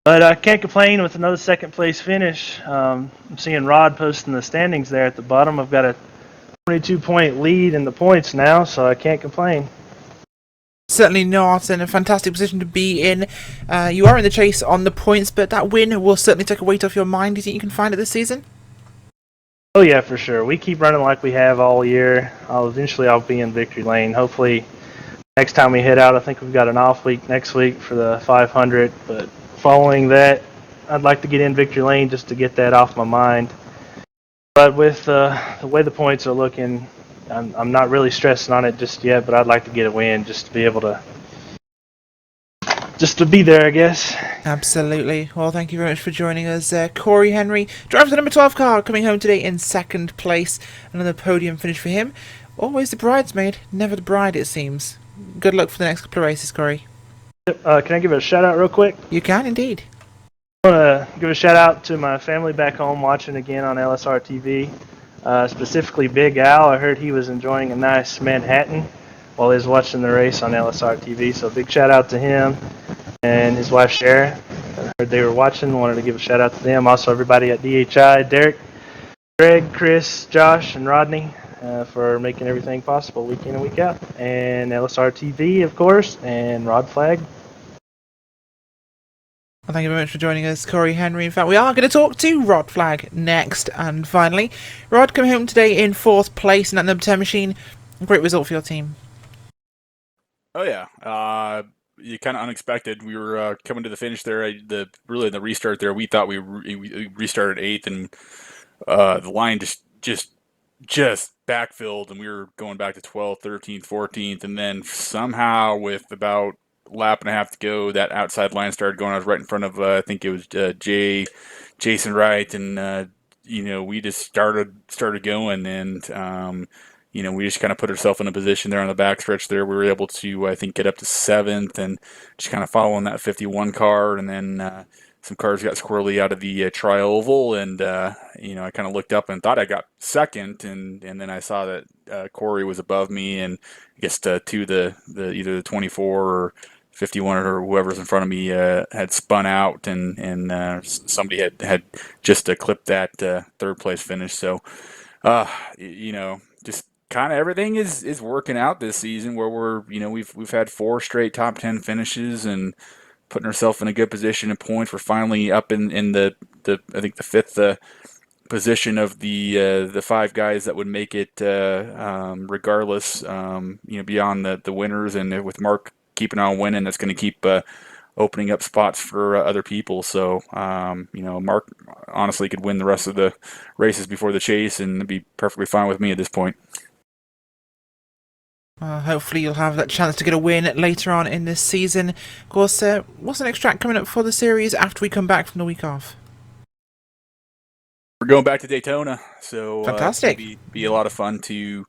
But I can't complain with another 2nd place finish. I'm seeing Rod posting the standings there at the bottom. I've got a 22-point lead in the points now, so I can't complain. Certainly not, and a fantastic position to be in. You are in the chase on the points, but that win will certainly take a weight off your mind. Do you think you can find it this season? Oh yeah, for sure. We keep running like we have all year. Eventually I'll be in victory lane. Hopefully next time we hit out, I think we've got an off week next week for the 500, but following that, I'd like to get in victory lane just to get that off my mind. But with the way the points are looking, I'm not really stressing on it just yet. But I'd like to get a win just to be able to, just to be there, I guess. Absolutely. Well, thank you very much for joining us, Corey Henry, driver of the number 12 car, coming home today in second place. Another podium finish for him. Always the bridesmaid, never the bride, it seems. Good luck for the next couple of races, Corey. Can I give a shout out real quick? You can indeed. I want to give a shout out to my family back home watching again on LSRTV. Specifically Big Al. I heard he was enjoying a nice Manhattan while he was watching the race on LSRTV. So big shout out to him and his wife Sharon. I heard they were watching. Wanted to give a shout out to them. Also everybody at DHI, Derek, Greg, Chris, Josh, and Rodney for making everything possible week in and week out. And LSRTV, of course, and Rod Flag. Well, thank you very much for joining us, Corey Henry. In fact, we are going to talk to Rod Flag next. And finally, Rod coming home today in 4th place in that number 10 machine. Great result for your team. Oh, yeah. You kind of unexpected. We were coming to the finish there. The restart there, we thought we restarted 8th, and the line just backfilled, and we were going back to 12th, 13th, 14th, and then somehow with about lap and a half to go, that outside line started going. I was right in front of I think it was Jason Wright, and we just started going, and we just kind of put ourselves in a position there on the backstretch there. We were able to, I think, get up to 7th and just kind of following that 51 car, and then some cars got squirrely out of the tri-oval, and I kind of looked up and thought I got 2nd, and then I saw that Corey was above me, and I guess to the either the 24 or 51 or whoever's in front of me had spun out, and somebody had just clipped that 3rd place finish. So just kind of everything is working out this season, where we've had 4 straight top 10 finishes and putting ourselves in a good position in points. We're finally up in the I think the 5th position of the 5 guys that would make it regardless, beyond the winners, and with Mark keeping on winning, that's going to keep opening up spots for other people. So Mark honestly could win the rest of the races before the chase, and it'd be perfectly fine with me at this point. Hopefully you'll have that chance to get a win later on in this season. Of course, what's the next track coming up for the series after we come back from the week off? We're going back to Daytona, so fantastic. Be a lot of fun to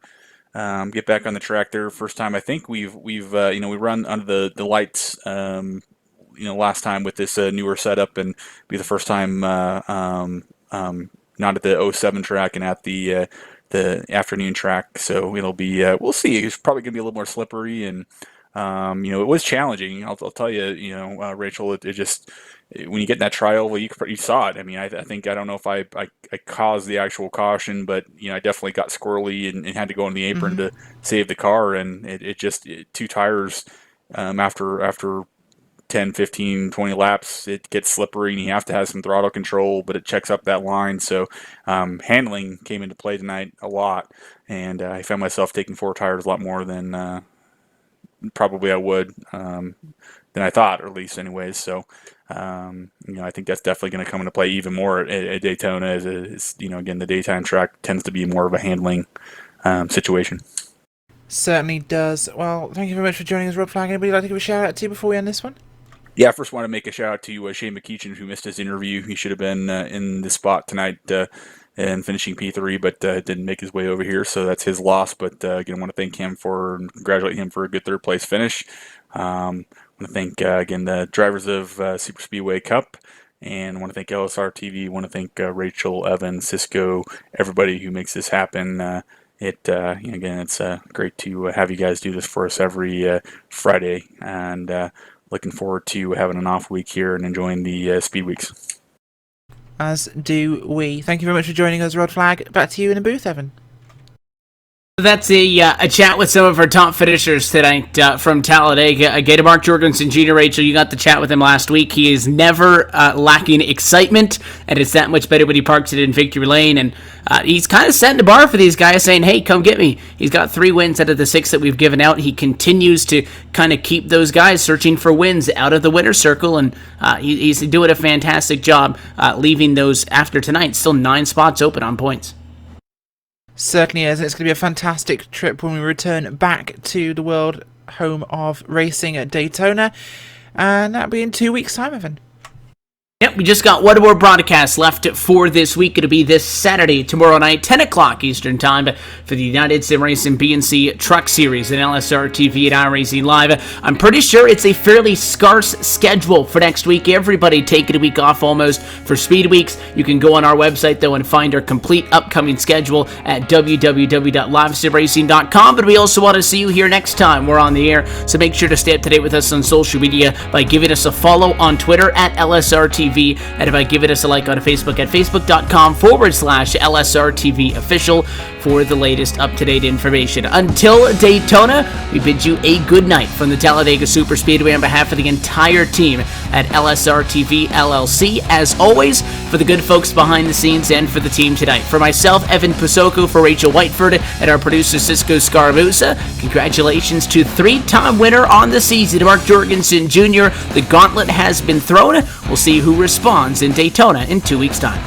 get back on the track there. First time I think we've we run under the lights last time with this newer setup, and be the first time not at the 07 track and at the afternoon track. So it'll be we'll see. It's probably gonna be a little more slippery, and it was challenging. I'll tell you, Rachel, it just, when you get in that trial, well, you saw it. I mean, I don't know if I caused the actual caution, but I definitely got squirrely and had to go on the apron to save the car, and it just 2 tires after 10, 15, 20 laps, it gets slippery, and you have to have some throttle control, but it checks up that line. So handling came into play tonight a lot, and I found myself taking 4 tires a lot more than probably I would, than I thought, or at least anyways. So I think that's definitely going to come into play even more at Daytona, as again, the daytime track tends to be more of a handling situation. Certainly does. Well, thank you very much for joining us, Rod Flag. Anybody like to give a shout out to before we end this one? Yeah, I first want to make a shout out to Shane McKeechin, who missed his interview. He should have been in the spot tonight and finishing P3, but didn't make his way over here, so that's his loss. But again, I want to thank him and congratulate him for a good 3rd place finish. I want to thank again the drivers of Superspeedway Cup, and I want to thank LSRTV. I want to thank Rachel, Evan, Cisco, everybody who makes this happen. Again, it's great to have you guys do this for us every Friday, and looking forward to having an off week here and enjoying the speed weeks. As do we. Thank you very much for joining us, Rod Flag. Back to you in the booth, Evan. That's a chat with some of our top finishers tonight from Talladega. Again, Mark Jorgensen Jr., Rachel, you got the chat with him last week. He is never lacking excitement, and it's that much better when he parks it in victory lane. And he's kind of setting the bar for these guys, saying, hey, come get me. He's got 3 wins out of the 6 that we've given out. He continues to kind of keep those guys searching for wins out of the winner's circle, and he's doing a fantastic job leaving those after tonight. Still 9 spots open on points. Certainly is. It's going to be a fantastic trip when we return back to the world home of racing at Daytona. And that'll be in 2 weeks' time, Evan. Yep, we just got one more broadcast left for this week. It'll be this Saturday, tomorrow night, 10 o'clock Eastern Time for the United Sim Racing B&C Truck Series and LSRTV and iRacing Live. I'm pretty sure it's a fairly scarce schedule for next week. Everybody taking a week off almost for Speed Weeks. You can go on our website, though, and find our complete upcoming schedule at www.livesimracing.com. But we also want to see you here next time we're on the air, so make sure to stay up to date with us on social media by giving us a follow on Twitter at LSRTV. And by giving us a like on Facebook at facebook.com/LSRTV official for the latest up-to-date information. Until Daytona, we bid you a good night from the Talladega Superspeedway on behalf of the entire team at LSRTV LLC. As always, for the good folks behind the scenes and for the team tonight. For myself, Evan Pasoko, for Rachel Whiteford, and our producer, Cisco Scaramuza, congratulations to three-time winner on the season, Mark Jorgensen Jr. The gauntlet has been thrown. We'll see who responds in Daytona in 2 weeks' time.